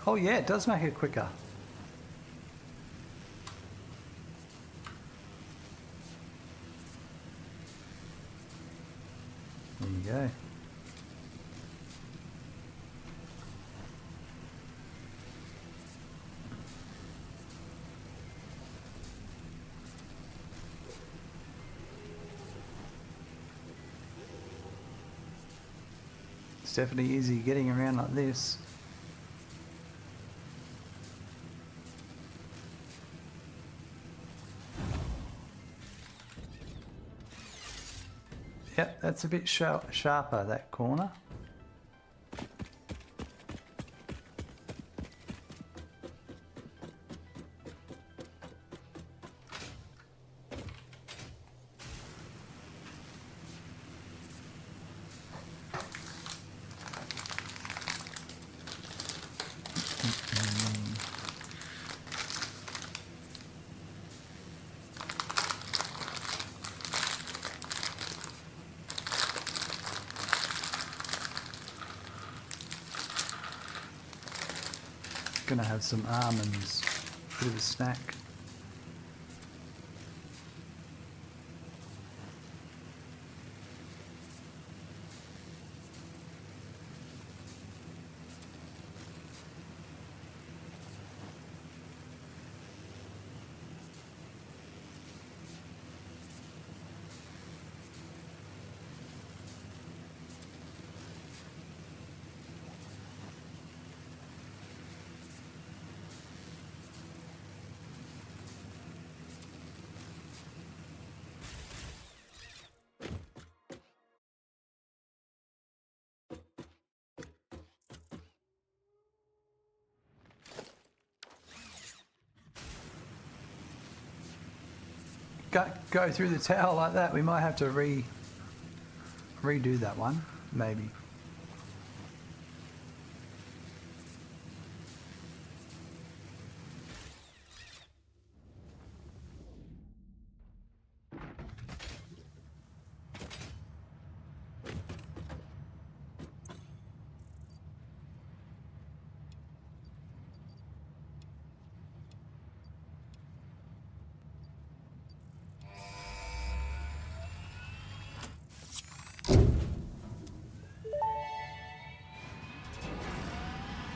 Oh yeah, it does make it quicker. There you go. It's definitely easy getting around like this. Yep, that's a bit sharper, that corner. Gonna have some almonds, bit of a snack. Go through the tower like that. We might have to redo that one, maybe.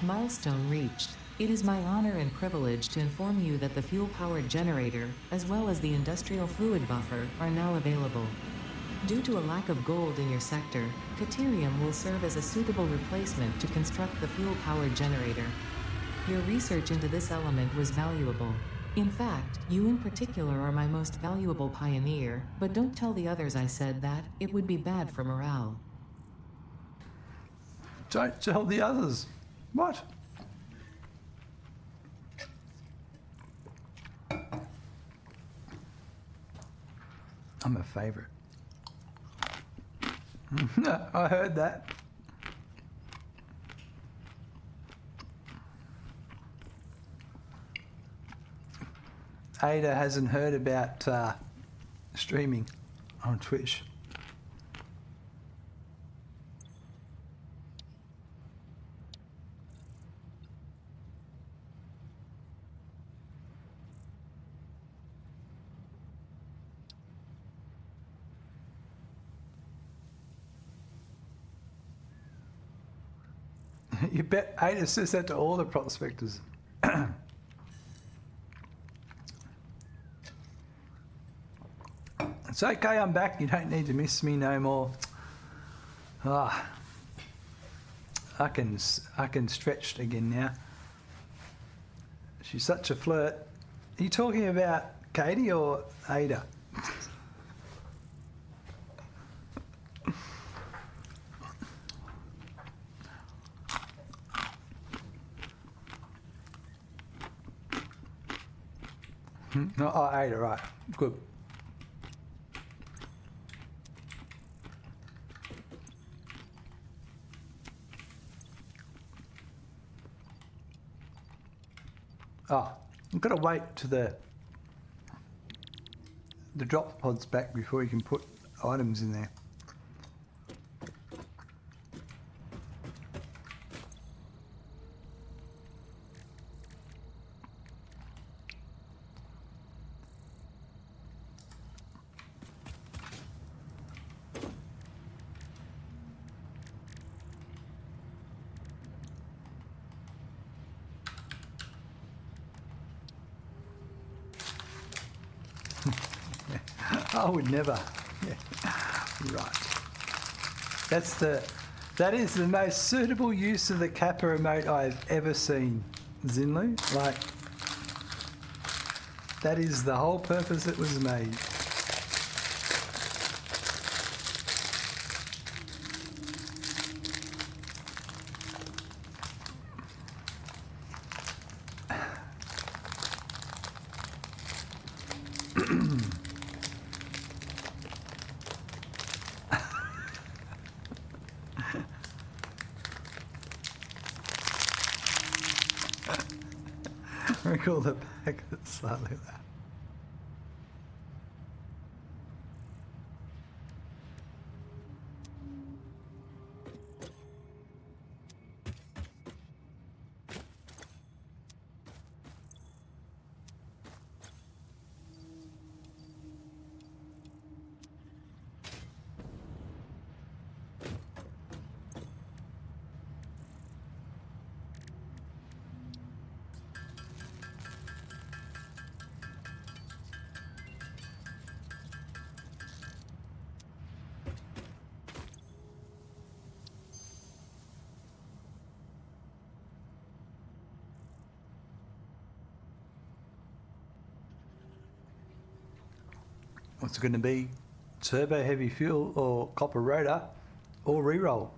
Milestone reached. It is my honor and privilege to inform you that the fuel-powered generator, as well as the industrial fluid buffer, are now available. Due to a lack of gold in your sector, Caterium will serve as a suitable replacement to construct the fuel-powered generator. Your research into this element was valuable. In fact, you in particular are my most valuable pioneer, but don't tell the others I said that, it would be bad for morale. Don't tell the others. What? I'm a favourite. I heard that. Ada hasn't heard about streaming on Twitch. You bet Ada says that to all the prospectors. It's okay, I'm back. You don't need to miss me no more. Ah, I can stretch again now. She's such a flirt. Are you talking about Katie or Ada? No, oh, Ada, right. Good. Oh, I've got to wait to the drop pod's back before you can put items in there. I would never. Yeah, right. That's the That is the most suitable use of the kappa remote I've ever seen, Zinlu. Like, that is the whole purpose it was made. Recall the back slightly like that. What's it going to be? Turbo heavy fuel or copper rotor or reroll?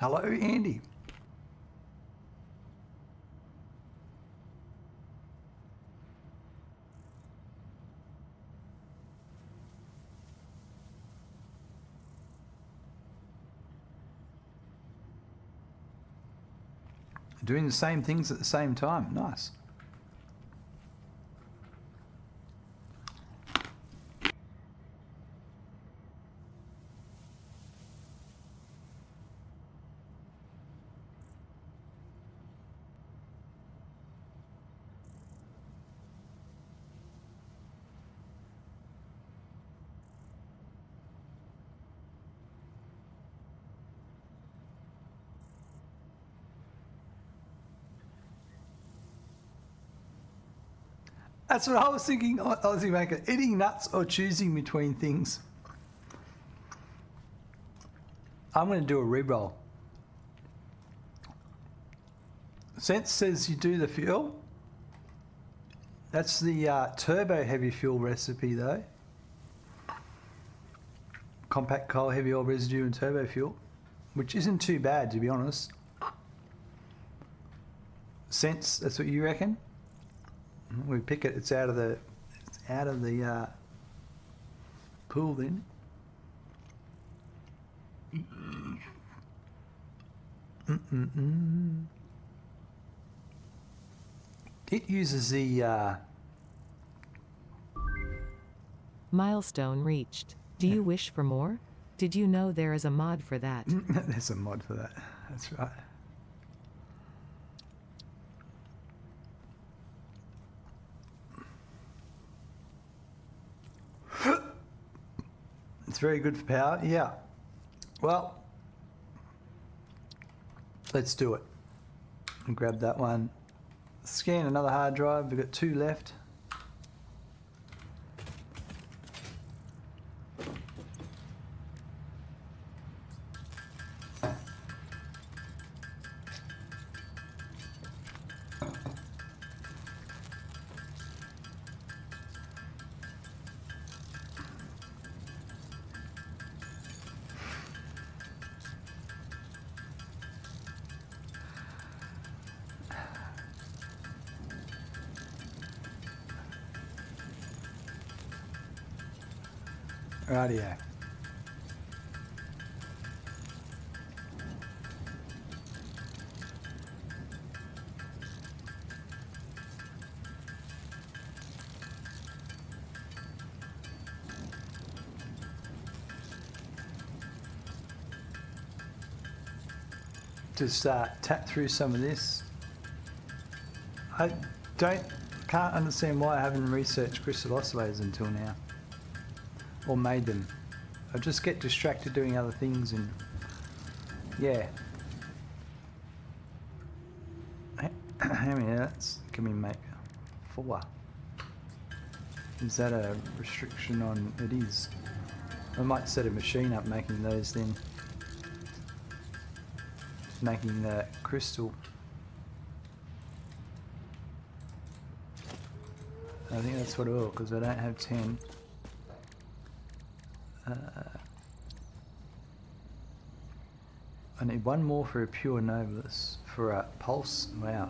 Hello, Andy. Doing the same things at the same time. Nice. That's what I was thinking, Aussie Maker. Eating nuts or choosing between things. I'm going to do a re-roll. Sense says you do the fuel. That's the turbo heavy fuel recipe though. Compact coal, heavy oil residue and turbo fuel, which isn't too bad to be honest. Sense, that's what you reckon? We pick it. It's out of the pool then. It uses the Milestone reached. Do you wish for more? Did you know there is a mod for that? There's a mod for that. That's right. It's very good for power. Yeah. Well, let's do it. And grab that one. Scan another hard drive. We've got 2 left. Rightio. Just tap through some of this. I can't understand why I haven't researched crystal oscillators until now. Or made them. I just get distracted doing other things and yeah. How many minutes can we make? 4. Is that a restriction on... It is. I might set a machine up making those then. Making the crystal. I think that's what it will, because I don't have 10. I need one more for a pure novelist. For a pulse, wow.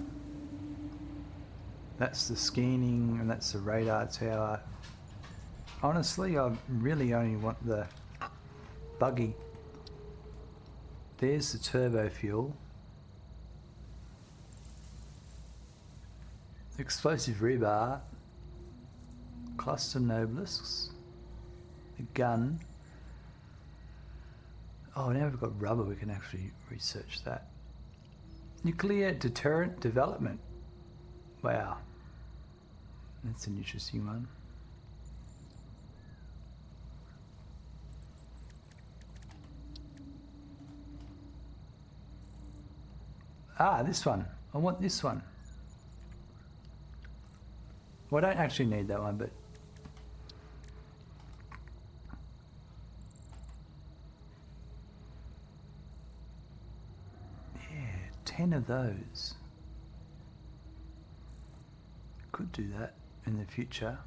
That's the scanning and that's the radar tower. Honestly, I really only want the buggy. There's the turbo fuel. Explosive rebar. Cluster nobelisks. The gun. Oh, now we've got rubber, we can actually research that. Nuclear deterrent development. Wow. That's an interesting one. Ah, this one. I want this one. Well, I don't actually need that one, but... Yeah, 10 of those. Could do that in the future.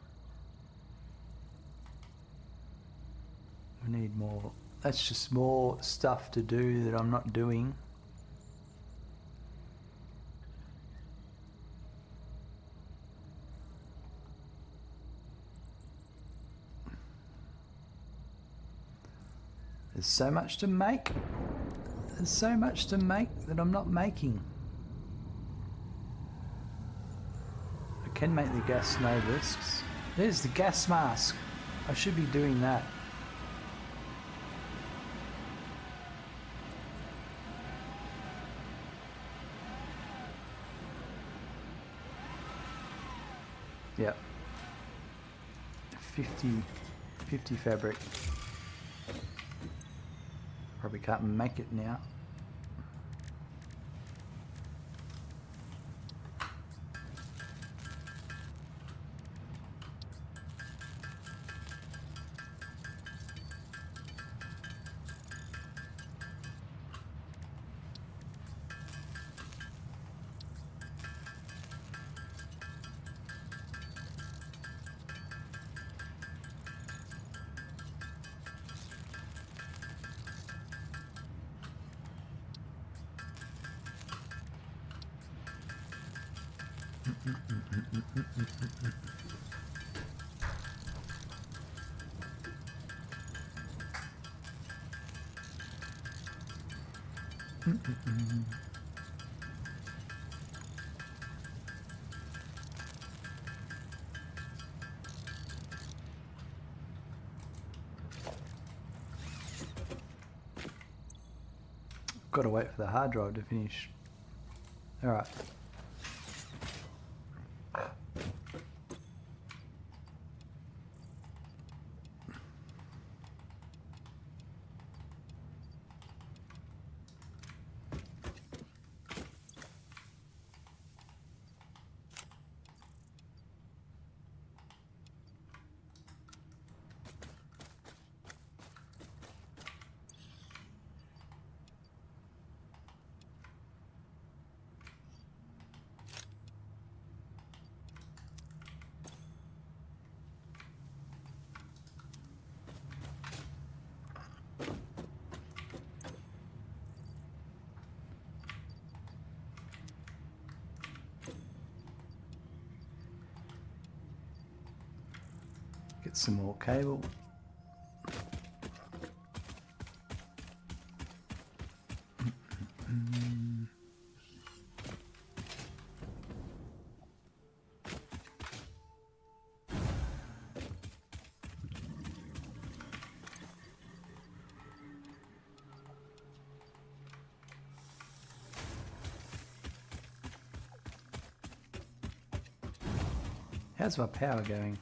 We need more. That's just more stuff to do that I'm not doing. There's so much to make. There's so much to make that I'm not making. I can make the gas nobelisks. There's the gas mask. I should be doing that. Yep. 50 fabric. Probably can't make it now. Got to wait for the hard drive to finish. All right. Get some more cable. How's my power going?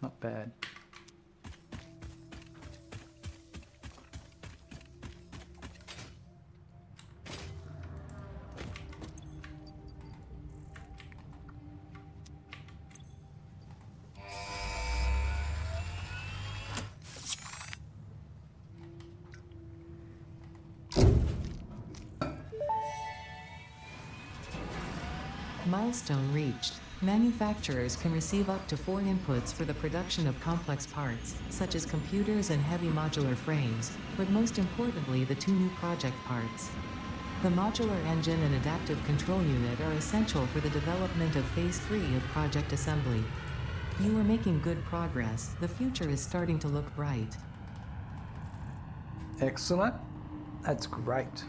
Not bad. Milestone reached. Manufacturers can receive up to 4 inputs for the production of complex parts, such as computers and heavy modular frames, but most importantly the 2 new project parts. The modular engine and adaptive control unit are essential for the development of Phase 3 of Project Assembly. You are making good progress. The future is starting to look bright. Excellent. That's great.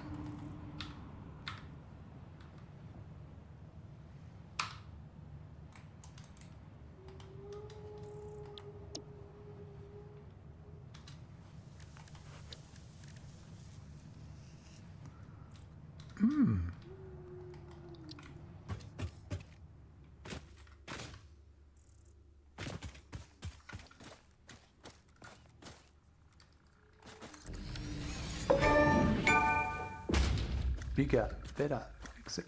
Bigger, better, fix it.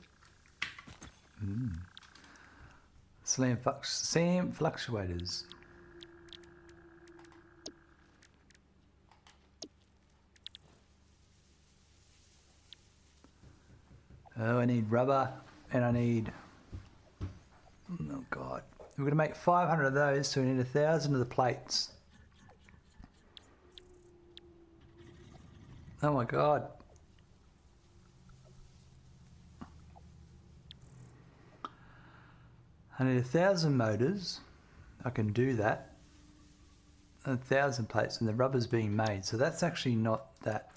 Slam fluctuators. Oh, I need rubber and I need, oh God. We're going to make 500 of those, so we need 1,000 of the plates. Oh my God. I need 1,000 motors. I can do that. 1,000 plates, and the rubber's being made, so that's actually not that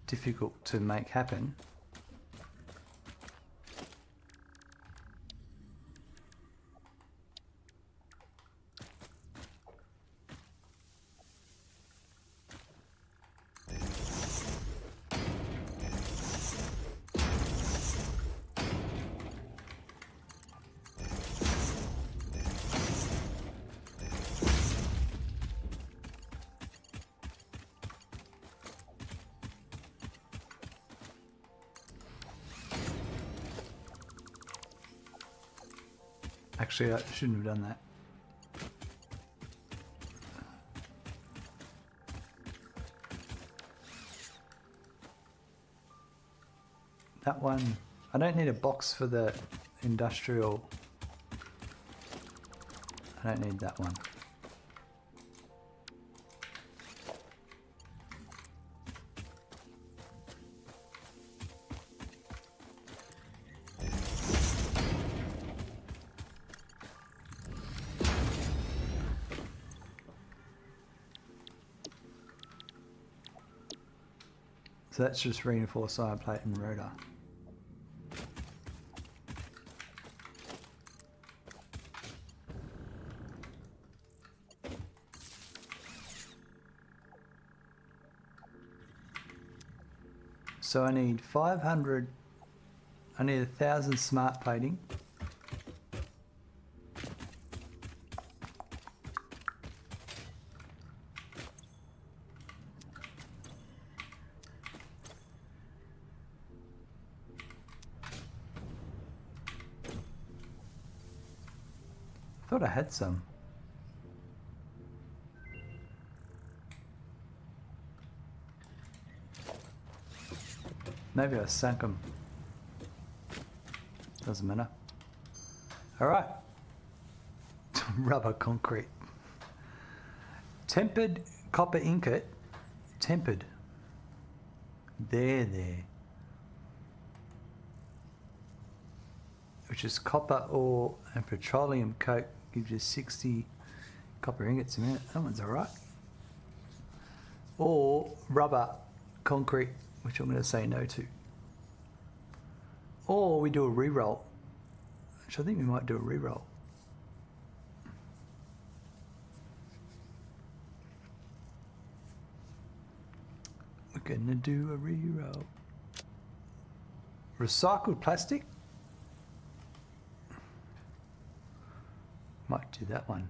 difficult to make happen. Actually, I shouldn't have done that. That one, I don't need a box for the industrial. I don't need that one. So that's just reinforced iron plate and rotor. So I need 500, I need 1,000 smart plating. I thought I had some. Maybe I sank them. Doesn't matter. Alright. Rubber concrete. Tempered copper ingot. Tempered. There. Which is copper ore and petroleum coke. Gives you 60 copper ingots a minute. That one's alright. Or rubber concrete, which I'm going to say no to. Or we do a re-roll, which I think we might do a re-roll. We're going to do a re-roll. Recycled plastic. Might do that one.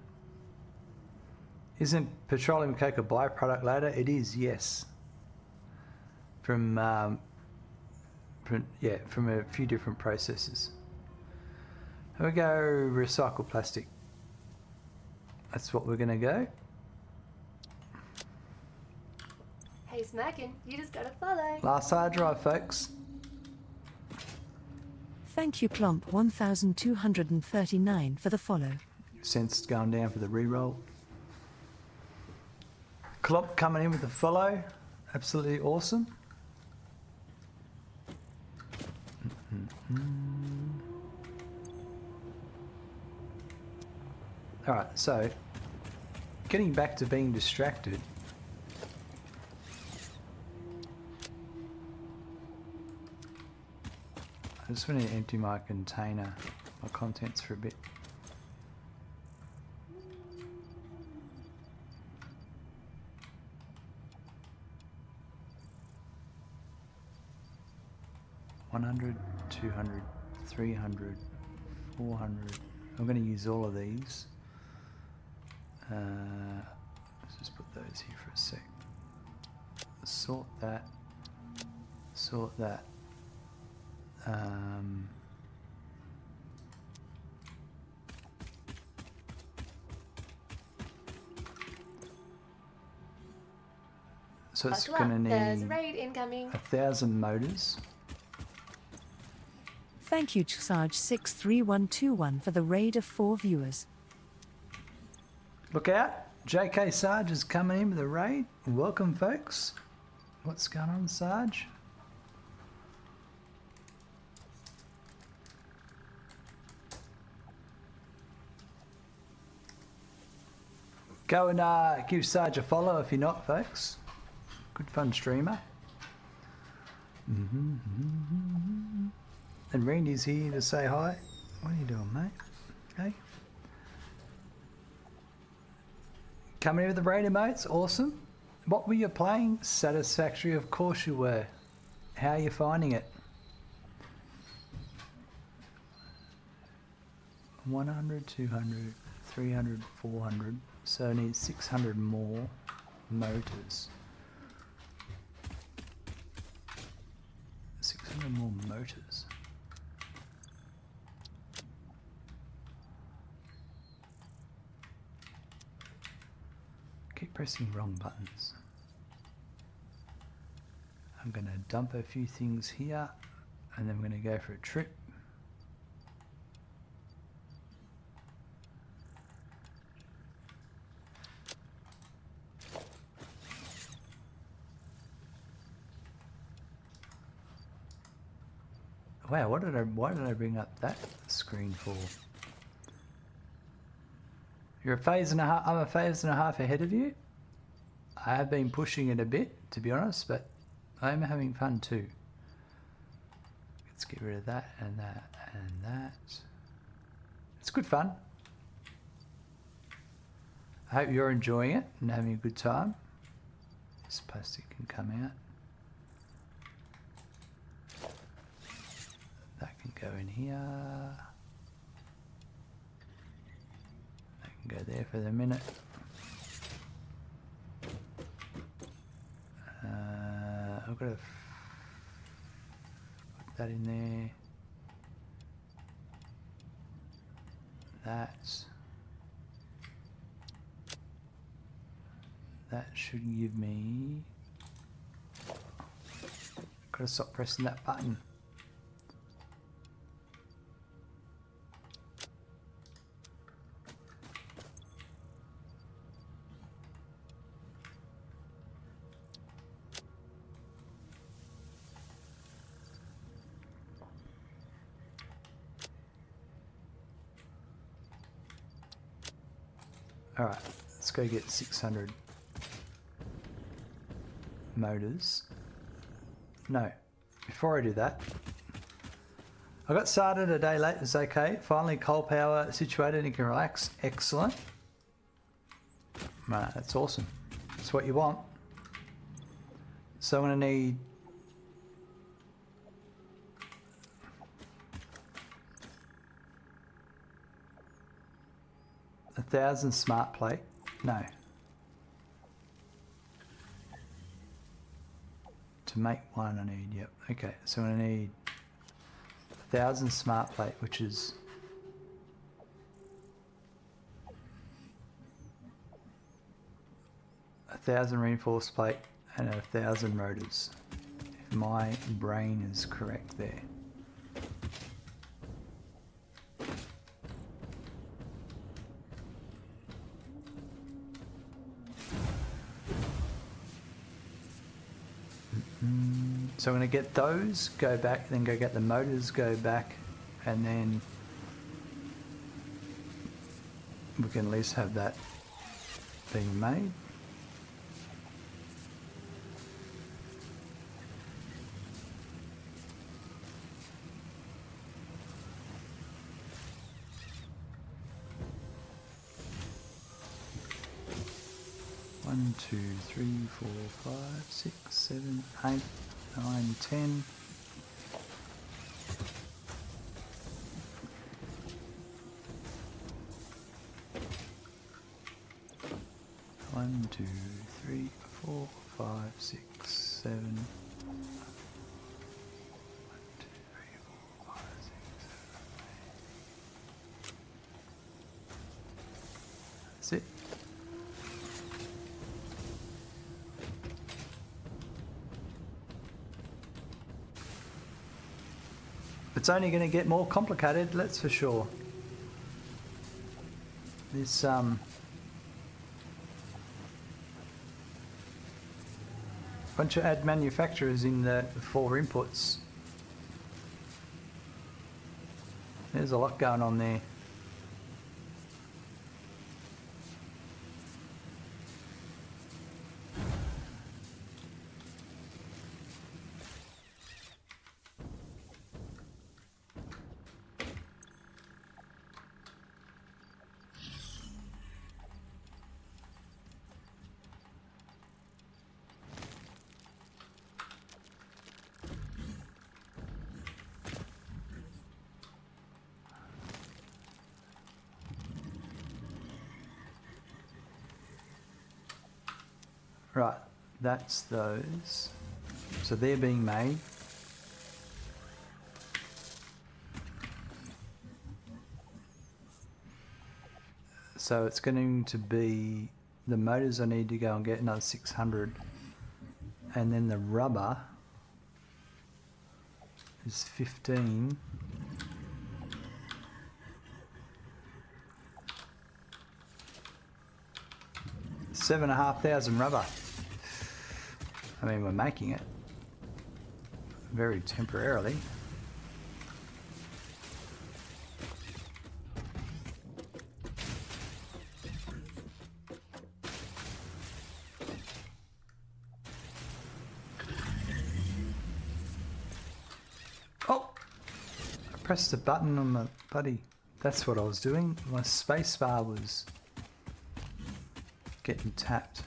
Isn't petroleum coke a byproduct ladder? It is, yes. From a few different processes. Here we go, recycled plastic. That's what we're gonna go. Hey Smackin', you just gotta follow. Last hard drive, folks. Thank you, Clomp 1239 for the follow. Sense going down for the reroll. Clop coming in with the follow. Absolutely awesome. Alright, so getting back to being distracted. I just want to empty my container, my contents for a bit. $100, $200, $300, $400. I'm going to use all of these. Let's just put those here for a sec. Sort that. Sort that. So it's Buckle going up, to there's a need raid incoming. 1,000 motors. Thank you, Sarge 63121 for the raid of 4 viewers. Look out! JK Sarge is coming in with a raid. Welcome, folks. What's going on, Sarge? Go and give Sarge a follow if you're not, folks. Good fun streamer. And Randy's here to say hi. What are you doing, mate? Hey. Coming in with the raid emotes, awesome. What were you playing? Satisfactory, of course you were. How are you finding it? 100, 200, 300, 400. So I need 600 more motors. 600 more motors. Keep pressing wrong buttons. I'm going to dump a few things here and then we're going to go for a trip. Wow, why did I bring up that screen for? You're a phase and a half, I'm a phase and a half ahead of you. I have been pushing it a bit, to be honest, but I'm having fun too. Let's get rid of that and that and that. It's good fun. I hope you're enjoying it and having a good time. This plastic can come out. That can go in here. That can go there for the minute. I've got to put that in there. That should give me. Got to stop pressing that button. Alright, let's go get 600 motors. No, before I do that, I got started a day late, it's okay. Finally coal power situated and can relax, excellent. Right, that's awesome. That's what you want. So I'm going to need a 1,000 smart plate. No. To make one I need, yep. Okay, so I need 1,000 smart plate, which is a 1,000 reinforced plate and 1,000 rotors. If my brain is correct there. So I'm going to get those, go back, then go get the motors, go back, and then we can at least have that being made. One, 2, 3, 4, 5, 6, 7, 8, 9, 10. One, 2, 3, 4, 5, 6, 7. 1, 2, 3, 4, 5, 6, 7, 8. That's it. It's only going to get more complicated, that's for sure. This once you add manufacturers in the 4 inputs, there's a lot going on there. Right, that's those. So they're being made. So it's going to be the motors I need to go and get another 600. And then the rubber is 15. $7,500 rubber. I mean, we're making it very temporarily. Oh! I pressed the button on my buddy. That's what I was doing. My space bar was getting tapped.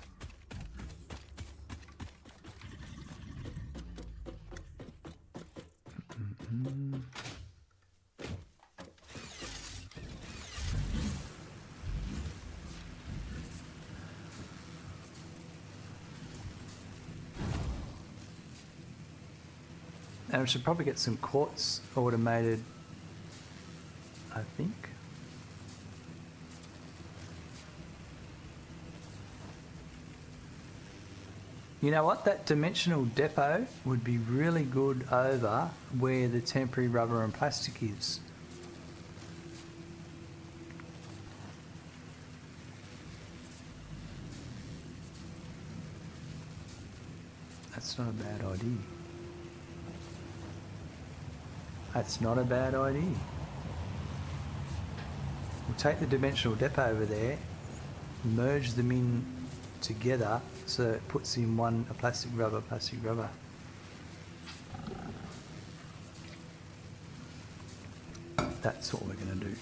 And we should probably get some quartz automated, I think. You know what? That dimensional depot would be really good over where the temporary rubber and plastic is. That's not a bad idea. That's not a bad idea. We'll take the dimensional depot over there, merge them in together so it puts in one a plastic rubber. That's what we're going to do.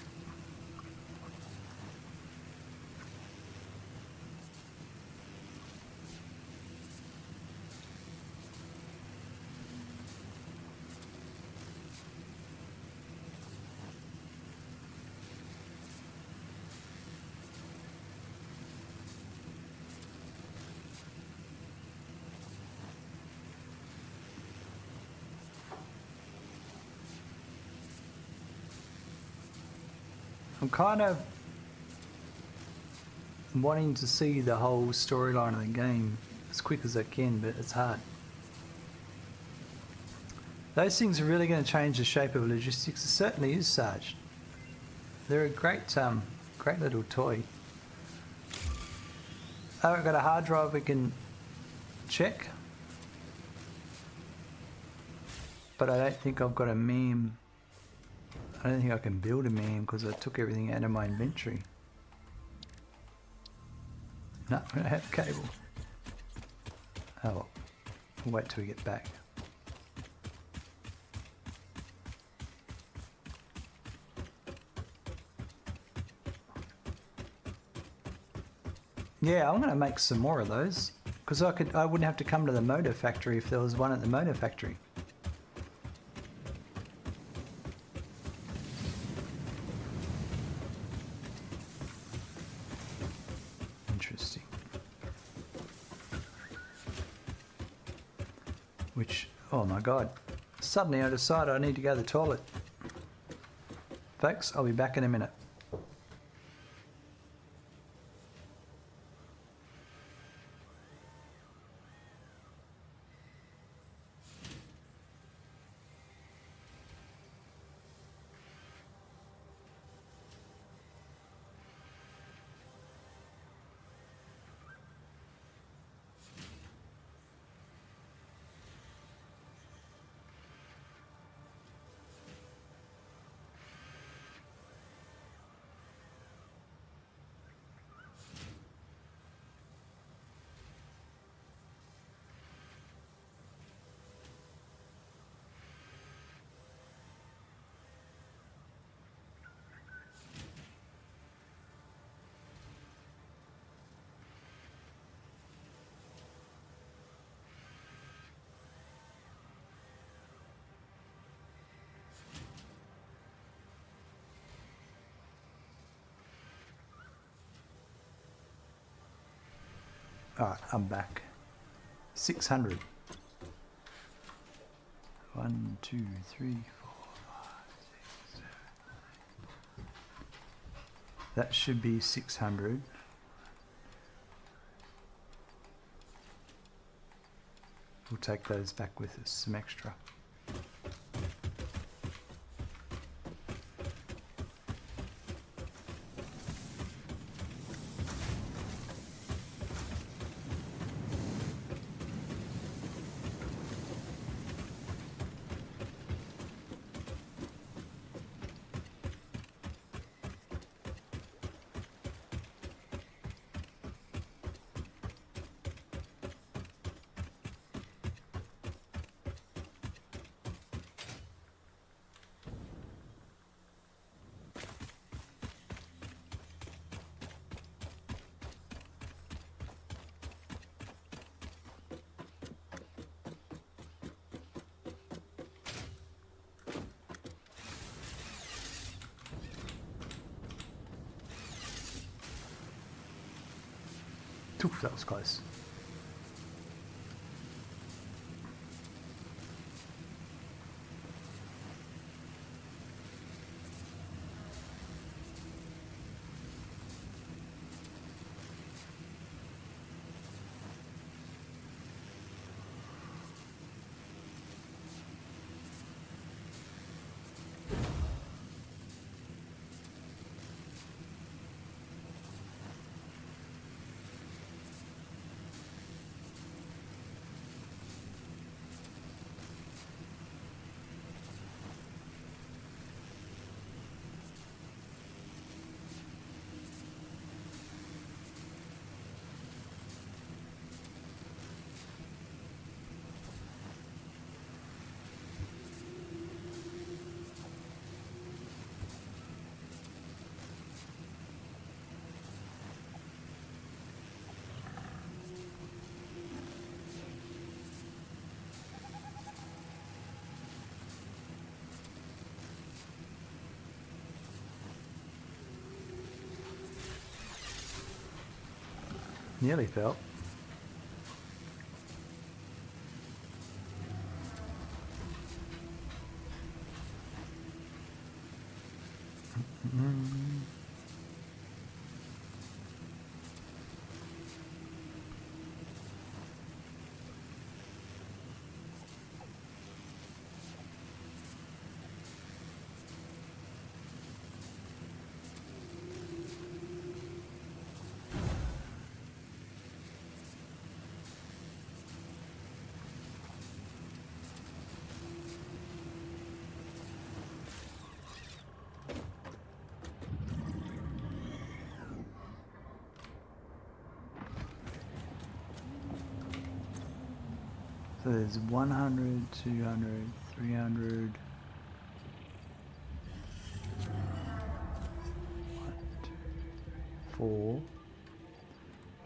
I'm kind of wanting to see the whole storyline of the game as quick as I can, but it's hard. Those things are really going to change the shape of logistics. It certainly is, Sarge. They're a great little toy. Oh, I've got a hard drive we can check. but I don't think I've got a meme. I don't think I can build a meme because I took everything out of my inventory. No, I don't have a cable. Oh, well. We'll wait till we get back. Yeah, I'm going to make some more of those because I wouldn't have to come to the motor factory if there was one at the motor factory. Interesting. Which, oh my god, suddenly I decided I need to go to the toilet. Folks, I'll be back in a minute. Alright, I'm back. 600. 1, 2, 3, 4, 5, 6, 7, 8. That should be 600. We'll take those back with us, some extra. Oof, that was close. Nearly fell. So there's 100, 200, 300. 1, 2, 4,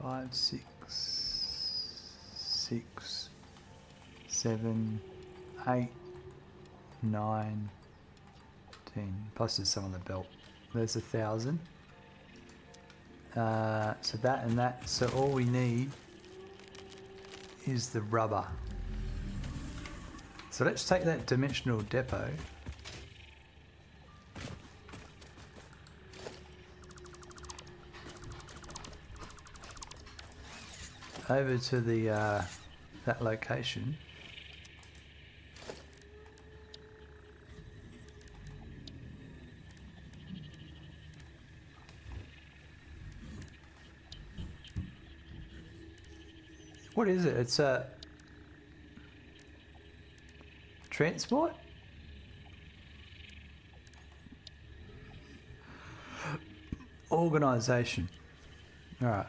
5, 6, 7, 8, 9, 10. Plus there's some on the belt. There's 1,000. So that and that. So all we need is the rubber. So let's take that dimensional depot. Over to the that location. What is it? It's a transport? Organisation. All right.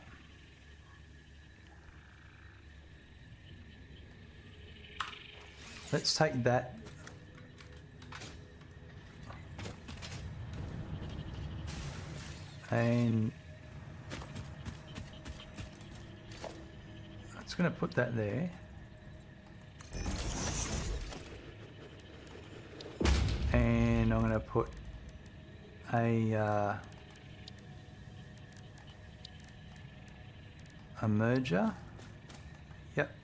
Let's take that. And I'm just going to put that there. And I'm going to put a merger. Yep.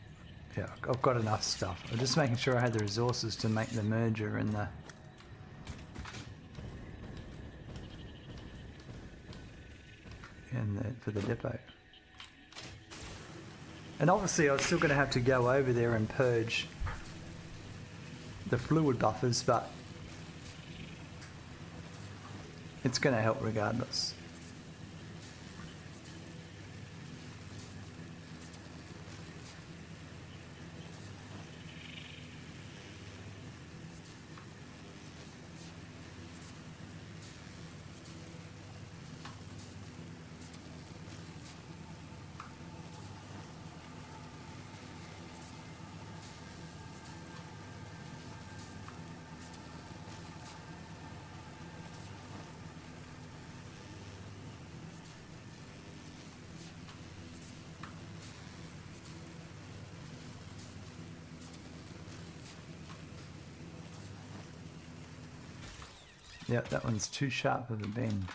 Yeah, I've got enough stuff. I'm just making sure I had the resources to make the merger and the for the depot. And obviously I was still going to have to go over there and purge the fluid buffers, but it's going to help regardless. Yep, that one's too sharp of a bend.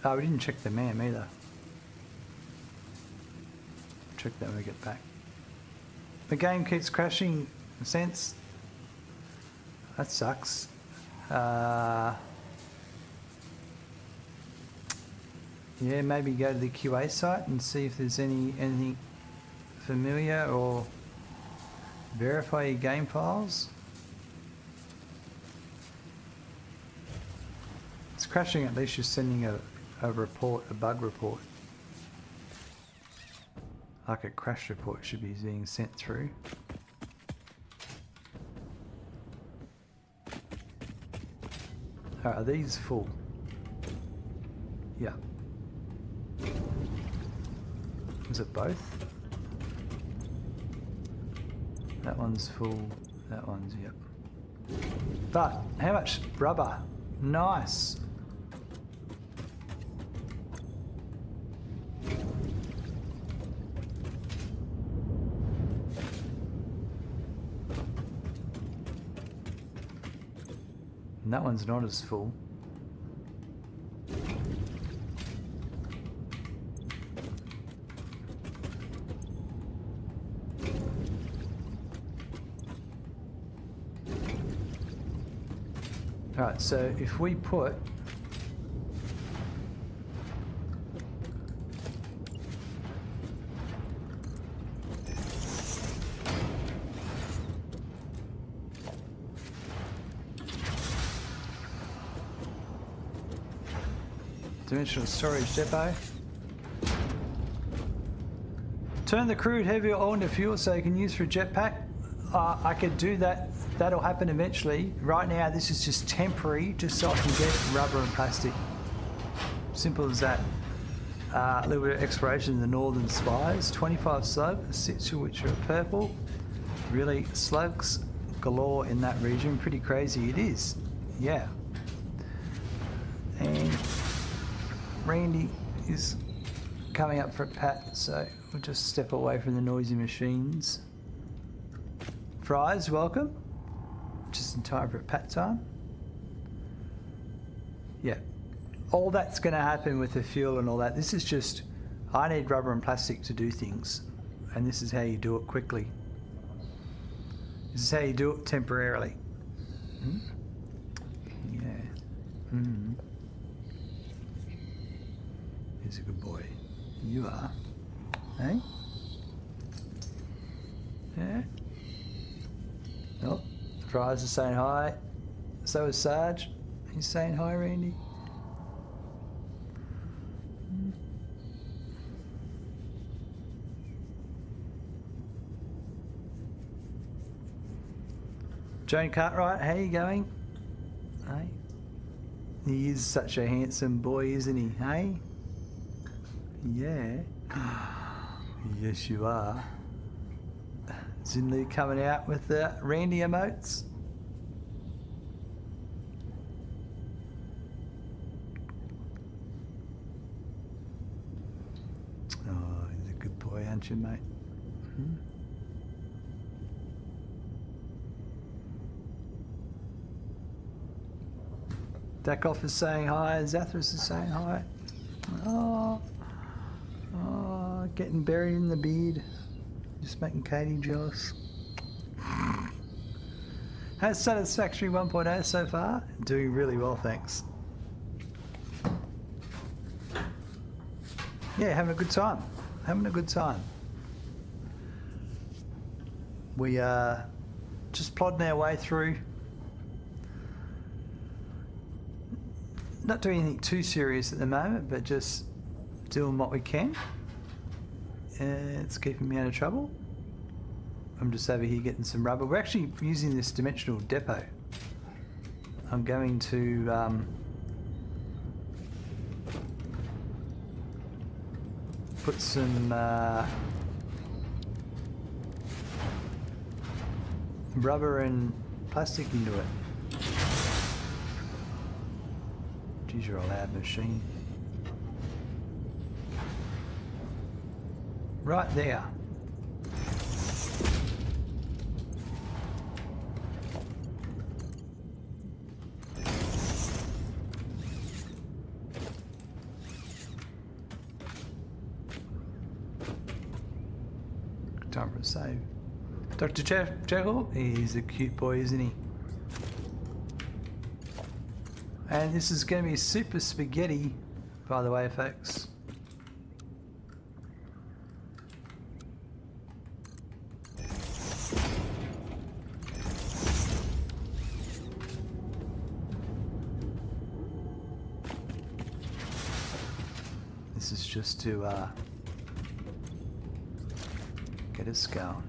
Oh, we didn't check the MAM either. Check that when we get back. The game keeps crashing, Sense. That sucks. Yeah, maybe go to the QA site and see if there's anything familiar, or verify your game files. It's crashing, at least you're sending a report, a bug report. Like a crash report should be being sent through. Are these full? Yeah. Is it both? That one's full, that one's, yep. But, how much rubber? Nice. And that one's not as full. Alright, so if we put dimensional storage depot. Turn the crude heavy oil into fuel so you can use for a jetpack. I could do that That'll happen eventually. Right now, this is just temporary, just so I can get rubber and plastic. Simple as that. A little bit of exploration in the northern spires. 25 slug, 6 of which are purple. Really, slugs galore in that region. Pretty crazy it is. Yeah. And Randy is coming up for a pat, so we'll just step away from the noisy machines. Fries, welcome. Just in time for a pat time. Yeah. All that's going to happen with the fuel and all that. This is just, I need rubber and plastic to do things. And this is how you do it quickly. This is how you do it temporarily. Hmm? Yeah. Hmm. He's a good boy. You are. Hey? Yeah? Oh, Fries is saying hi. So is Sarge. He's saying hi, Randy. Joan Cartwright, how you going? Hey? He is such a handsome boy, isn't he? Hey? Yeah. Yes, you are. Zinli coming out with the Randy emotes. Oh, he's a good boy, aren't you, mate? Hmm? Dakoff is saying hi, Zathras is saying hi. Oh, getting buried in the beard. Just making Katie jealous. How's Satisfactory 1.0 so far? Doing really well, thanks. Yeah, having a good time. Having a good time. We are just plodding our way through. Not doing anything too serious at the moment, but just doing what we can. It's keeping me out of trouble. I'm just over here getting some rubber. We're actually using this dimensional depot. I'm going to put some rubber and plastic into it. Geez, you're a loud machine. Right there. Time for a save. Dr. Jekyll, he's a cute boy, isn't he? And this is going to be super spaghetti, by the way, folks. This is just to get us going.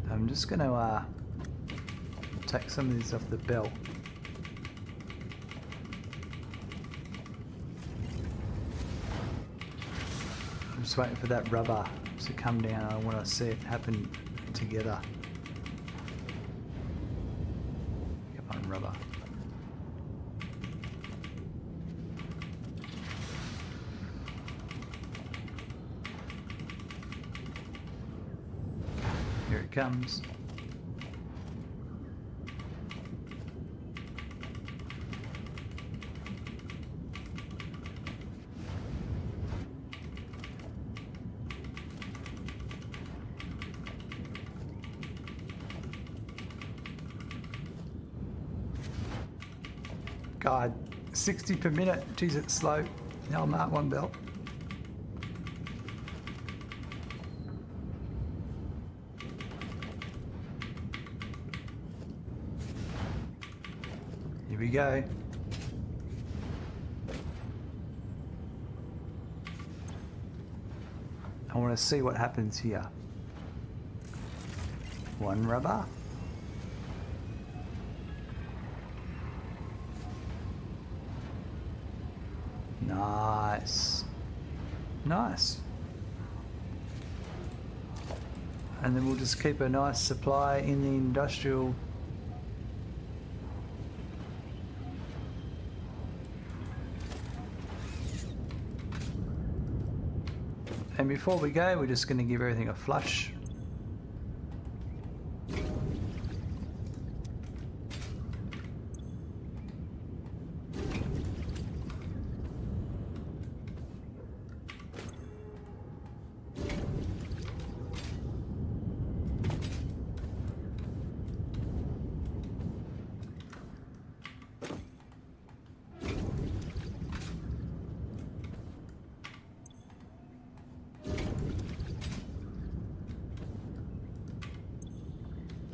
I'm just going to take some of these off the belt. I'm just waiting for that rubber to come down. I want to see it happen together. Come on, rubber. Here it comes. God, 60 per minute. Geez, it's slow. Now I'm at one belt. Here we go. I want to see what happens here. One rubber. Nice. Nice. And then we'll just keep a nice supply in the industrial. And before we go, we're just going to give everything a flush.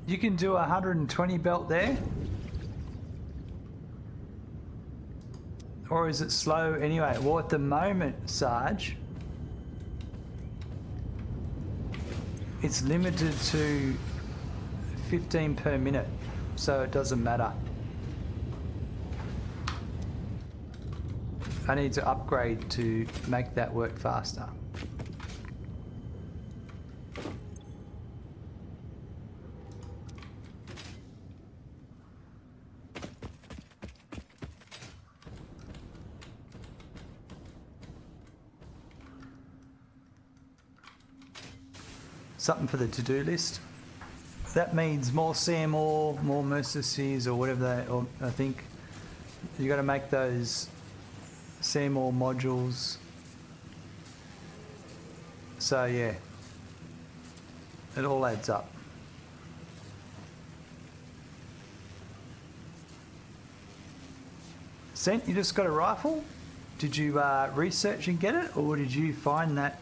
You can do a 120 belt there. Or is it slow anyway? Well, at the moment, Sarge, it's limited to 15 per minute, so it doesn't matter. I need to upgrade to make that work faster. Something for the to-do list. That means more CMOR, more Mercedes or whatever they, or I think you got to make those CMOR modules. So yeah, it all adds up. Sent, you just got a rifle? Did you research and get it, or did you find that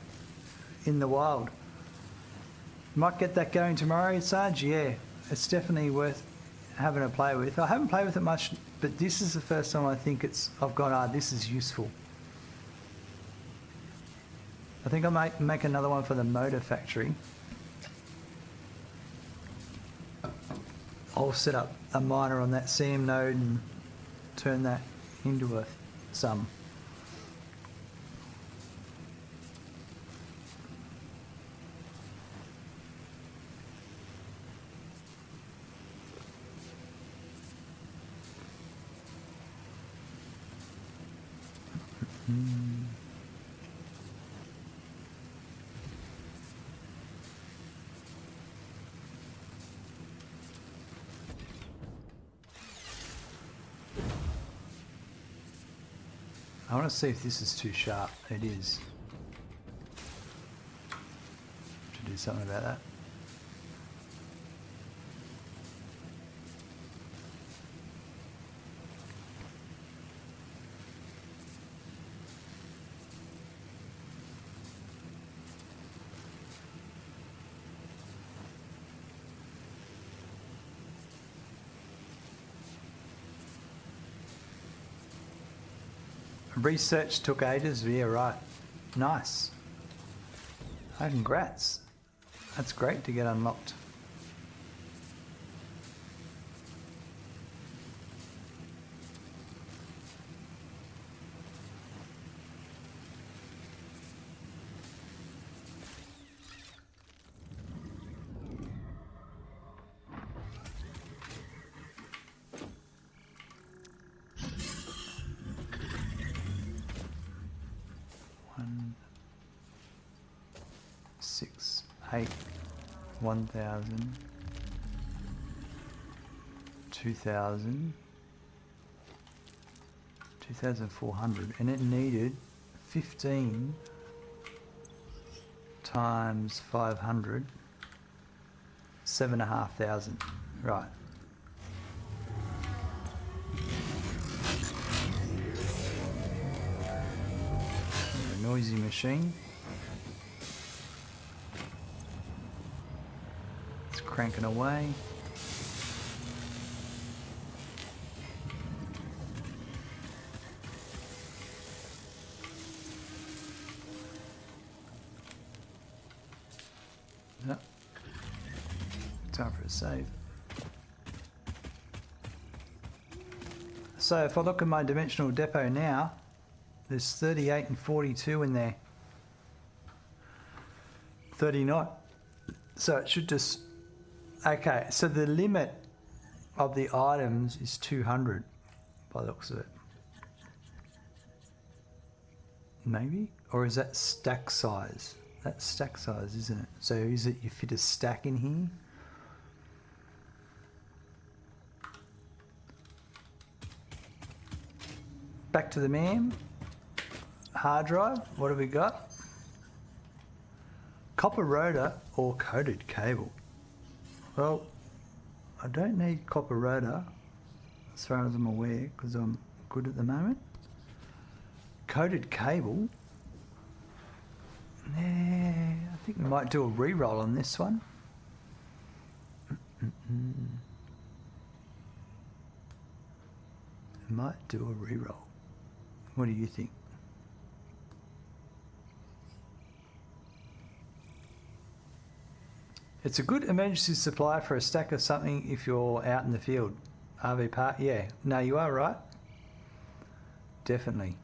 in the wild? Might get that going tomorrow, Sarge. Yeah, it's definitely worth having a play with. I haven't played with it much, but this is the first time I think I've gone, this is useful. I think I might make another one for the motor factory. I'll set up a miner on that CM node and turn that into a sum. I want to see if this is too sharp. It is. Should do something about that. Research took ages. Yeah, right. Nice. Oh, congrats. That's great to get unlocked. Six, 8, 1,000, 2,000, 2,400, and it needed 15 times 500, 7,500. Right. A noisy machine. Cranking away. Yep. Time for a save. So if I look at my dimensional depot now, there's 38 and 42 in there. 39. So it should just... Okay, so the limit of the items is 200 by the looks of it. Maybe? Or is that stack size? That's stack size, isn't it? So is it you fit a stack in here? Back to the MAM. Hard drive, what have we got? Copper rotor or coated cable? Well, I don't need copper rotor as far as I'm aware because I'm good at the moment. Coated cable. Yeah, I think we might do a re-roll on this one. Might do a re-roll. What do you think? It's a good emergency supply for a stack of something if you're out in the field. RV park, yeah. No, you are right. Definitely.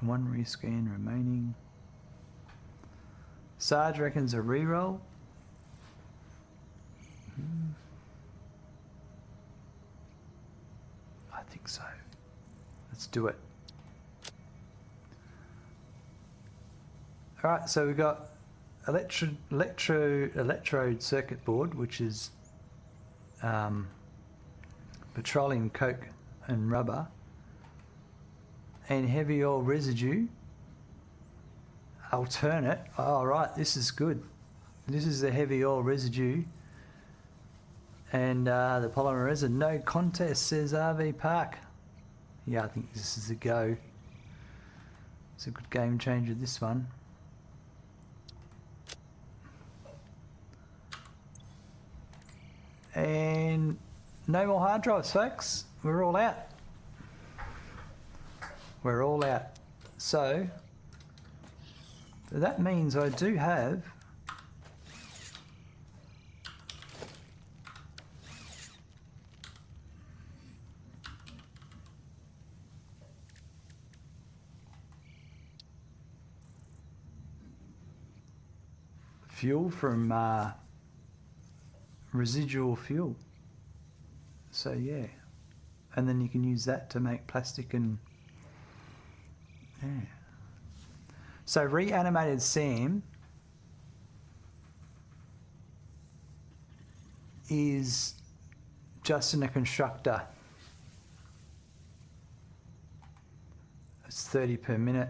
One rescan remaining. Sarge reckons a re-roll. I think so. Let's do it. All right, so we've got electrode circuit board, which is petroleum coke and rubber, and heavy oil residue. Alternate. Oh, right, this is good. This is the heavy oil residue. And the polymer resin. No contest, says RV Park. Yeah, I think this is a go. It's a good game changer, this one. And no more hard drives, folks. We're all out. We're all out. So that means I do have fuel from residual fuel. So yeah, and then you can use that to make plastic and yeah. So reanimated Sam is just in a constructor. It's 30 per minute.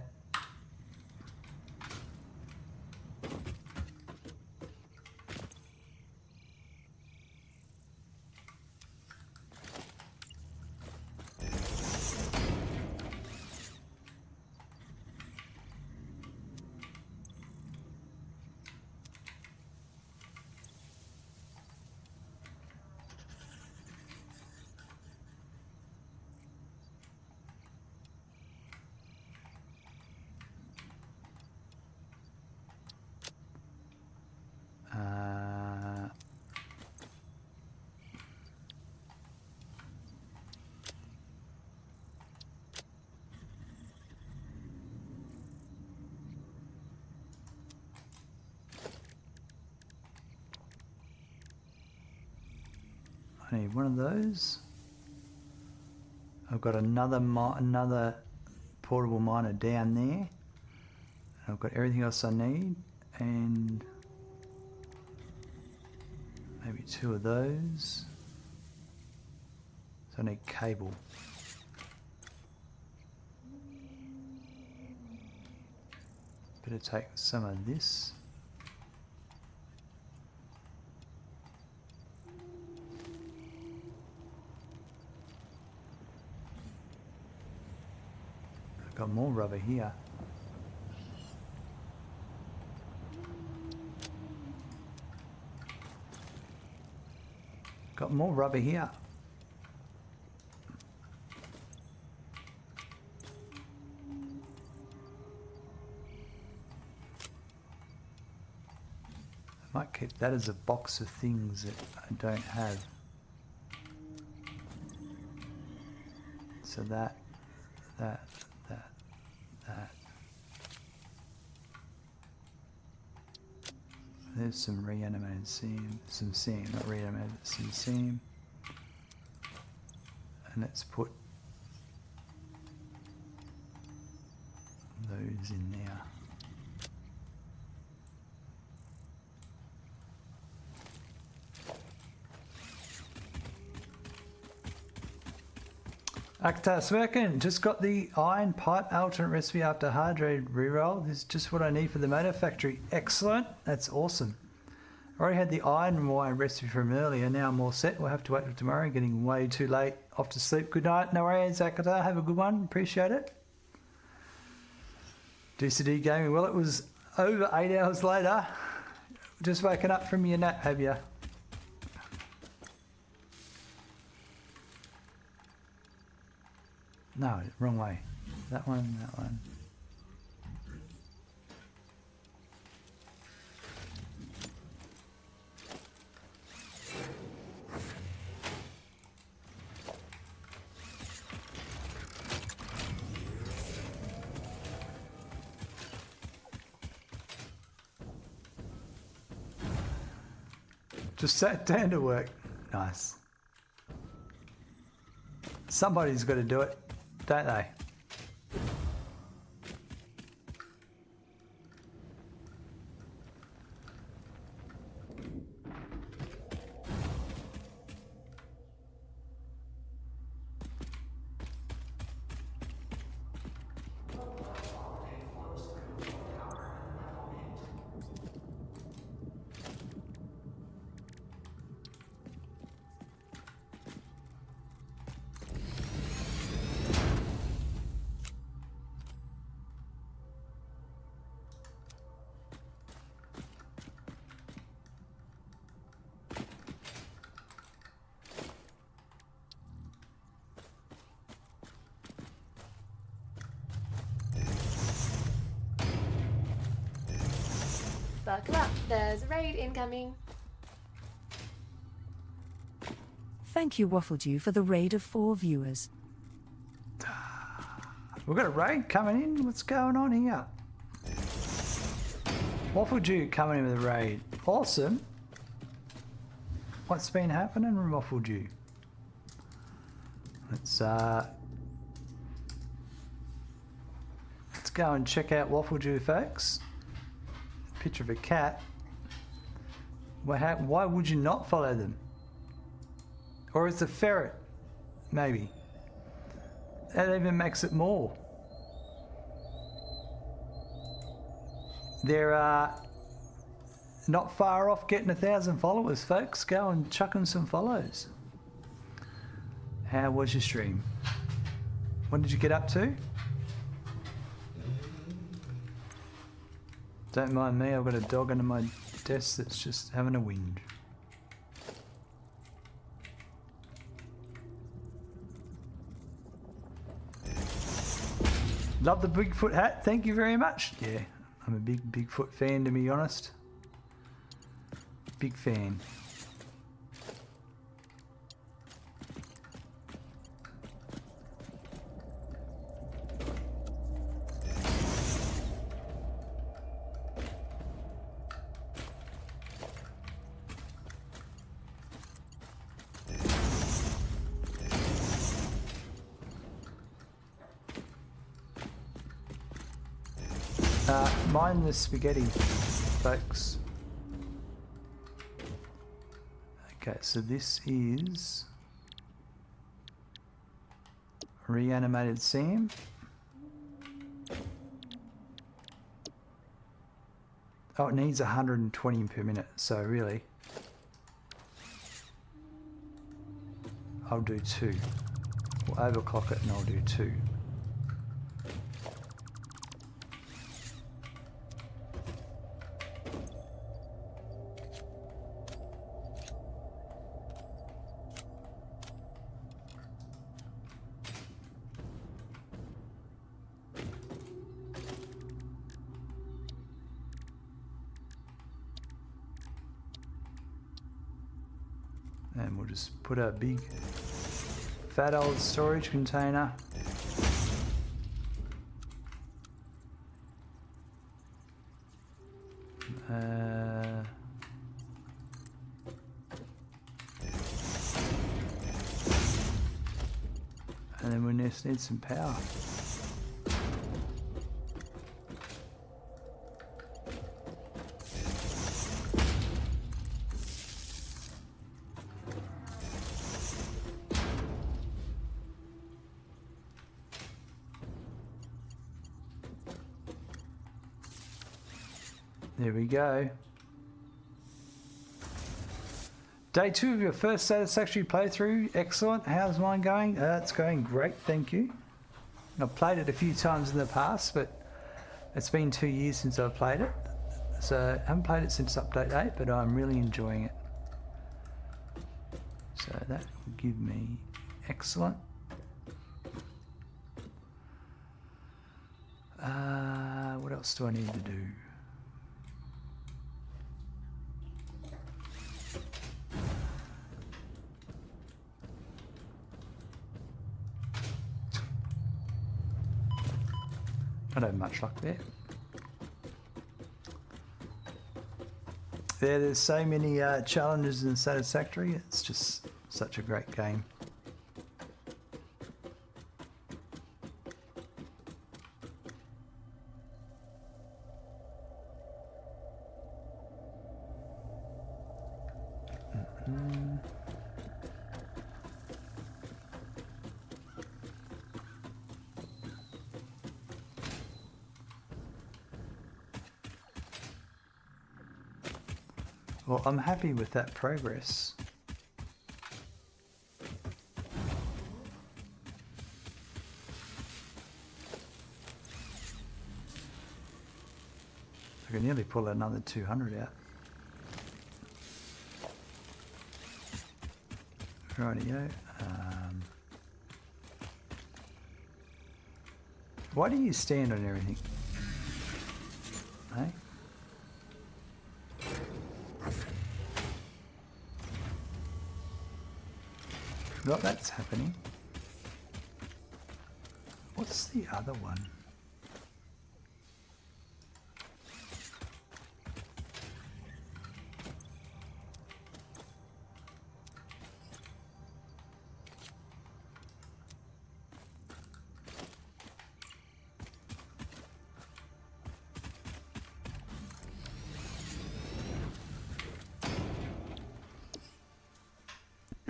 I need one of those. I've got another portable miner down there. I've got everything else I need, and maybe two of those. So I need cable. Better take some of this. I've got more rubber here. Got more rubber here. I might keep that as a box of things that I don't have. So that. There's some reanimated seam, not reanimated, some seam. And let's put those in there. Actas working. Just got the iron pipe alternate recipe after hard trade reroll. This is just what I need for the motor factory. Excellent. That's awesome. I already had the iron wire recipe from earlier. Now I'm all set. We'll have to wait till tomorrow. Getting way too late. Off to sleep. Good night. No worries, Akata. Have a good one. Appreciate it. DCD Gaming. Well, it was over 8 hours later. Just waking up from your nap, have you? No, wrong way. That one, that one. Just sat down to work. Nice. Somebody's got to do it, don't they? Buckle up, there's a raid incoming. Thank you, Waffledew, for the raid of 4 viewers. We've got a raid coming in. What's going on here? Waffledew coming in with a raid. Awesome. What's been happening, Waffledew? Let's go and check out Waffledew, folks. Picture of a cat. Why would you not follow them? Or it's a ferret, maybe. That even makes it more. They're not far off getting 1,000 followers, folks. Go and chuck them some follows. How was your stream? What did you get up to? Don't mind me, I've got a dog under my desk that's just having a whinge. Love the Bigfoot hat, thank you very much. Yeah, I'm a big Bigfoot fan, to be honest. Big fan. Mind the spaghetti, folks. Okay, so this is reanimated Sam. Oh, it needs 120 per minute, so really I'll do 2. We'll overclock it and I'll do 2. And we'll just put a big fat old storage container. And then we just need some power. There we go. Day 2 of your first Satisfactory playthrough. Excellent. How's mine going? It's going great, thank you. I've played it a few times in the past, but it's been 2 years since I've played it. So I haven't played it since update 8, but I'm really enjoying it. So that will give me excellent. What else do I need to do? I don't have much luck there. There's so many challenges in Satisfactory. It's just such a great game. Well, I'm happy with that progress. I can nearly pull another 200 out. Rightio. Why do you stand on everything? Hey? Forgot that's happening. What's the other one?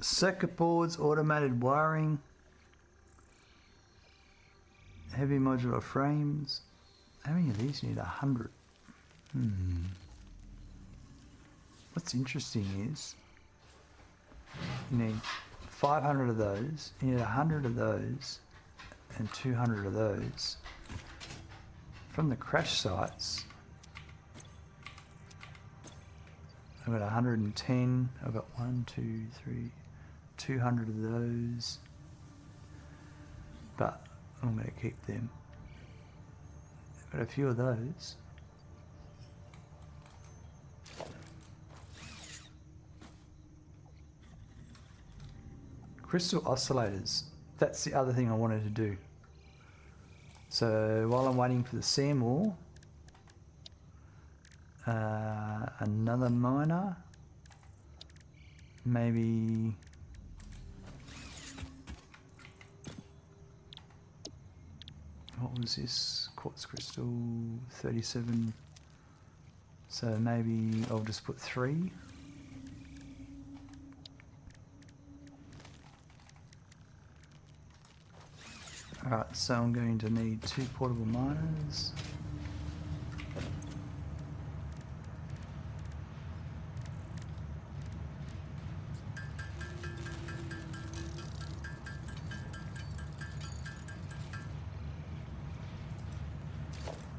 Circuit boards, automated wiring, heavy modular frames. How many of these need 100? What's interesting is you need 500 of those, you need 100 of those, and 200 of those. From the crash sites, I've got 110, I've got 1, 2, 3, 200 of those, but I'm going to keep them. I've got a few of those. Crystal oscillators, that's the other thing I wanted to do. So while I'm waiting for the Seymour, another miner, maybe what was this? Quartz crystal 37. So maybe I'll just put 3. Alright, so I'm going to need 2 portable miners.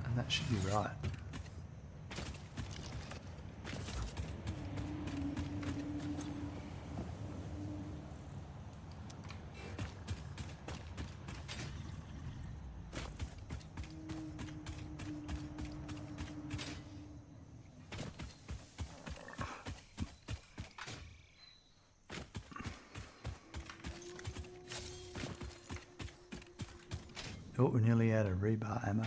And that should be right. Oh, we're nearly out of rebar ammo.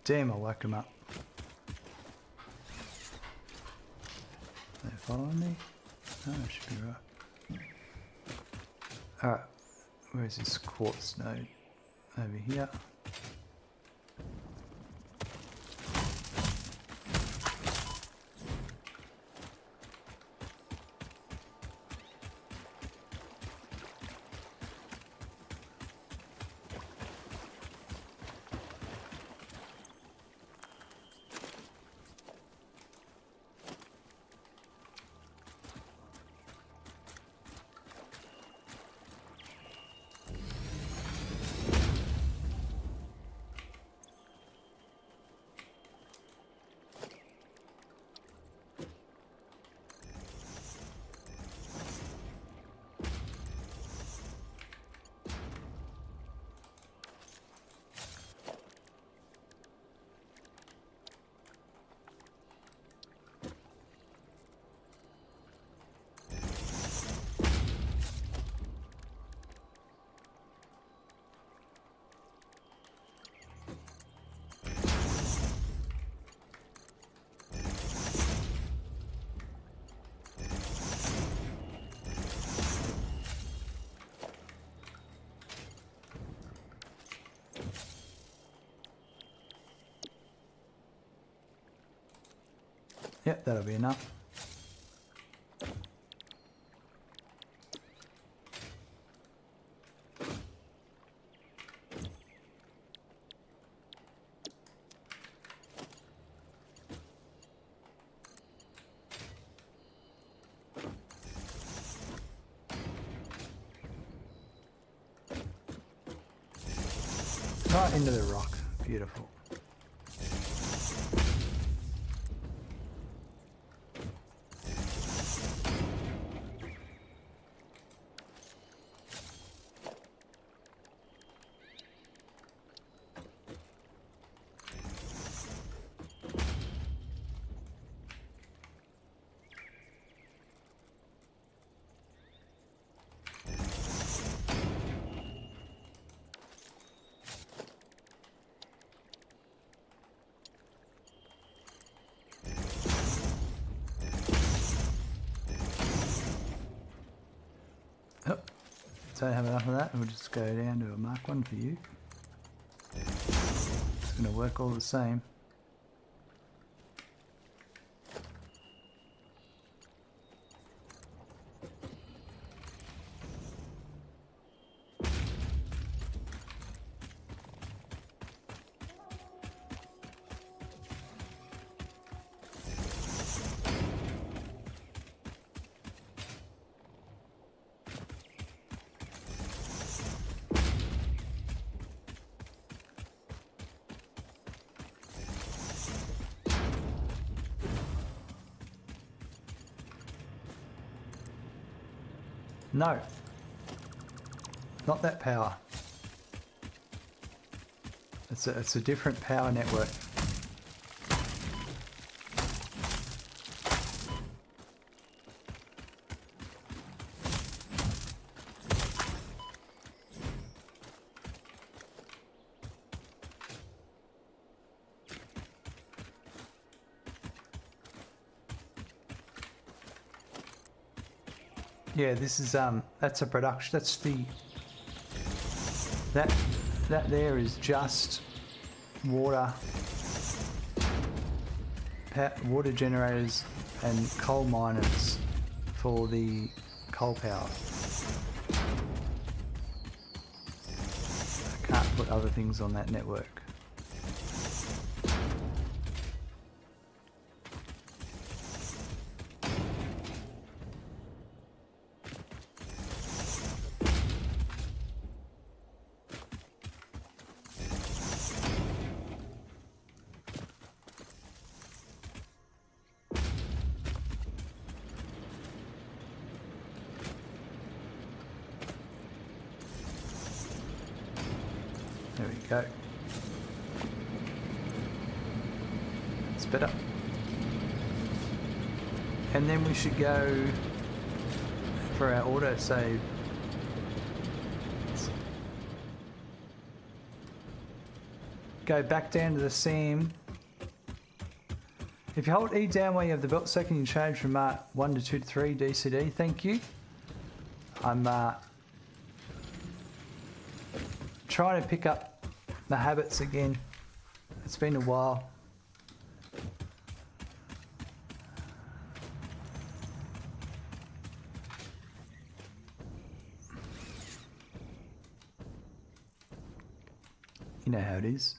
Damn, I whacked him up. They following me? No, I should be right. Alright, where's this quartz node? Over here. Yep, that'll be enough. Right into the rock. Beautiful. Oh, don't have enough of that. We'll just go down to a Mark 1 for you. It's going to work all the same. No, not that power. It's a different power network. Yeah, this is that's a production. That's the that there is just water water generators and coal miners for the coal power. I can't put other things on that network. There we go. It's better. And then we should go for our autosave. Go back down to the SAM. If you hold E down while you have the belt second, you can change from Mark 1 to 2 to 3 DCD. Thank you. I'm trying to pick up the habits again. It's been a while. You know how it is.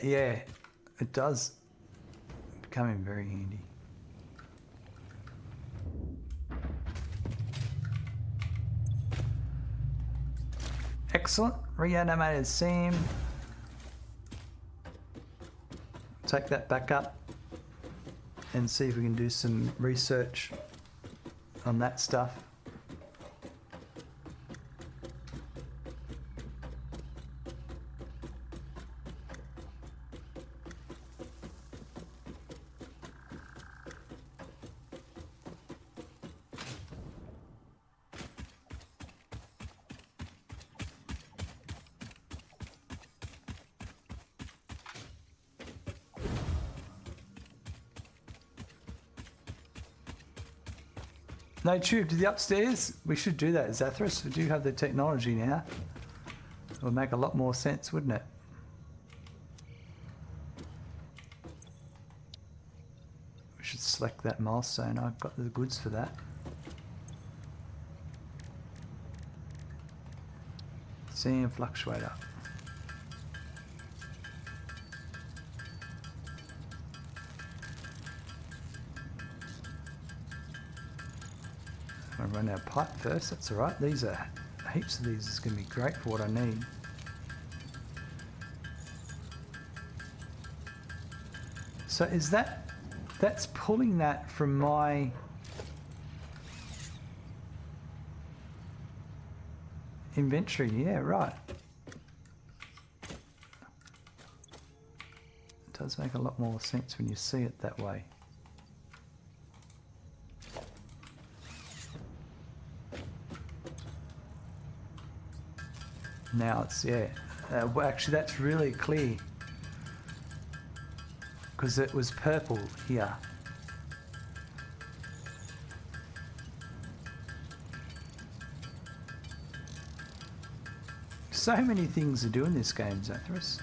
Yeah, it does come in very handy. Excellent, reanimated SAM. Take that back up and see if we can do some research on that stuff. No tube to the upstairs? We should do that, Zathras. We do have the technology now. It would make a lot more sense, wouldn't it? We should select that milestone. I've got the goods for that. SAM fluctuator. I'm going to run our pipe first, that's alright. These are, heaps of these is going to be great for what I need. So is that's pulling that from my inventory, yeah, right. It does make a lot more sense when you see it that way. Now it's, yeah, well, actually that's really clear because it was purple here. So many things to do in this game, Zathras.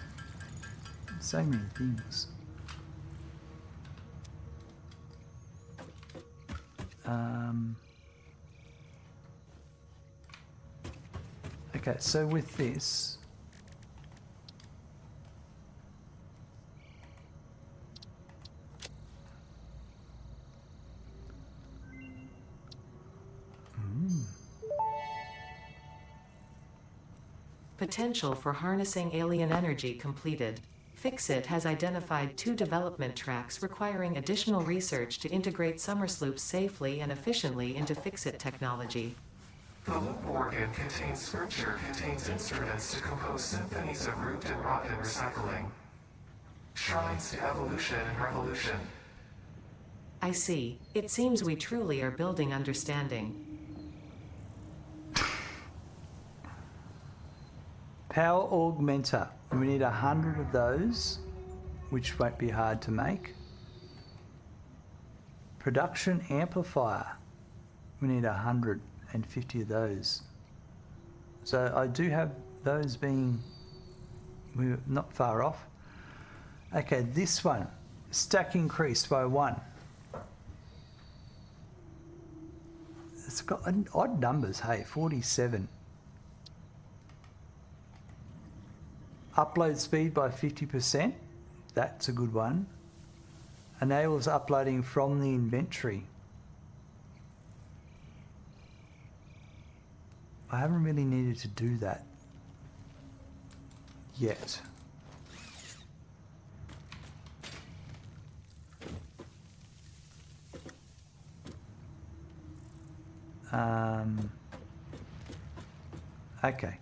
So many things. Okay, so with this, Potential for harnessing alien energy completed. Fixit has identified 2 development tracks requiring additional research to integrate Summersloops safely and efficiently into Fixit technology. The loop organ contains scripture, contains instruments to compose symphonies of root and rot and recycling. Shrines to evolution and revolution. I see. It seems we truly are building understanding. power augmenter. We need 100 of those, which won't be hard to make. Production amplifier. We need 150 of those. So I do have those being, we're not far off. Okay, this one, stack increased by 1. It's got odd numbers, hey, 47. Upload speed by 50%. That's a good one. Enables uploading from the inventory. I haven't really needed to do that yet. Okay.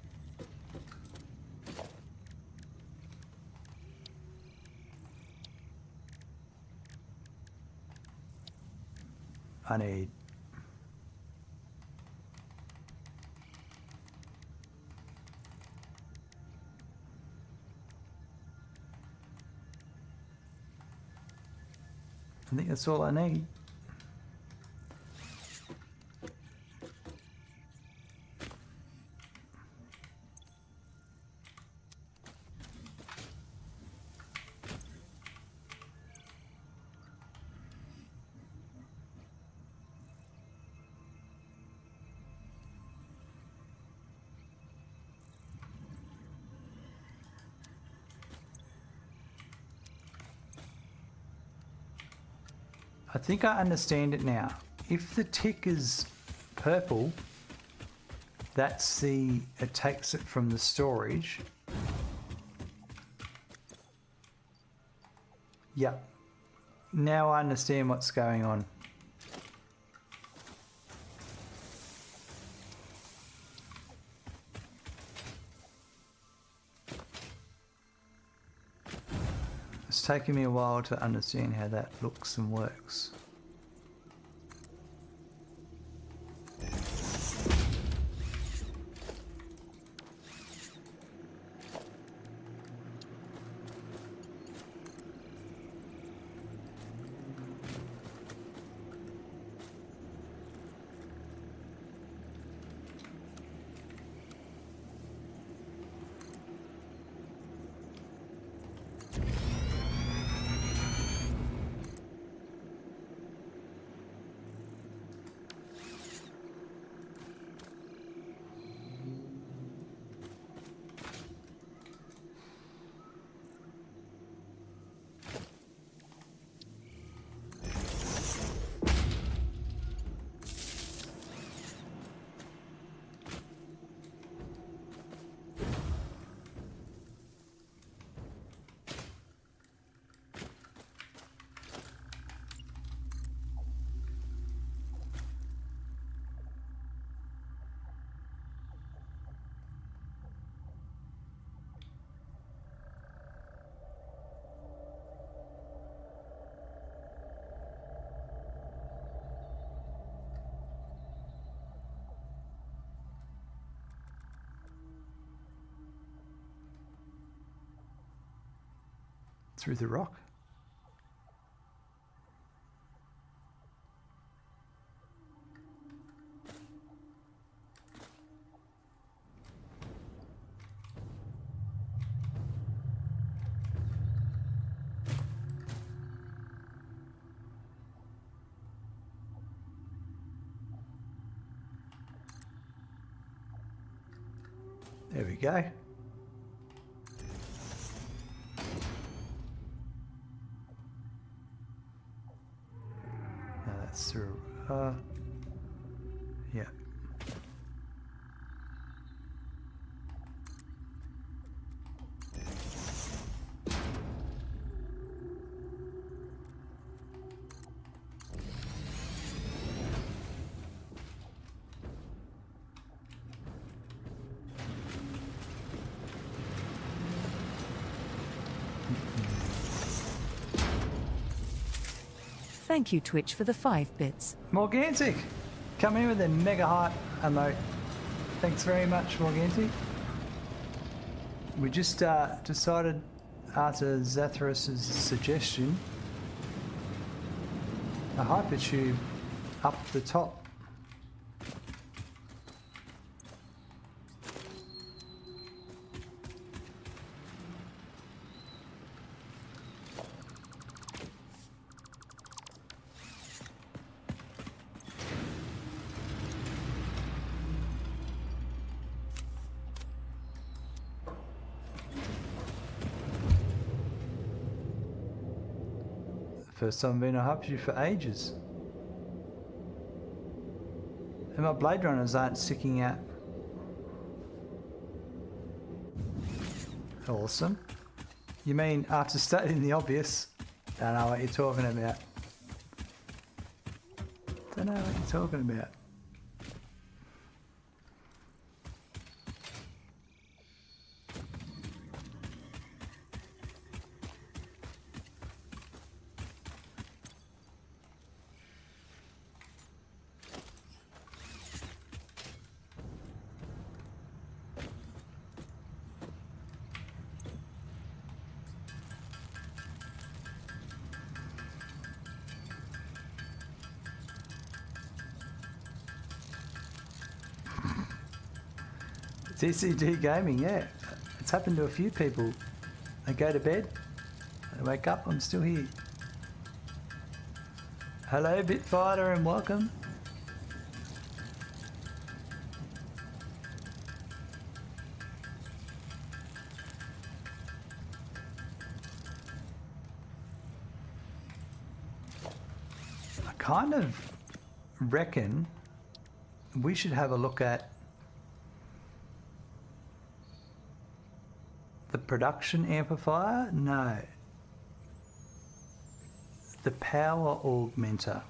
I need I think that's all I need. I think I understand it now. If the tick is purple, that's the, it takes it from the storage. Yep. Now I understand what's going on. It's taken me a while to understand how that looks and works. Through the rock. There we go. Through, yeah. Thank you, Twitch, for the 5 bits. Morgantic, come in with a mega hype emote. Thanks very much, Morgantic. We just decided, after Zathras' suggestion, a hypertube up the top. First time being a Hubju for ages. And my Blade Runners aren't sticking out. Awesome. You mean after stating the obvious? Don't know what you're talking about. Don't know what you're talking about. TCG gaming, yeah. It's happened to a few people. They go to bed, they wake up, I'm still here. Hello, Bitfighter, and welcome. I kind of reckon we should have a look at the production amplifier? No. The power augmenter.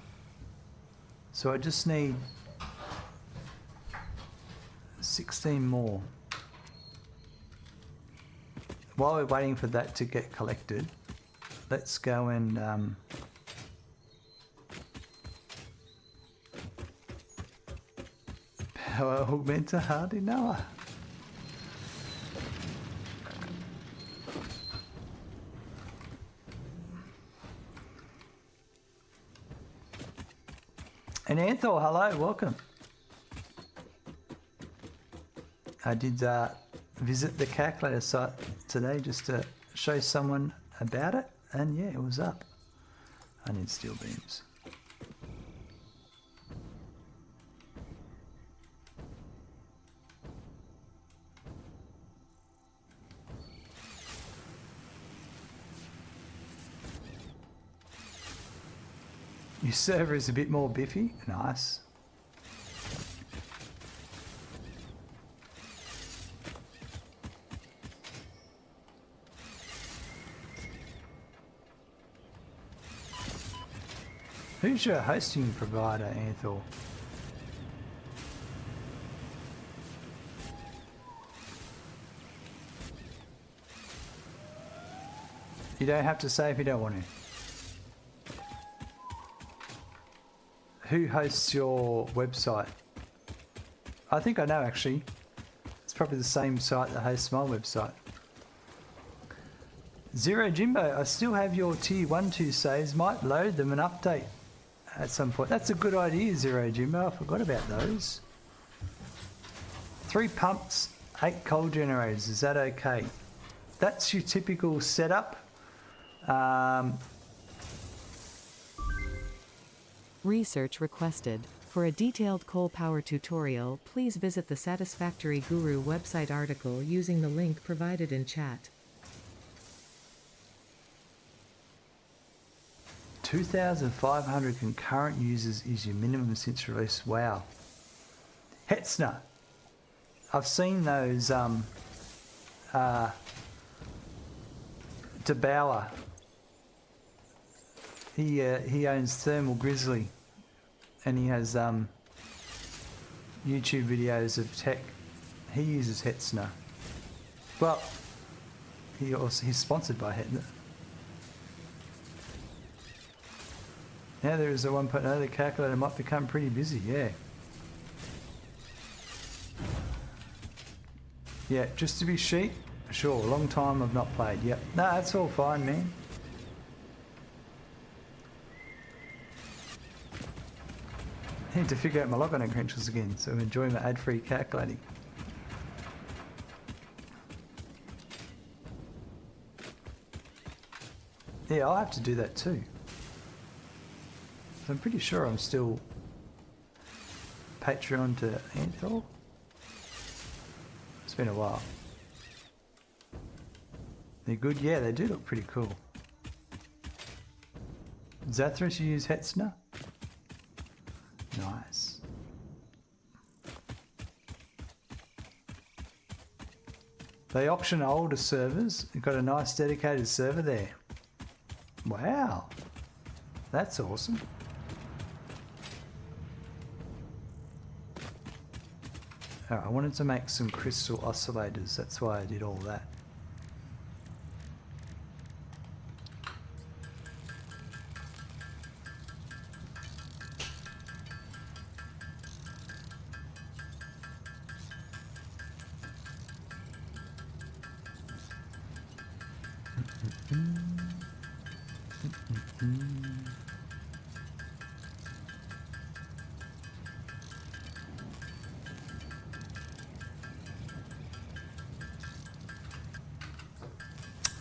So I just need 16 more. While we're waiting for that to get collected, let's go and power augmenter Hardy Noah. And Anthor, hello, welcome. I did visit the calculator site today just to show someone about it, and yeah, it was up. I need steel beams. Your server is a bit more biffy. Nice. Who's your hosting provider, Anthor? You don't have to say if you don't want to. Who hosts your website? I think I know actually. It's probably the same site that hosts my website. Zero Jimbo, I still have your tier 1-2 saves. Might load them and update at some point. That's a good idea, Zero Jimbo. I forgot about those. 3 pumps, 8 coal generators. Is that okay? That's your typical setup. Research requested. For a detailed coal power tutorial, please visit the Satisfactory Guru website article using the link provided in chat. 2,500 concurrent users is your minimum since release. Wow. Hetzner. I've seen those DeBauer. He owns Thermal Grizzly, and he has YouTube videos of tech. He uses Hetzner. Well, he's sponsored by Hetzner. Now there is a 1.0, the calculator might become pretty busy, yeah. Yeah, just to be sheep, sure, long time I've not played, yep. No, that's all fine, man. I need to figure out my login credentials again, so I'm enjoying my ad-free calculating. Yeah, I'll have to do that too. I'm pretty sure I'm still Patreon to Anthor. It's been a while. They're good? Yeah, they do look pretty cool. Zathras, you use Hetzner? Nice. They option older servers. You've got a nice dedicated server there. Wow. That's awesome. Alright, I wanted to make some crystal oscillators. That's why I did all that.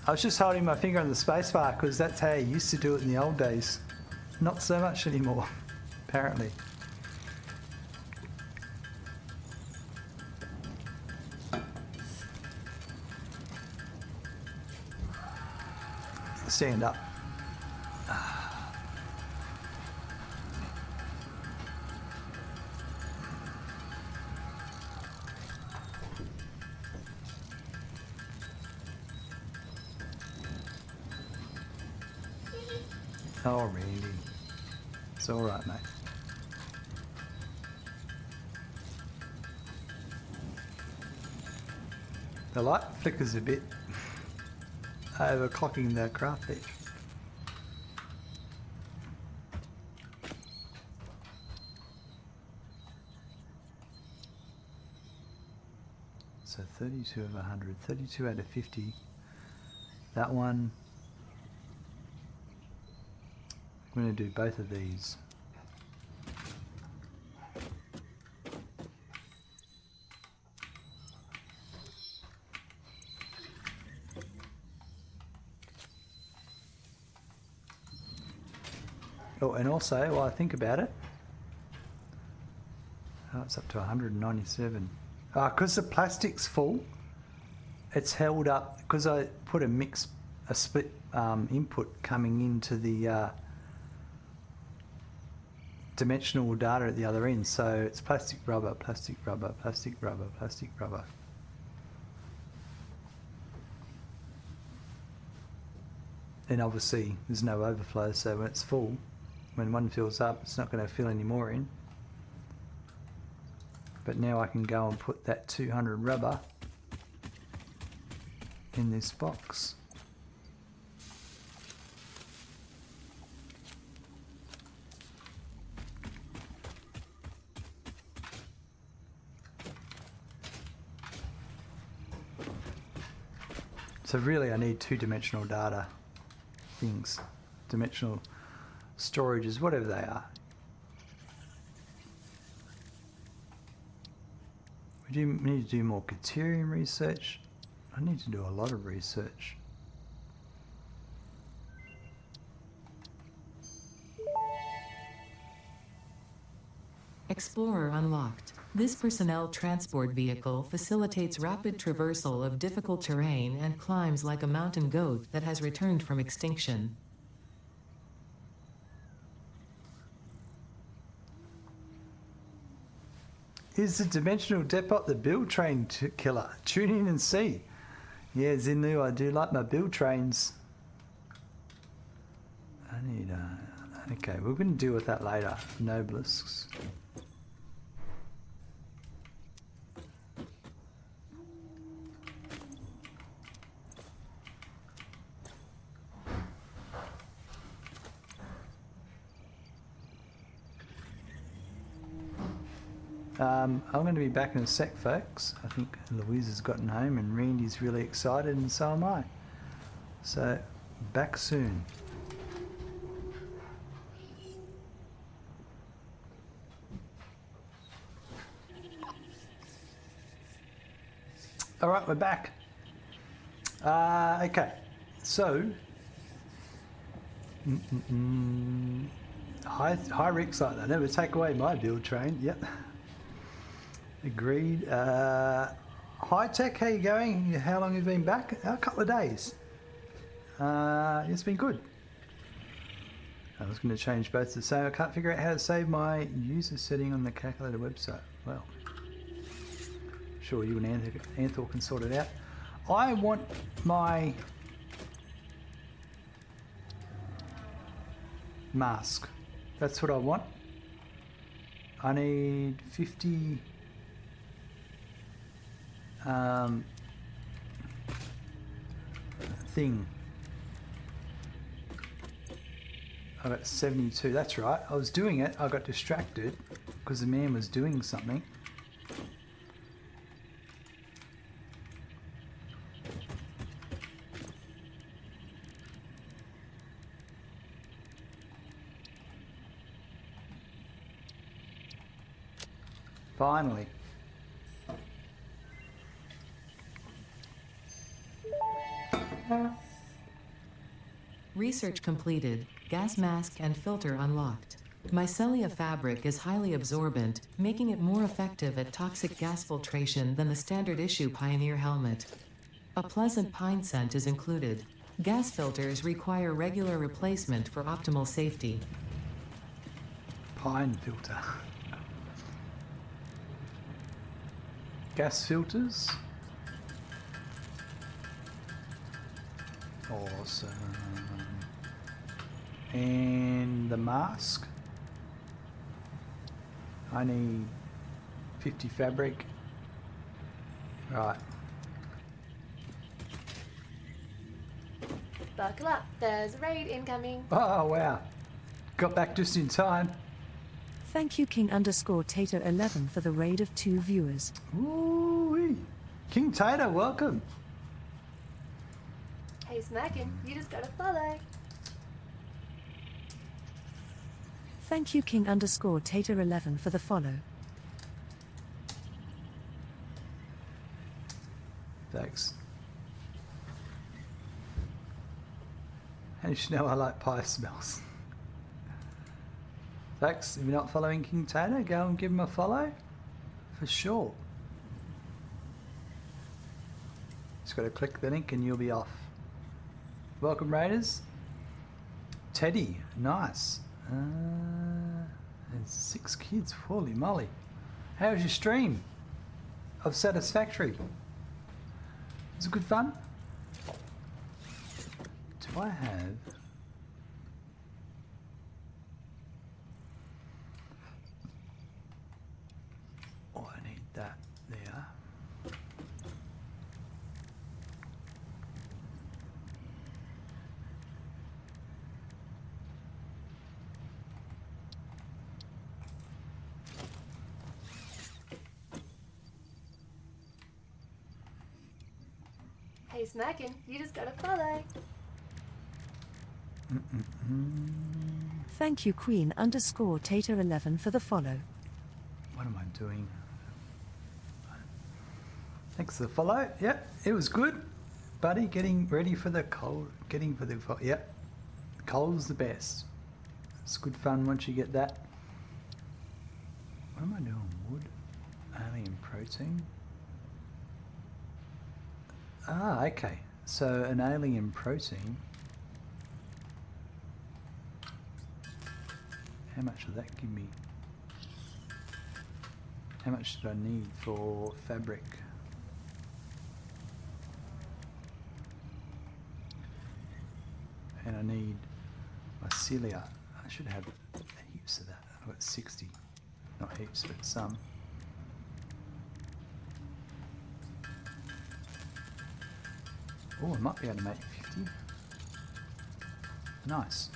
I was just holding my finger on the spacebar because that's how you used to do it in the old days. Not so much anymore, apparently. Stand up. Oh, really? It's all right, mate. The light flickers a bit. Overclocking the craft edge. So 32 of 100, 32 out of 50. That one. I'm going to do both of these. Oh, and also, while I think about it, oh, it's up to 197. Because the plastic's full, it's held up, because I put a split input coming into the dimensional data at the other end. So it's plastic, rubber, plastic, rubber, plastic, rubber, plastic, rubber. And obviously there's no overflow, so when it's full, when one fills up, it's not going to fill any more in. But now I can go and put that 200 rubber in this box. So really I need two-dimensional data things, dimensional storages, whatever they are. We need to do more Caterium research. I need to do a lot of research. Explorer unlocked. This personnel transport vehicle facilitates rapid traversal of difficult terrain and climbs like a mountain goat that has returned from extinction. Is the dimensional depot the build train killer? Tune in and see. Yeah, Zinlu, I do like my build trains. I need okay, we're going to deal with that later. Nobelisks. I'm going to be back in a sec, folks. I think Louise has gotten home and Randy's really excited and so am I. So, back soon. All right, we're back. Okay, so high Rick's like that. Never take away my build train. Yep. Agreed. High Tech, how you going? How long have you been back? A couple of days. It's been good. I was going to change both to the same. I can't figure out how to save my user setting on the calculator website. Well, I'm sure you and Anthor can sort it out. I want my mask. That's what I want. I need 50 thing. I got 72. That's right. I was doing it. I got distracted because the man was doing something. Finally. Research completed. Gas mask and filter unlocked. Mycelia fabric is highly absorbent, making it more effective at toxic gas filtration than the standard issue Pioneer helmet. A pleasant pine scent is included. Gas filters require regular replacement for optimal safety. Pine filter. Gas filters. Awesome. And the mask. I need 50 fabric. Right. Buckle up, there's a raid incoming. Oh, wow. Got back just in time. Thank you King_Tato11 for the raid of 2 viewers. Ooh-wee. King Tato, welcome. Hey Smackin', you just gotta follow. Thank you King_Tato11 for the follow. Thanks. How did you know I like pie smells? Thanks. If you're not following King Tato, go and give him a follow. For sure. Just got to click the link and you'll be off. Welcome, Raiders. Teddy, nice. There's 6 kids. Holy moly. How was your stream of Satisfactory? Was it good fun? Do I have... Oh, I need that there. Hey Smackin', you just gotta follow. Thank you Queen_Tato11 for the follow. What am I doing? Thanks for the follow. Yep, it was good. Buddy, getting ready for the cold. Yep. Cold's the best. It's good fun once you get that. What am I doing? Wood? Alien protein? Ah, okay. So an alien protein. How much does that give me? How much did I need for fabric? And I need mycelia. I should have heaps of that. I've got 60. Not heaps, but some. Oh, I might be able to make 50. Nice.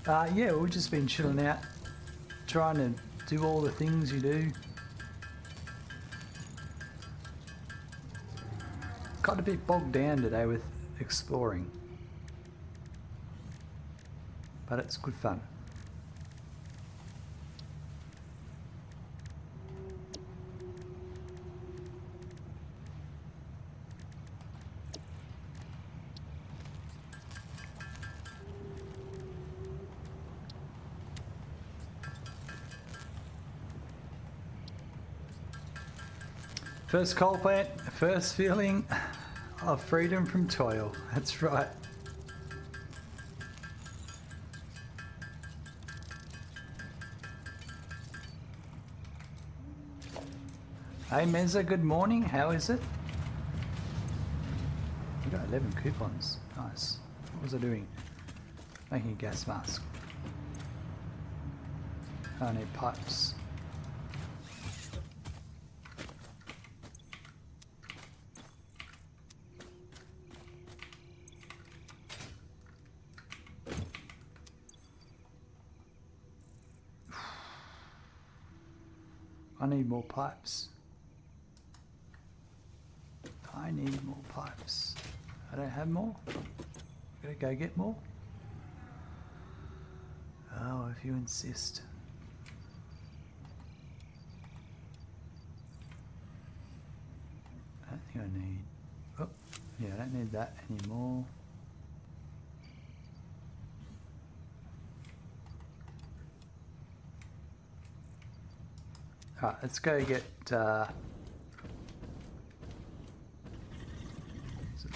Yeah, we've just been chilling out, trying to do all the things you do. Got a bit bogged down today with exploring, but it's good fun. First coal plant, first feeling of freedom from toil. That's right. Hey Meza, good morning. How is it? We got 11 coupons. Nice. What was I doing? Making a gas mask. I need pipes. I need more pipes. I need more pipes. I don't have more. Gotta go get more. Oh, if you insist. I don't think I need. Oh, yeah, I don't need that anymore. Alright, let's go get some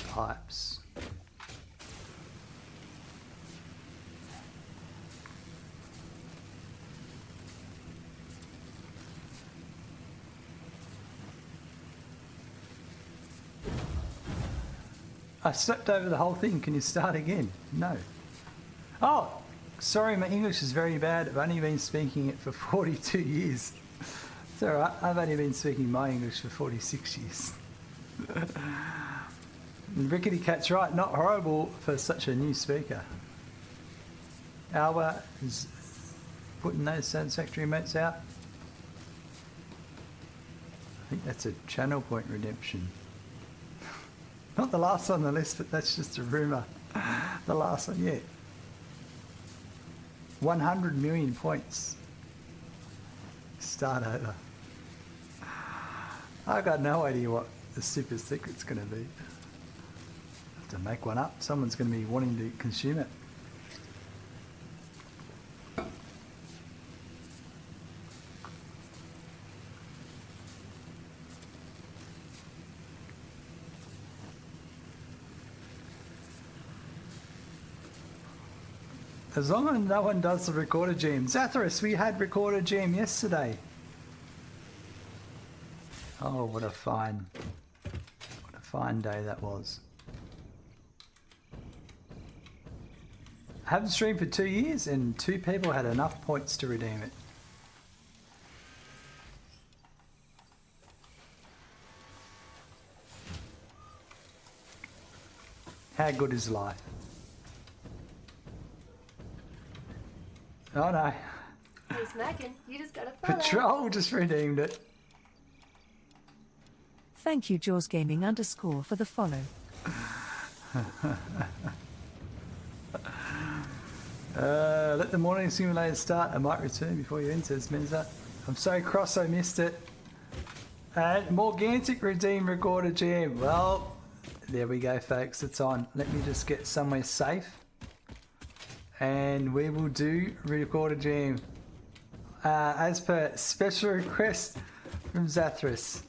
pipes. I stepped over the whole thing. Can you start again? No. Oh, sorry, my English is very bad. I've only been speaking it for 42 years. It's alright, I've only been speaking my English for 46 years. Rickety Cat's right, not horrible for such a new speaker. Alba is putting those Satisfactory emotes out. I think that's a channel point redemption. Not the last on the list, but that's just a rumour. The last one, yeah. 100 million points. Start over. I got no idea what the super secret's going to be. Have to make one up. Someone's going to be wanting to consume it. As long as no one does the recorder jam. Zathras, we had recorder jam yesterday. Oh, what a fine day that was. I haven't streamed for 2 years and 2 people had enough points to redeem it. How good is life? Oh no. Hey, Smackin', you just got a follow. Patrol just redeemed it. Thank you, Jaws Gaming _ for the follow. Let the morning simulator start. I might return before you enter, Menza. I'm so cross I missed it. And Morgantic redeem recorder GM. Well, there we go, folks. It's on. Let me just get somewhere safe. And we will do recorder GM. As per special request from Zathras.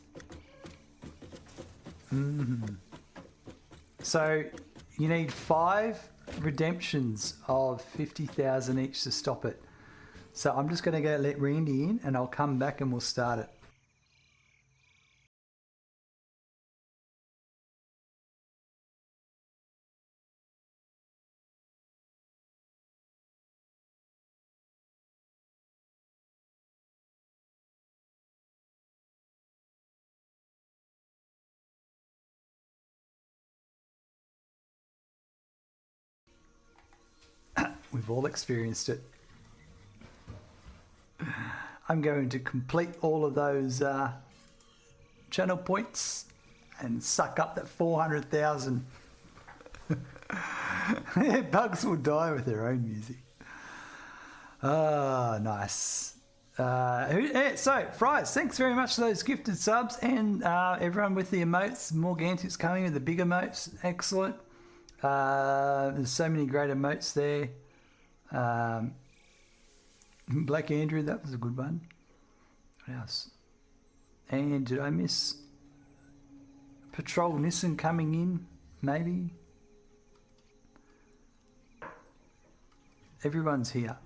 So you need 5 redemptions of 50,000 each to stop it. So I'm just going to go let Randy in and I'll come back and we'll start it. We've all experienced it. I'm going to complete all of those channel points and suck up that 400,000. Bugs will die with their own music. Ah, nice. So, Fries, thanks very much for those gifted subs and everyone with the emotes. Morgantic's coming with the big emotes. Excellent. There's so many great emotes there. Black Andrew, that was a good one. What else? And did I miss Patrol Nissan coming in? Maybe. Everyone's here.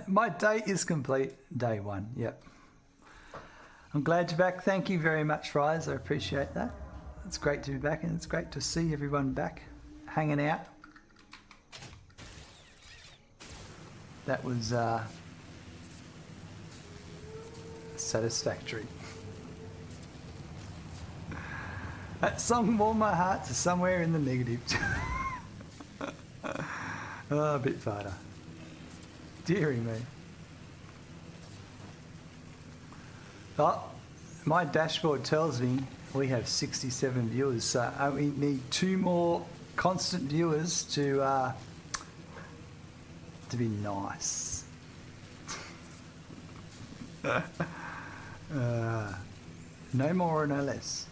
My day is complete. Day 1. Yep. I'm glad you're back. Thank you very much, Fries. I appreciate that. It's great to be back, and it's great to see everyone back hanging out. That was Satisfactory. That song warmed my heart to somewhere in the negative. Oh, a bit farther. Deary me. Oh, my dashboard tells me we have 67 viewers, so we need 2 more constant viewers to be nice. No more or no less.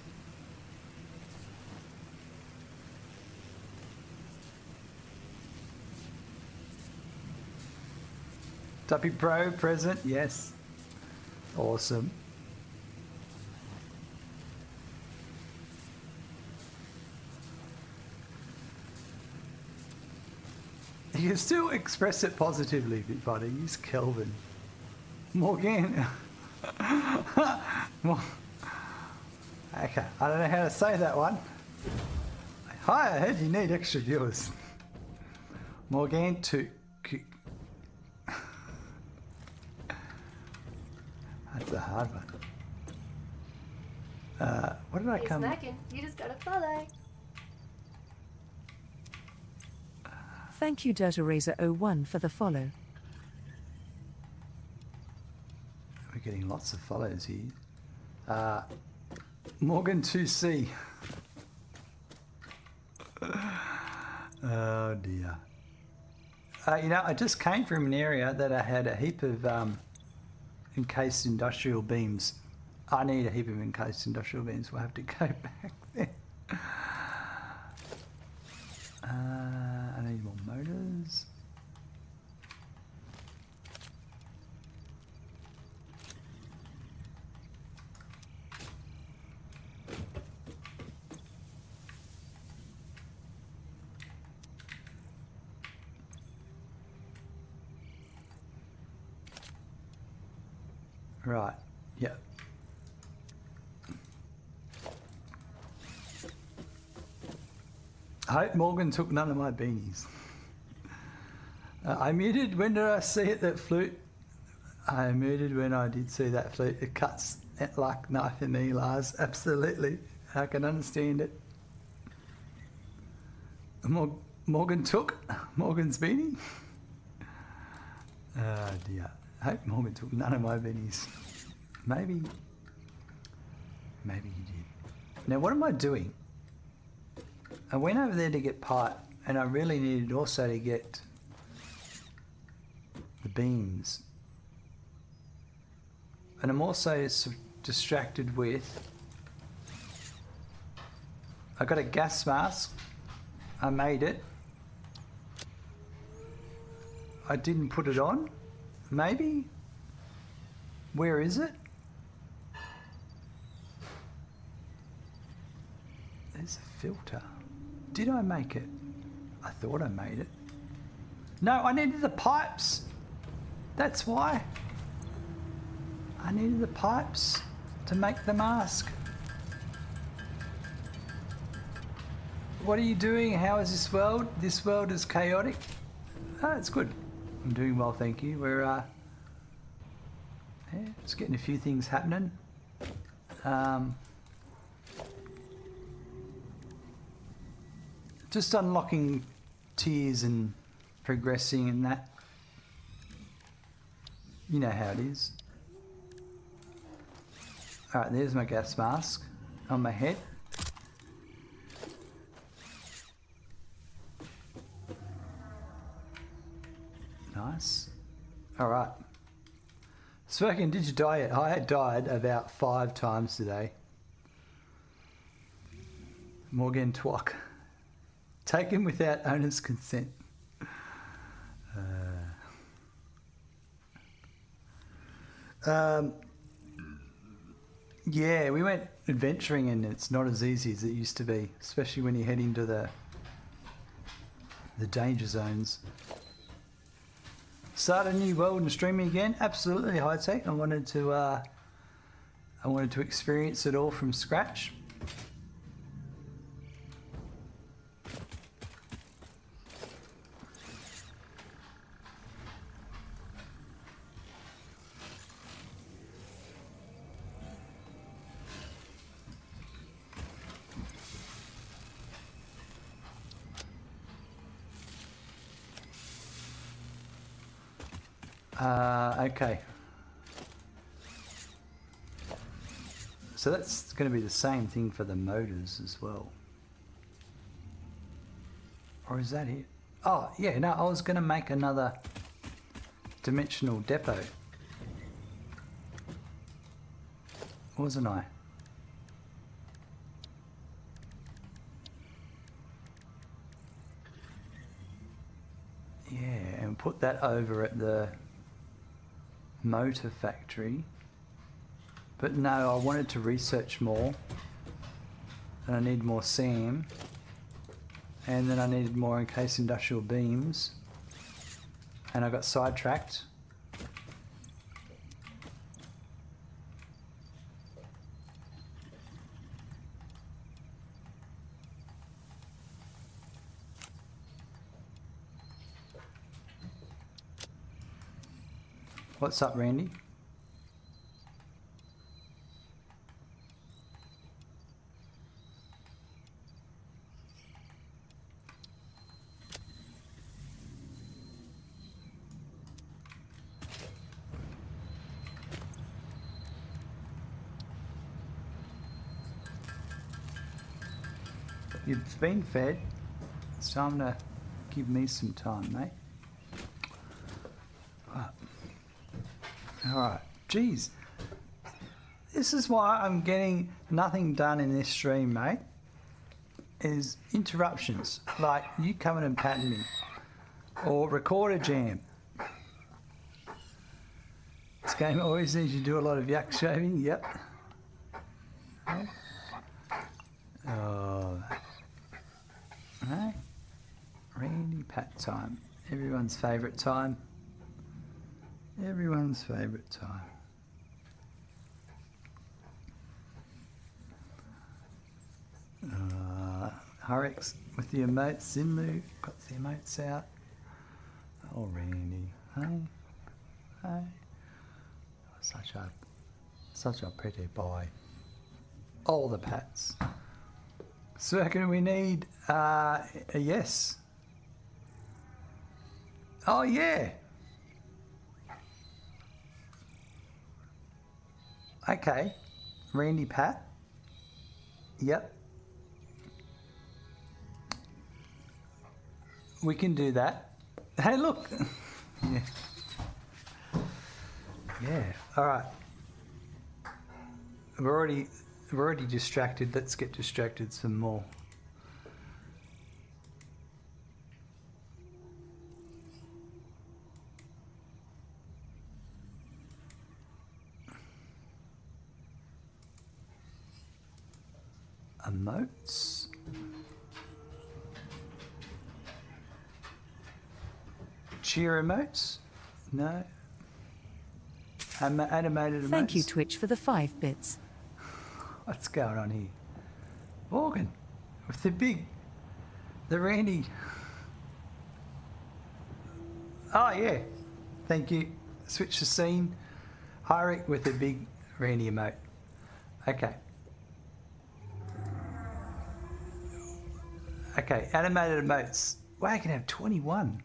Tuppy Pro present, yes. Awesome. You can still express it positively, buddy. Use Kelvin. Morgan. Okay, I don't know how to say that one. Hi, I heard you need extra viewers. Morgan to. That's a hard one. What did I Hey, come? Smackin', you just gotta follow. Thank you Dirterazer01 for the follow. We're getting lots of follows here. Morgan 2C. Oh dear. You know, I just came from an area that I had a heap of encased industrial beams. I need a heap of encased industrial beams. We'll have to go back there. I need more motors. Right, yeah. I hope Morgan took none of my beanies. I muted, when did I see it, that flute? I muted when I did see that flute. It cuts it like knife in me, Lars. Absolutely. I can understand it. Morgan took Morgan's beanie? Oh dear. I hope Morgan took none of my beanies. Maybe he did. Now what am I doing? I went over there to get pipe, and I really needed also to get the beams. And I'm also distracted with, I got a gas mask. I made it. I didn't put it on. Maybe? Where is it? There's a filter. Did I make it? I thought I made it. No, I needed the pipes. That's why. I needed the pipes to make the mask. What are you doing? How is this world? This world is chaotic. Oh, it's good. I'm doing well, thank you. We're yeah, just getting a few things happening. Just unlocking tiers and progressing and that. You know how it is. Alright, there's my gas mask on my head. Nice. Alright. Smoking, did you die yet? I had died about 5 times today. Morgan Twock. Taken without owner's consent. Yeah, we went adventuring and it's not as easy as it used to be, especially when you head into the danger zones. Start a new world and streaming again? Absolutely, high tech. I wanted to I wanted to experience it all from scratch. Okay. So that's going to be the same thing for the motors as well. Or is that it? Oh, yeah, no, I was going to make another dimensional depot. Wasn't I? Yeah, and put that over at the motor factory. But no, I wanted to research more. And I need more SAM. And then I needed more encased industrial beams. And I got sidetracked. What's up, Randy? You've been fed. It's time to give me some time, mate. Alright. Jeez. This is why I'm getting nothing done in this stream, mate. Is interruptions. Like you coming and patting me. Or recorder jam. This game always needs you to do a lot of yak shaving. Yep. Oh. Right. Randy Pat time. Everyone's favourite time. Everyone's favourite time. Hurricks with the emotes. Zinlu got the emotes out. Oh, Randy. Hey. Hey. Such a pretty boy. All the pats. So can we need a yes? Oh yeah. Okay. Randy Pat. Yep. We can do that. Hey, look. Yeah. Yeah. All right. We're already distracted. Let's get distracted some more. Emotes. Cheer emotes? No. Animated emotes? Thank you, Twitch, for the 5 bits. What's going on here? Morgan, with the Randy. Oh yeah, thank you. Switch the scene. Hyrick with the big Randy emote. Okay. Okay, animated emotes. Wow, I can have 21.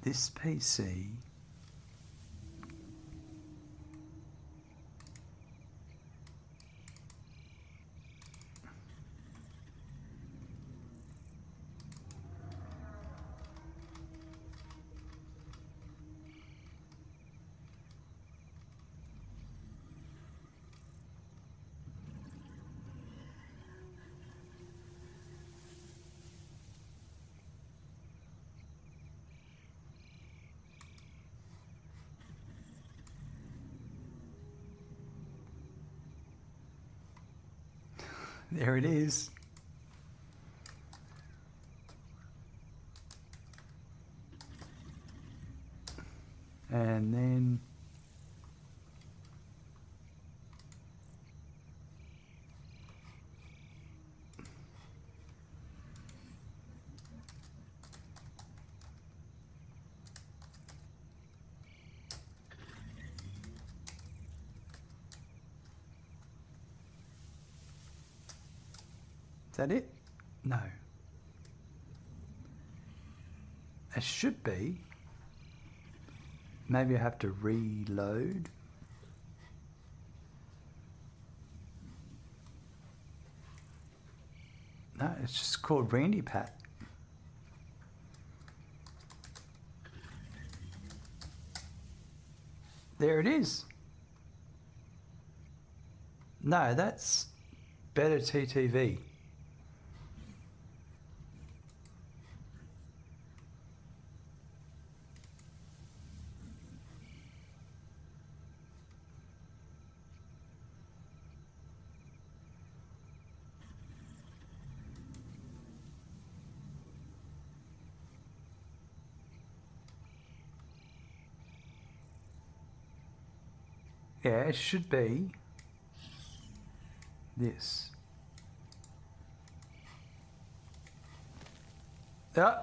This PC. There it is. And then is that it? No. It should be. Maybe I have to reload. No, it's just called Randy Pat. There it is. No, that's better TTV. Yeah, it should be this. Ah,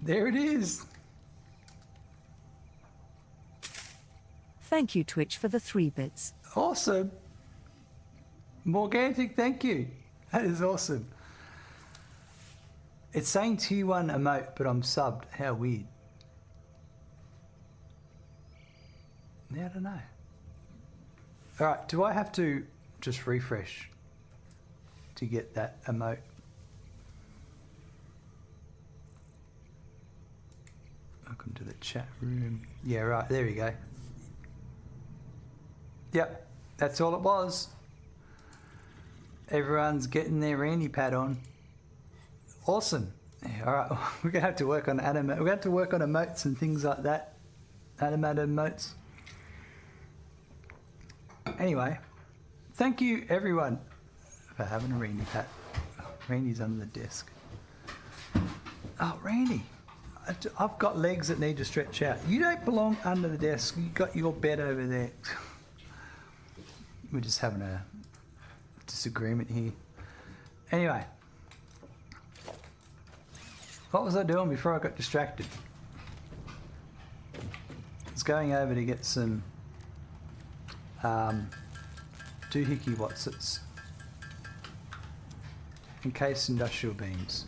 there it is. Thank you, Twitch, for the 3 bits. Awesome. Morgantic, thank you. That is awesome. It's saying tier 1 emote, but I'm subbed. How weird. Yeah, I don't know. All right, do I have to just refresh to get that emote? Welcome to the chat room. Yeah, right, there we go. Yep, that's all it was. Everyone's getting their Randy pad on. Awesome. Yeah, all right, we're gonna have to work on we're gonna have to work on emotes and things like that. Animated emotes. Anyway, thank you everyone for having a Randy pat. Oh, Randy's under the desk. Oh, Randy, I've got legs that need to stretch out. You don't belong under the desk. You got your bed over there. We're just having a disagreement here. Anyway, what was I doing before I got distracted? I was going over to get some doohickey Watsits, encased industrial beams.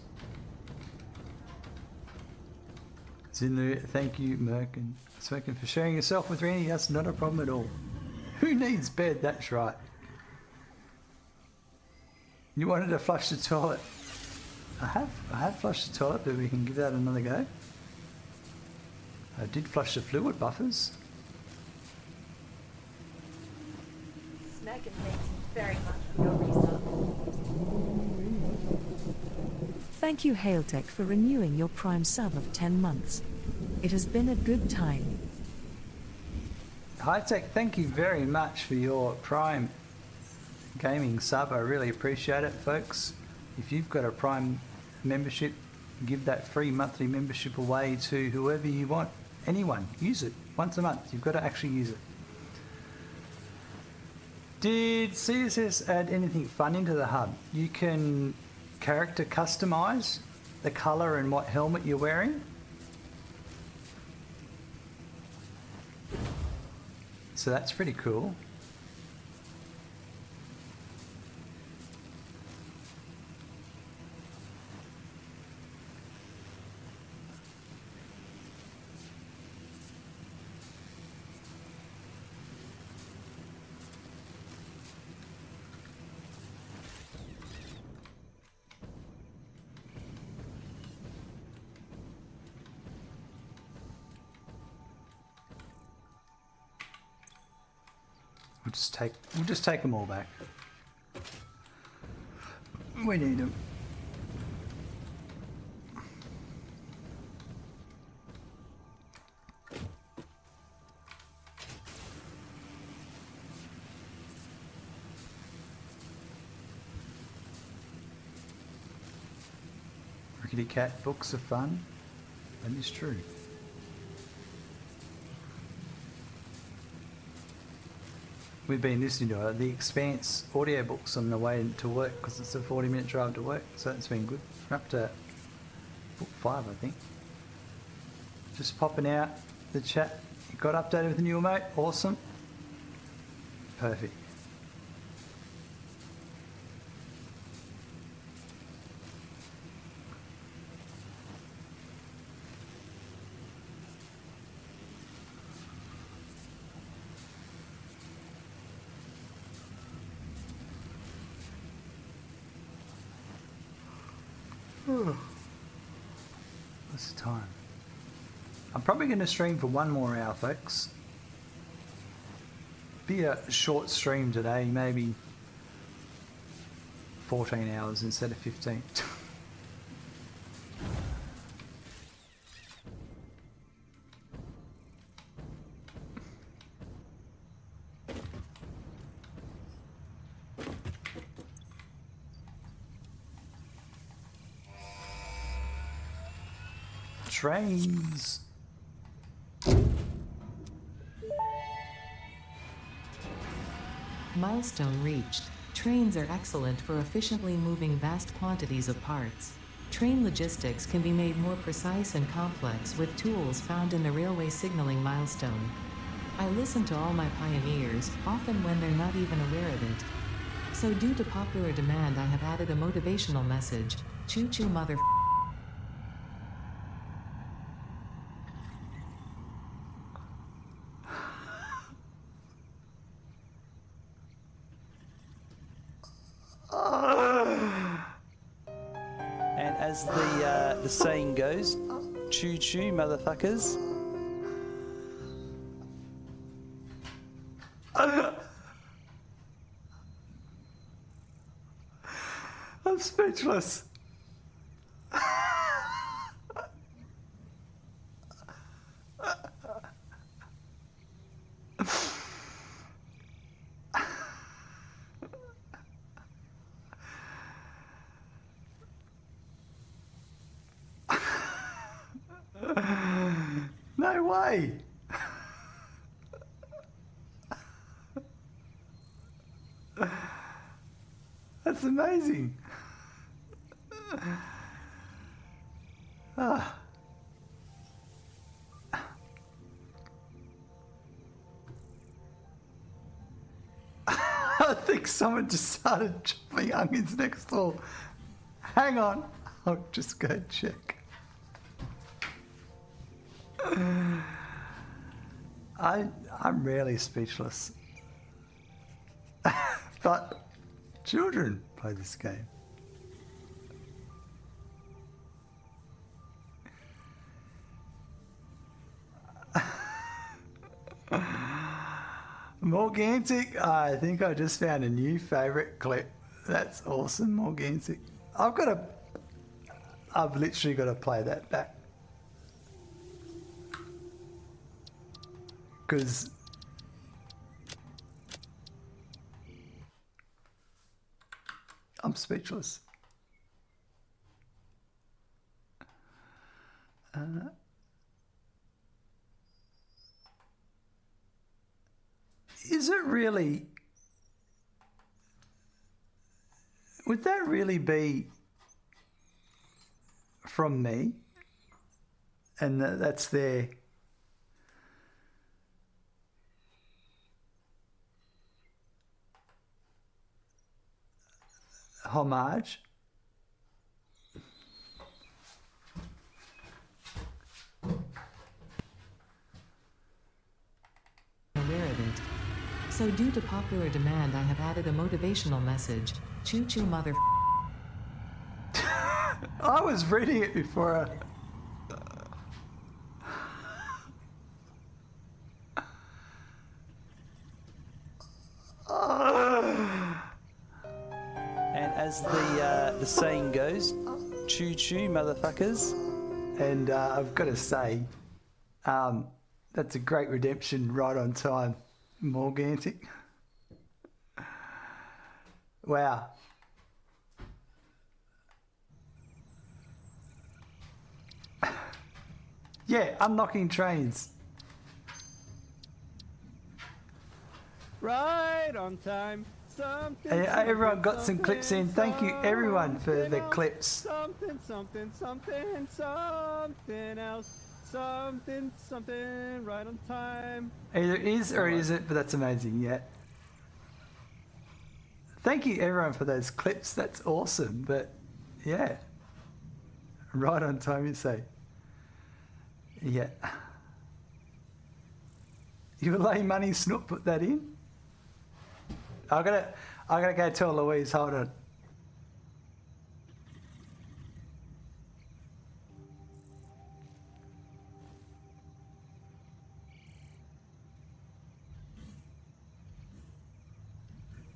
Zinlu, thank you, Merk and Smoking, for sharing yourself with Randy. That's not a problem at all. Who needs bed? That's right. You wanted to flush the toilet. I have flushed the toilet, but we can give that another go. I did flush the fluid buffers. Megan, thanks very much for your resub. Thank you, Hailtech, for renewing your Prime sub of 10 months. It has been a good time. High Tech, thank you very much for your Prime gaming sub. I really appreciate it, folks. If you've got a Prime membership, give that free monthly membership away to whoever you want. Anyone, use it once a month. You've got to actually use it. Did CSS add anything fun into the hub? You can character customize the color and what helmet you're wearing. So that's pretty cool. We'll just take them all back. We need them. Rickety Cat books are fun. That is true. we've been listening to the Expanse audiobooks on the way to work because it's a 40-minute drive to work, so it's been good. We're up to book 5, I think. Just popping out the chat. You got updated with the new mate? Awesome. Perfect. What's the time? I'm probably going to stream for 1 more hour, folks. Be a short stream today, maybe 14 hours instead of 15. Trains. Milestone reached. Trains are excellent for efficiently moving vast quantities of parts. Train logistics can be made more precise and complex with tools found in the railway signaling milestone. I listen to all my pioneers, often when they're not even aware of it. So due to popular demand, I have added a motivational message. Choo-choo mother. And as the saying goes, choo-choo motherfuckers. I'm speechless. No way. That's amazing. Ah. I think someone just started chopping onions next door. Hang on, I'll just go check. I'm rarely speechless. But children play this game. Morgantic, I think I just found a new favourite clip. That's awesome, Morgantic. I've literally got to play that back. Because I'm speechless. Is it really? Would that really be from me? And that's their homage? Aware of it. So due to popular demand, I have added a motivational message. Choo-choo mother. I was reading it before. And as the saying goes, choo-choo motherfuckers. And I've got to say, that's a great redemption right on time, Morgantic. Wow. Yeah, unlocking trains. right on time. Something, Hey, something, everyone got some clips in. Thank you everyone for the else. clips. Something, something, something, something else. Something, something, right on time. Either is or isn't, but that's amazing, yeah. Thank you everyone for those clips. That's awesome, but yeah. Right on time, you say. Yeah. You will lay money, Snoop, put that in? I gotta go tell Louise, hold on.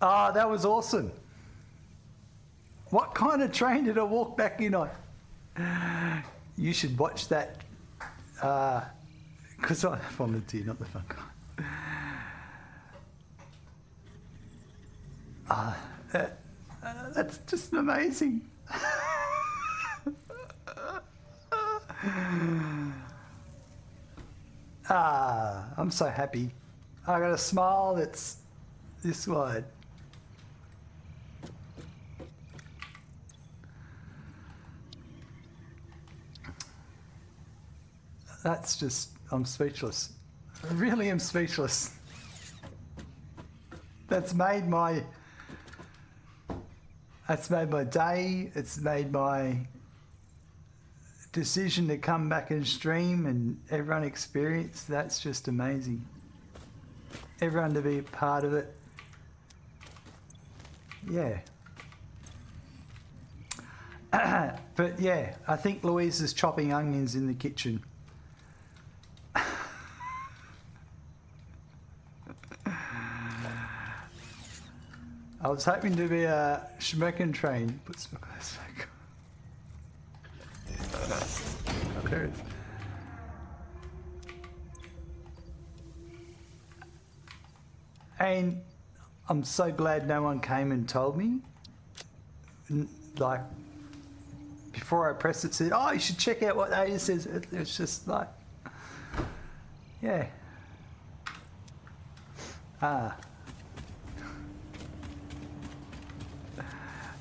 Oh, that was awesome. What kind of train did I walk back in on? You should watch that. Because I volunteer, not the fun guy. That's just amazing. I'm so happy. I got a smile that's this wide. That's just, I'm speechless. I really am speechless. That's made my day. It's made my decision to come back and stream and everyone experience. That's just amazing. Everyone to be a part of it. Yeah. But yeah, I think Louise is chopping onions in the kitchen. I was hoping to be a Schmecken train. Put some glass back on. There it is. And I'm so glad no one came and told me. Like, before I pressed it, said, oh, you should check out what Ada says. It's just like, yeah.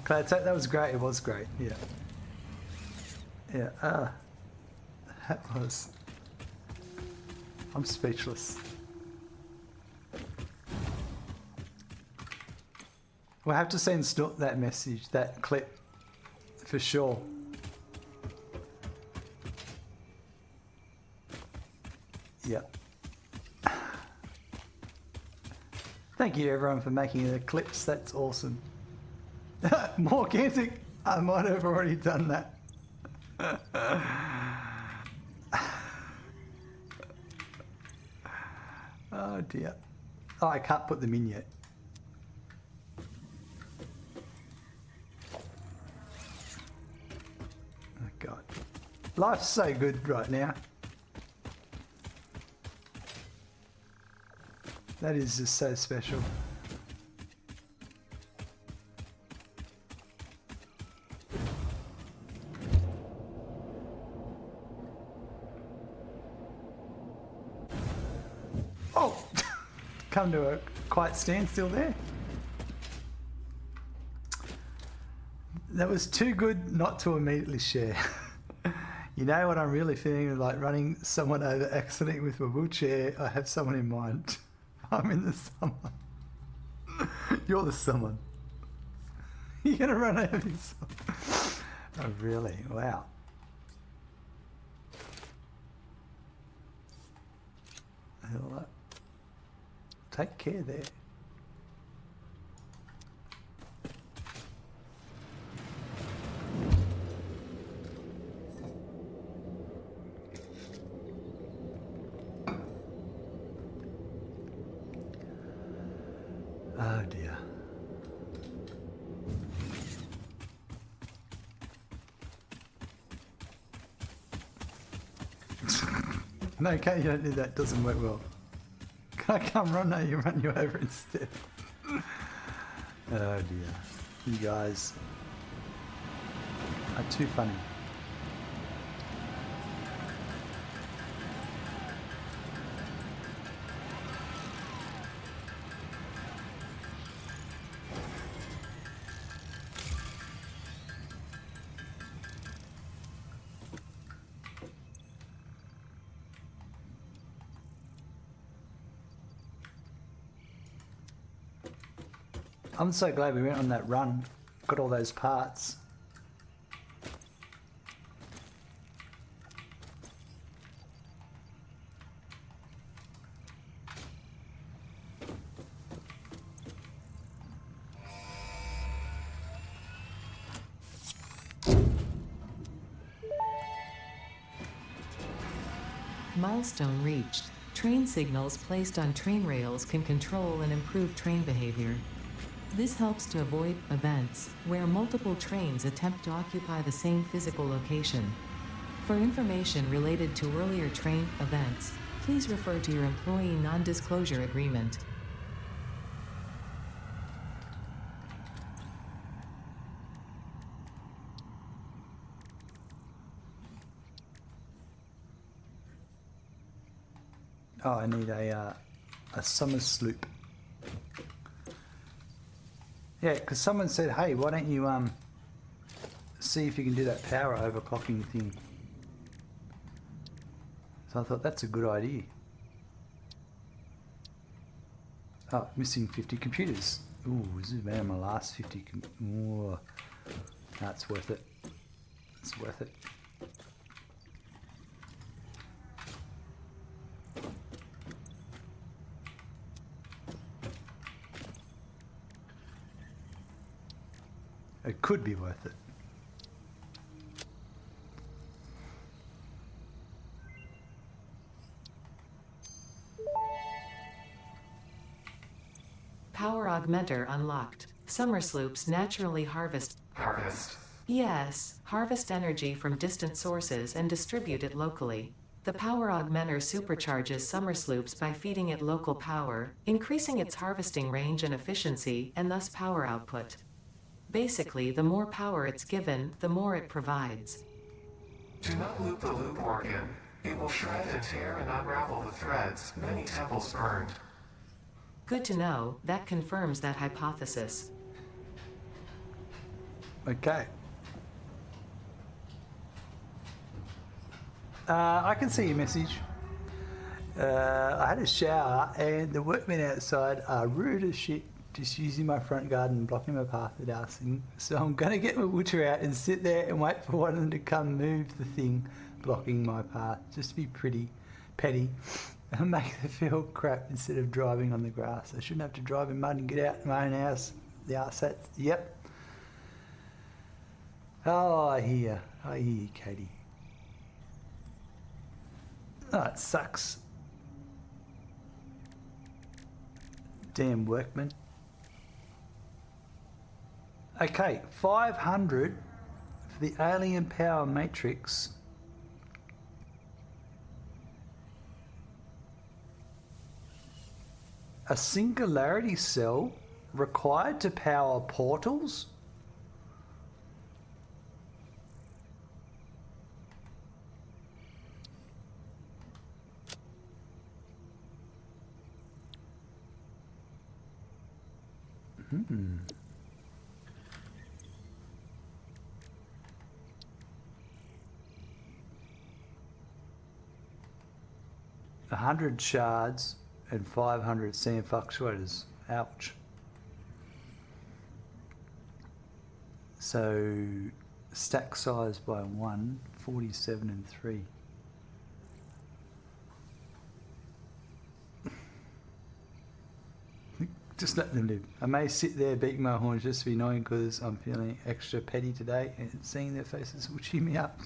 Glad that was great. It was great. Yeah. Yeah. That was. I'm speechless. We'll have to send Snook that message, that clip, for sure. Yep. Thank you everyone for making the clips. That's awesome. More Cantic. I might have already done that. Oh dear. Oh, I can't put them in yet. Oh God. Life's so good right now. That is just so special. Oh! Come to a quiet standstill there. That was too good not to immediately share. You know what I'm really feeling like running someone over accidentally with my wheelchair. I have someone in mind. I'm in the someone. You're the someone. You're gonna run over yourself. Oh really? Wow. Take care there. Oh dear. No, okay, you don't do that. Doesn't work well. Can I come run? No, you run you over instead. Oh dear. You guys are too funny. I'm so glad we went on that run. Got all those parts. Milestone reached. Train signals placed on train rails can control and improve train behavior. This helps to avoid events where multiple trains attempt to occupy the same physical location. For information related to earlier train events, please refer to your employee non-disclosure agreement. Oh, I need a summer sloop. Yeah, because someone said, hey, why don't you see if you can do that power overclocking thing. So I thought that's a good idea. Oh, missing 50 computers. Ooh, this is man, my last 50. Ooh, that's worth it. It's worth it. It could be worth it. Power augmenter unlocked. Summer sloops naturally harvest. Harvest. Yes, harvest energy from distant sources and distribute it locally. The power augmenter supercharges summer sloops by feeding it local power, increasing its harvesting range and efficiency, and thus power output. Basically, the more power it's given, the more it provides. Do not loop the loop organ. It will shred and tear and unravel the threads. Many temples burned. Good to know, that confirms that hypothesis. Okay. I can see your message. I had a shower and the workmen outside are rude as shit, just using my front garden, blocking my path with arsing. So I'm going to get my butcher out and sit there and wait for one of them to come move the thing blocking my path, just to be pretty petty and make them feel crap instead of driving on the grass. I shouldn't have to drive in mud and get out in my own house. The arsats, yep. Oh, I hear you, Katie. Oh, it sucks. Damn workman. Okay, 500 for the alien power matrix. A singularity cell required to power portals? Hmm. A 100 shards and 500 sand fluctuators. Ouch. So stack size by 1, 47 and 3. Just let them live. I may sit there beating my horns just to be annoying because I'm feeling extra petty today and seeing their faces will cheer me up.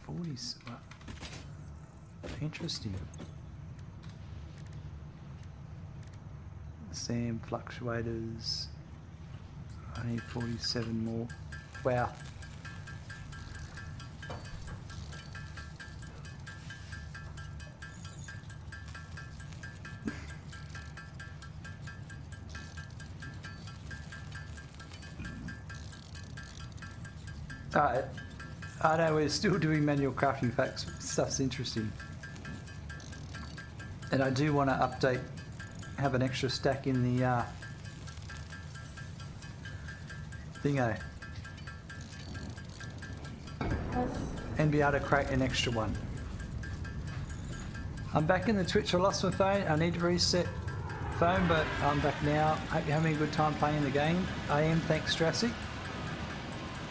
40. Well, interesting. Sand fluctuators. I need 47 more. Wow. I know we're still doing manual crafting facts. Stuff's interesting. And I do want to update, have an extra stack in the thingo. And be able to create an extra one. I'm back in the Twitch. I lost my phone. I need to reset phone, but I'm back now. Hope you're having a good time playing the game. I am, thanks Jurassic.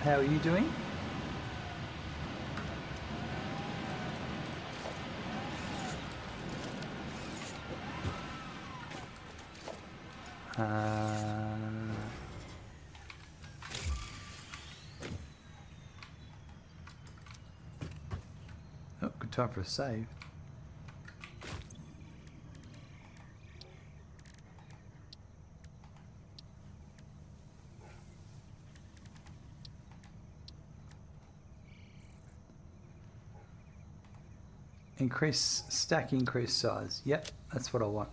How are you doing? Oh, good time for a save. Increase stack, increase size. Yep, that's what I want.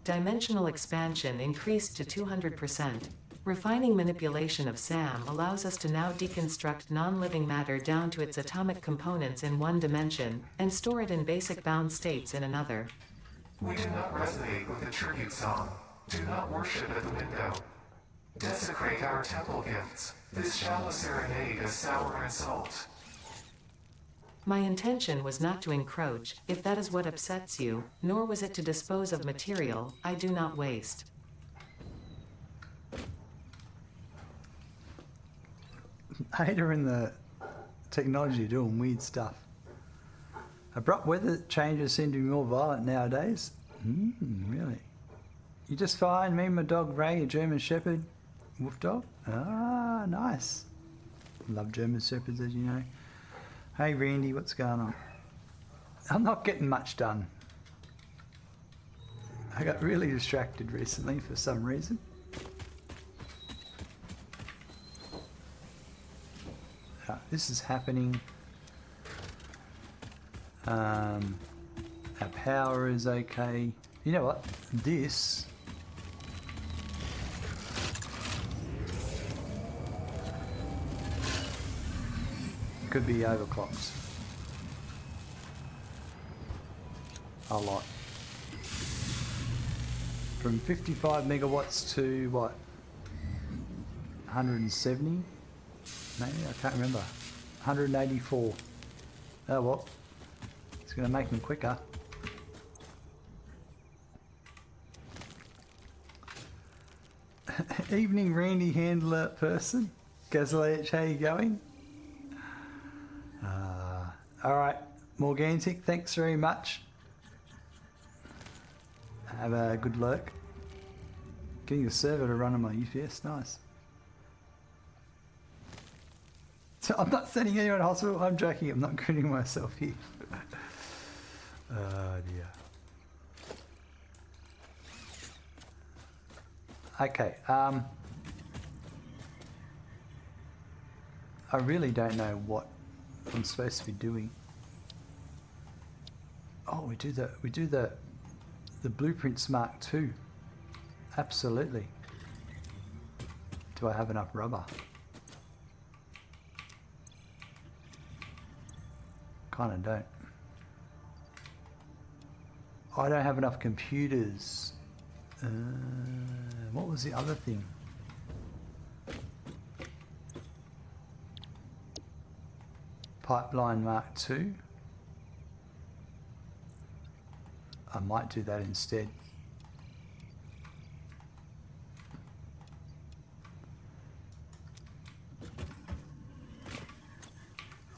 Dimensional expansion increased to 200%. Refining manipulation of SAM allows us to now deconstruct non-living matter down to its atomic components in one dimension, and store it in basic bound states in another. We do not resonate with the tribute song. Do not worship at the window. Desecrate our temple gifts. This shallow serenade is sour and salt. My intention was not to encroach, if that is what upsets you, nor was it to dispose of material I do not waste. Hater in the technology doing weird stuff. Abrupt weather changes seem to be more violent nowadays. Really? You just fine? Me and my dog Ray, a German Shepherd wolf dog. Ah, nice. Love German Shepherds, as you know. Hey Randy, what's going on? I'm not getting much done. I got really distracted recently for some reason. This is happening. Our power is okay. You know what? This could be overclocked. A lot. From 55 megawatts to what? 170? Maybe? I can't remember. 184. Oh well. It's going to make them quicker. Evening Randy Handler person. Gazalech, how you going? Alright, Morgantic, thanks very much. Have a good lurk. Getting a server to run on my UPS, nice. So I'm not sending anyone to hospital, I'm joking, I'm not including myself here. Oh dear. Okay, I really don't know what I'm supposed to be doing. Oh, we do the Blueprints Mark II. Absolutely. Do I have enough rubber? Kinda don't. I don't have enough computers. What was the other thing? Pipeline Mark II. I might do that instead.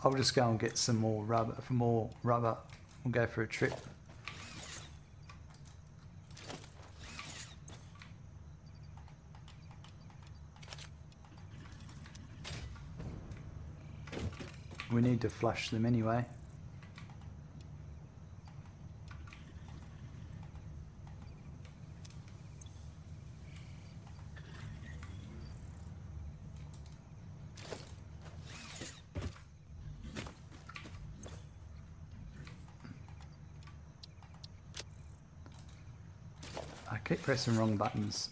I'll just go and get some more rubber. For more rubber, we'll go for a trip. We need to flush them anyway. I keep pressing wrong buttons.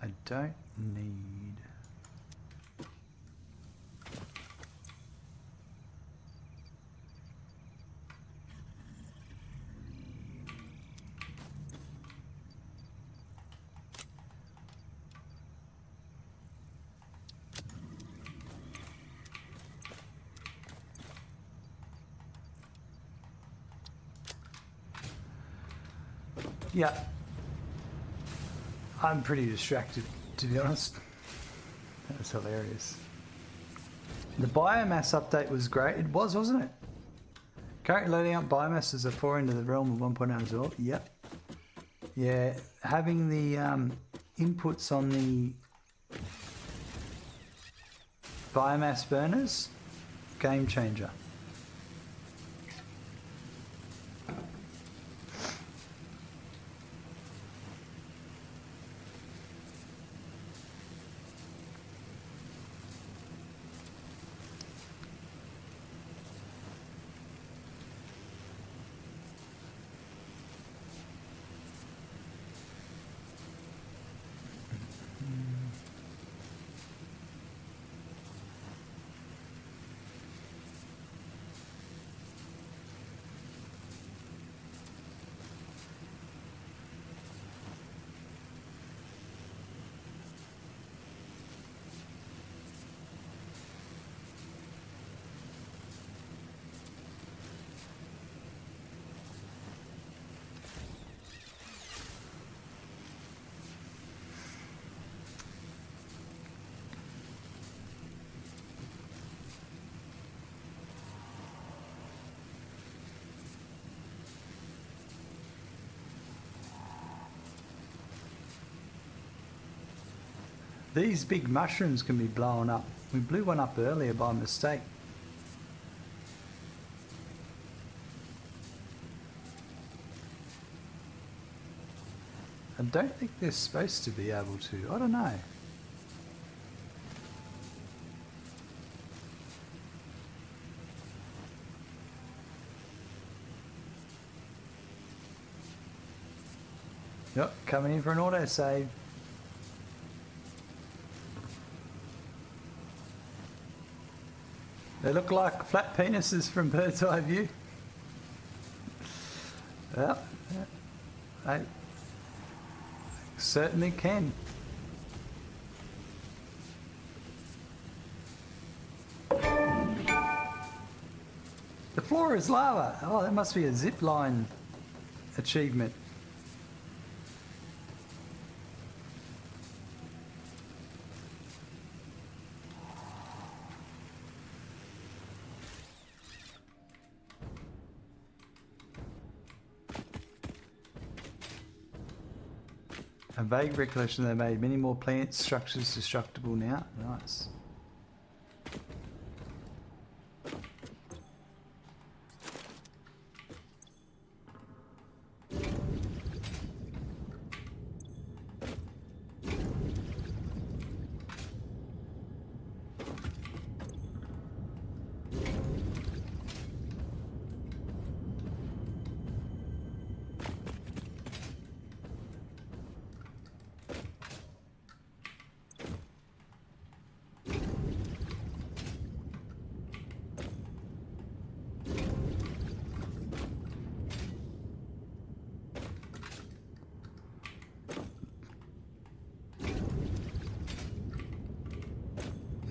I don't need... Yeah. I'm pretty distracted, to be honest. That was hilarious. The biomass update was great. It was, wasn't it? Currently loading up biomass as a 4 into the realm of 1.0 as well. Yep. Yeah, having the inputs on the biomass burners, game changer. These big mushrooms can be blown up. We blew one up earlier by mistake. I don't think they're supposed to be able to. I don't know. Yep, coming in for an autosave. They look like flat penises from bird's eye view. Well, they certainly can. The floor is lava. Oh, that must be a zip line achievement. A vague recollection they made many more plant structures destructible now. Nice.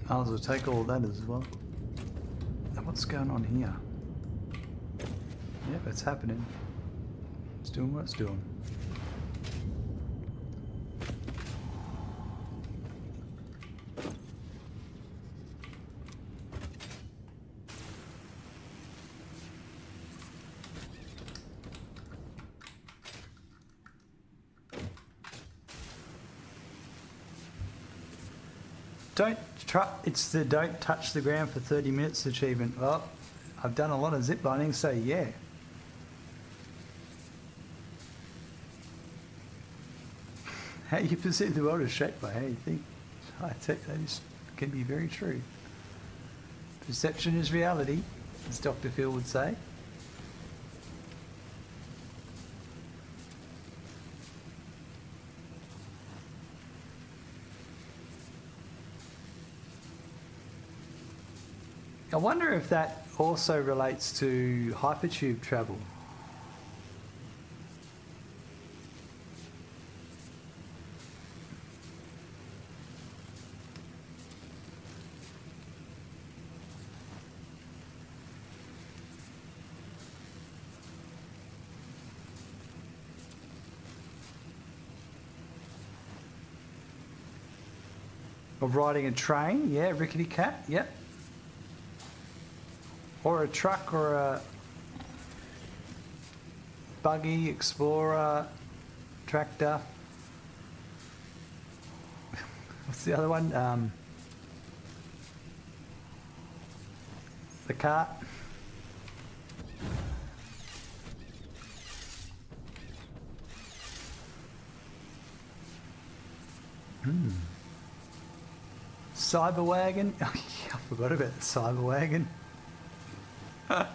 Might as well take all that as well. Now what's going on here? Yep, it's happening. It's doing what it's doing. It's the don't touch the ground for 30 minutes achievement. Well, I've done a lot of zip lining, so yeah. How you perceive the world is shaped by how you think. I think that can be very true. Perception is reality, as Dr. Phil would say. I wonder if that also relates to hypertube travel. Of riding a train, yeah, rickety cat, yep. Or a truck or a buggy, explorer, tractor. What's the other one? The cart. Cyber wagon. Oh, yeah, I forgot about the cyber wagon. I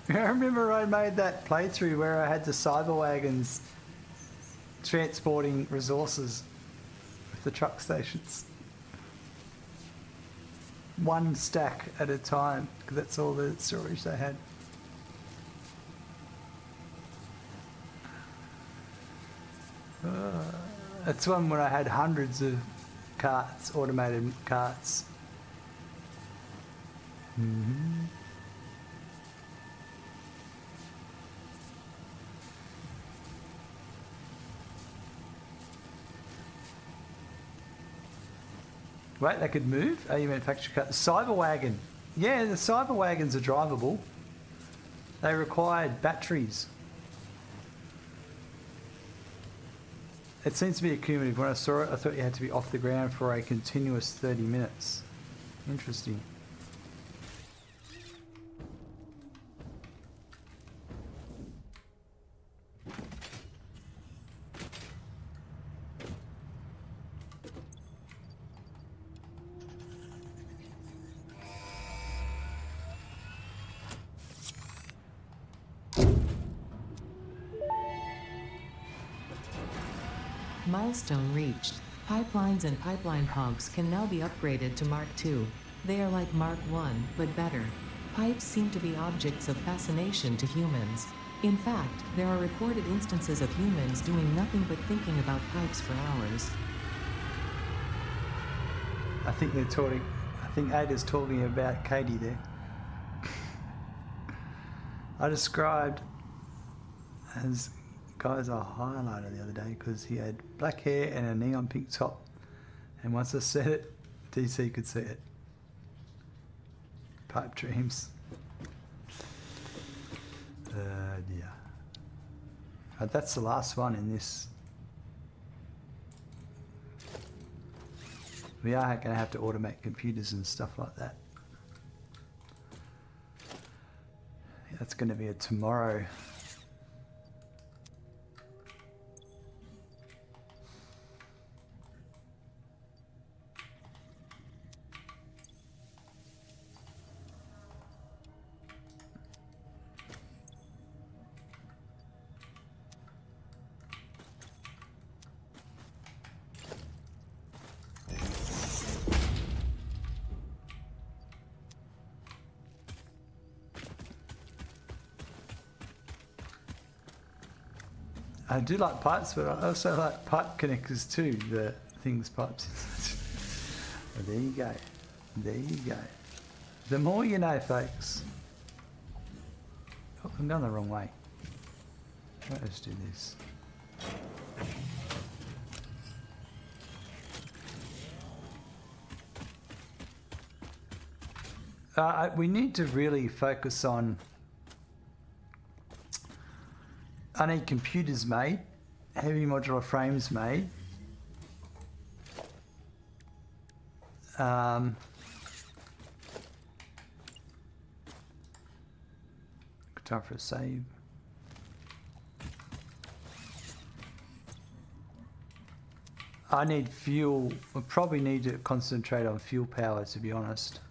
remember I made that playthrough where I had the cyber wagons transporting resources with the truck stations. One stack at a time, because that's all the storage they had. That's one when I had hundreds of carts, automated carts. Wait, they could move? Oh, you meant factory car? Cyber wagon. Yeah, the cyber wagons are drivable. They required batteries. It seems to be a cumulative. When I saw it, I thought you had to be off the ground for a continuous 30 minutes. Interesting. Milestone reached. Pipelines and pipeline hogs can now be upgraded to Mark II. They are like Mark I, but better. Pipes seem to be objects of fascination to humans. In fact, there are recorded instances of humans doing nothing but thinking about pipes for hours. I think they're talking. I think Ada's talking about Katie there. I described as guy's a highlighter the other day because he had black hair and a neon pink top, and once I said it, DC could see it. Pipe dreams. Yeah. That's the last one in this. We are going to have to automate computers and stuff like that. That's going to be a tomorrow. I do like pipes, but I also like pipe connectors too, the things pipes. Well, there you go. There you go. The more you know, folks. Oh, I'm going the wrong way. Let's do this. We need to really focus on... I need computers made, heavy modular frames made. Time for a save. I need fuel. We probably need to concentrate on fuel power, to be honest.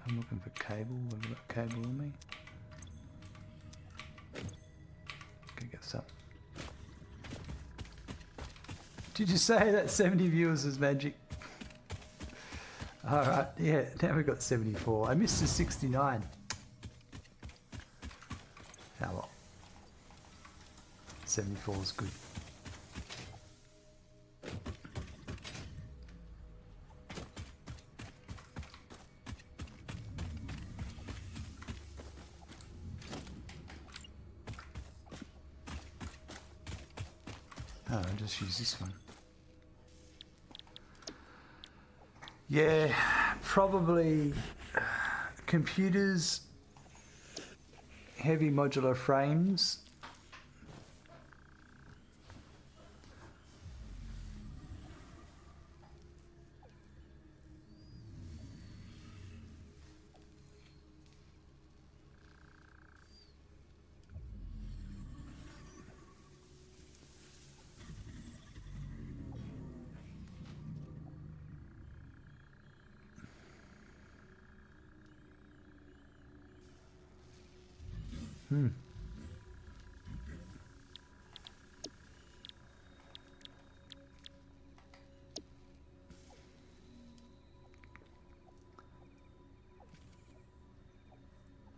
I'm looking for cable. Have I got cable on me? Okay, get some. Did you say that 70 viewers is magic? Alright, yeah, now we've got 74. I missed the 69. How well? 74 is good. Oh, I'll just use this one. Yeah, probably computers, heavy modular frames.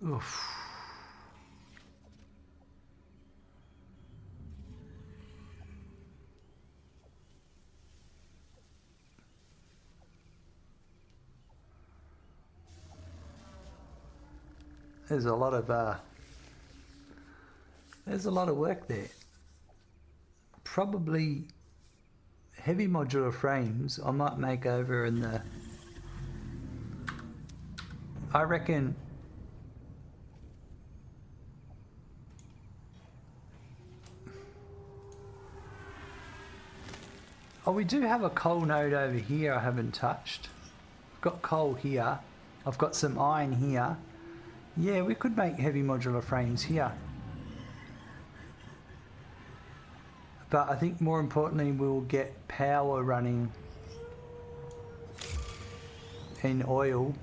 Oof. There's a lot of work there. Probably heavy modular frames I might make over in the, I reckon oh, we do have a coal node over here I haven't touched. I've got coal here. I've got some iron here. Yeah, we could make heavy modular frames here. But I think more importantly, we'll get power running in oil.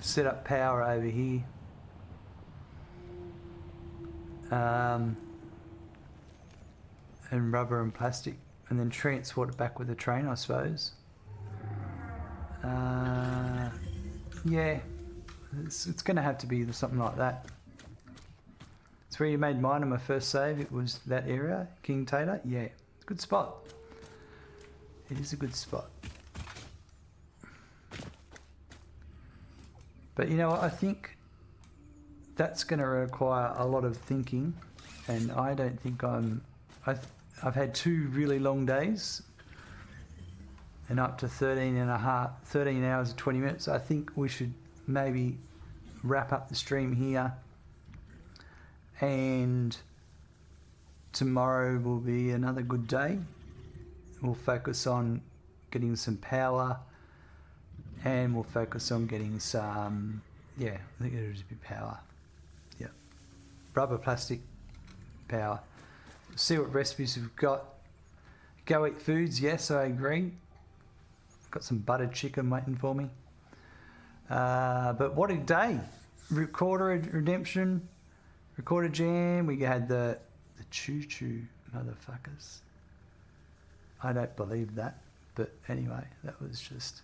Set up power over here. And rubber and plastic. And then transport it back with the train, I suppose. Yeah, it's going to have to be something like that. It's where you made mine on my first save. It was that area, King Tater. Yeah, it's a good spot. It is a good spot. But you know what? I think that's going to require a lot of thinking, and I don't think I've had 2 really long days. And up to 13 hours and 20 minutes. I think we should maybe wrap up the stream here. And tomorrow will be another good day. We'll focus on getting some power. And we'll focus on getting some, yeah, I think it'll just be power. Yeah. Rubber, plastic, power. See what recipes we've got. Go eat foods, yes, I agree. Got some buttered chicken waiting for me. But what a day. Recorder Redemption, Recorder Jam. We had the choo-choo motherfuckers. I don't believe that. But anyway, that was just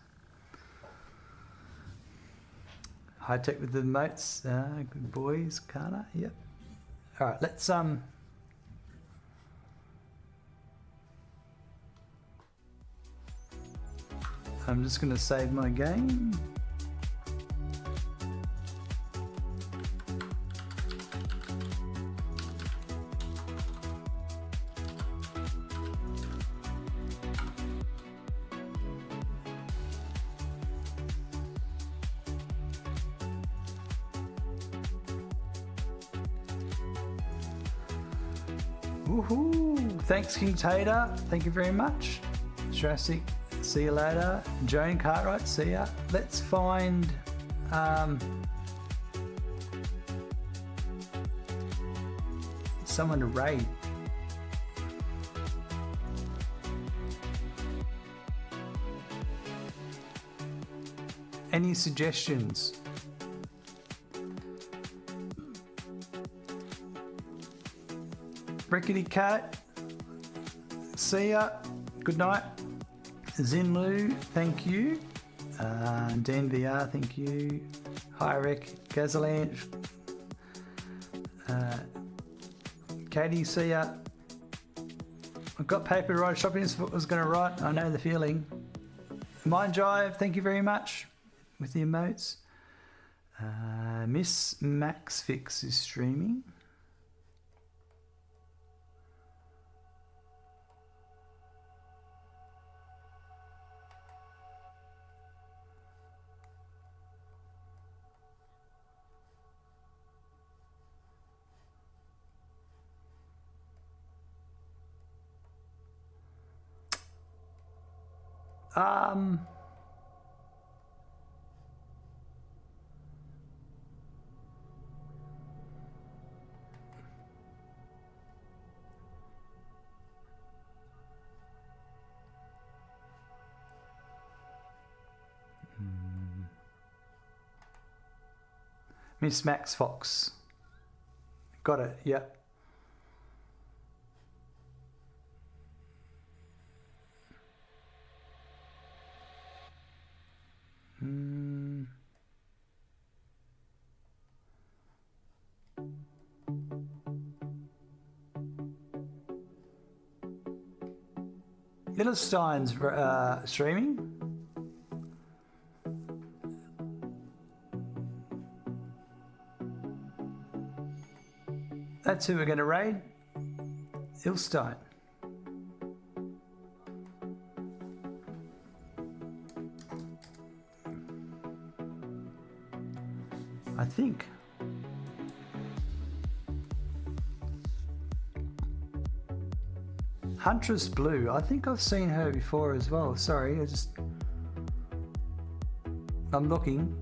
high tech with the moats. Good boys, Kana. Yep. All right, let's I'm just going to save my game. Woohoo! Thanks, King Tater. Thank you very much. Jurassic. See you later. Joan Cartwright, see ya. Let's find someone to raid. Any suggestions? Rickety Cat, see ya. Good night. Zinlu, thank you. Dan VR, thank you. Hyrek, Gazalanche. Katie, see ya. I've got paper to write. Shopping is what I was going to write. I know the feeling. Mind Jive, thank you very much with the emotes. Miss Max Fix is streaming. Um. Miss Max Fox. Got it, yep. Milestein's streaming. That's who we're going to raid. Ilstein. I think. Huntress Blue. I think I've seen her before as well. Sorry, I'm looking.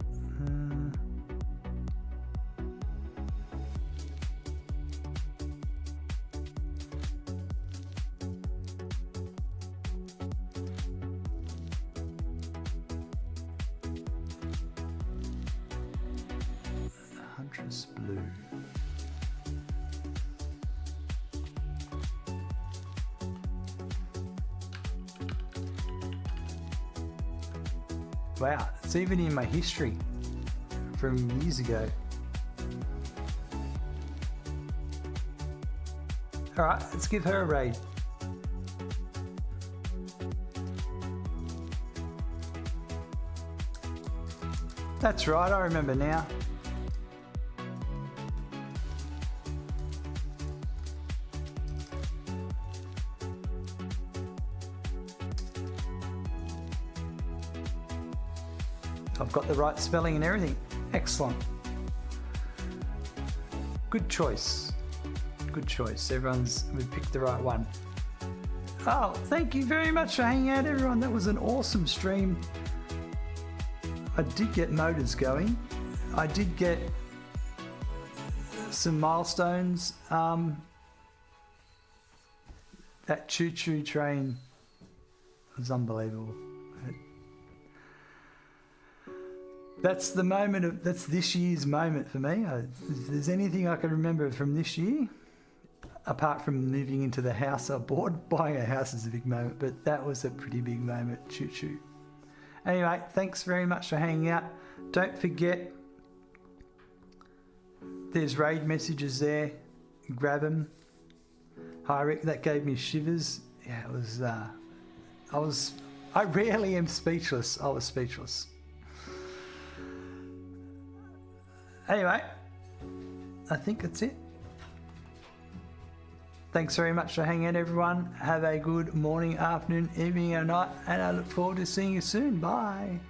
Huntress Blue. Wow, it's even in my history from years ago. Alright, let's give her a raid. That's right, I remember now. I've got the right spelling and everything. Excellent. Good choice. Good choice. We picked the right one. Oh, thank you very much for hanging out, everyone. That was an awesome stream. I did get motors going. I did get some milestones. That choo-choo train was unbelievable. That's the moment that's this year's moment for me. If there's anything I can remember from this year, apart from moving into the house I bought, buying a house is a big moment, but that was a pretty big moment, choo-choo. Anyway, thanks very much for hanging out. Don't forget, there's raid messages there. Grab them. Hi Rick, that gave me shivers. Yeah, it was, I rarely am speechless. I was speechless. Anyway, I think that's it. Thanks very much for hanging out, everyone. Have a good morning, afternoon, evening, or night, and I look forward to seeing you soon. Bye.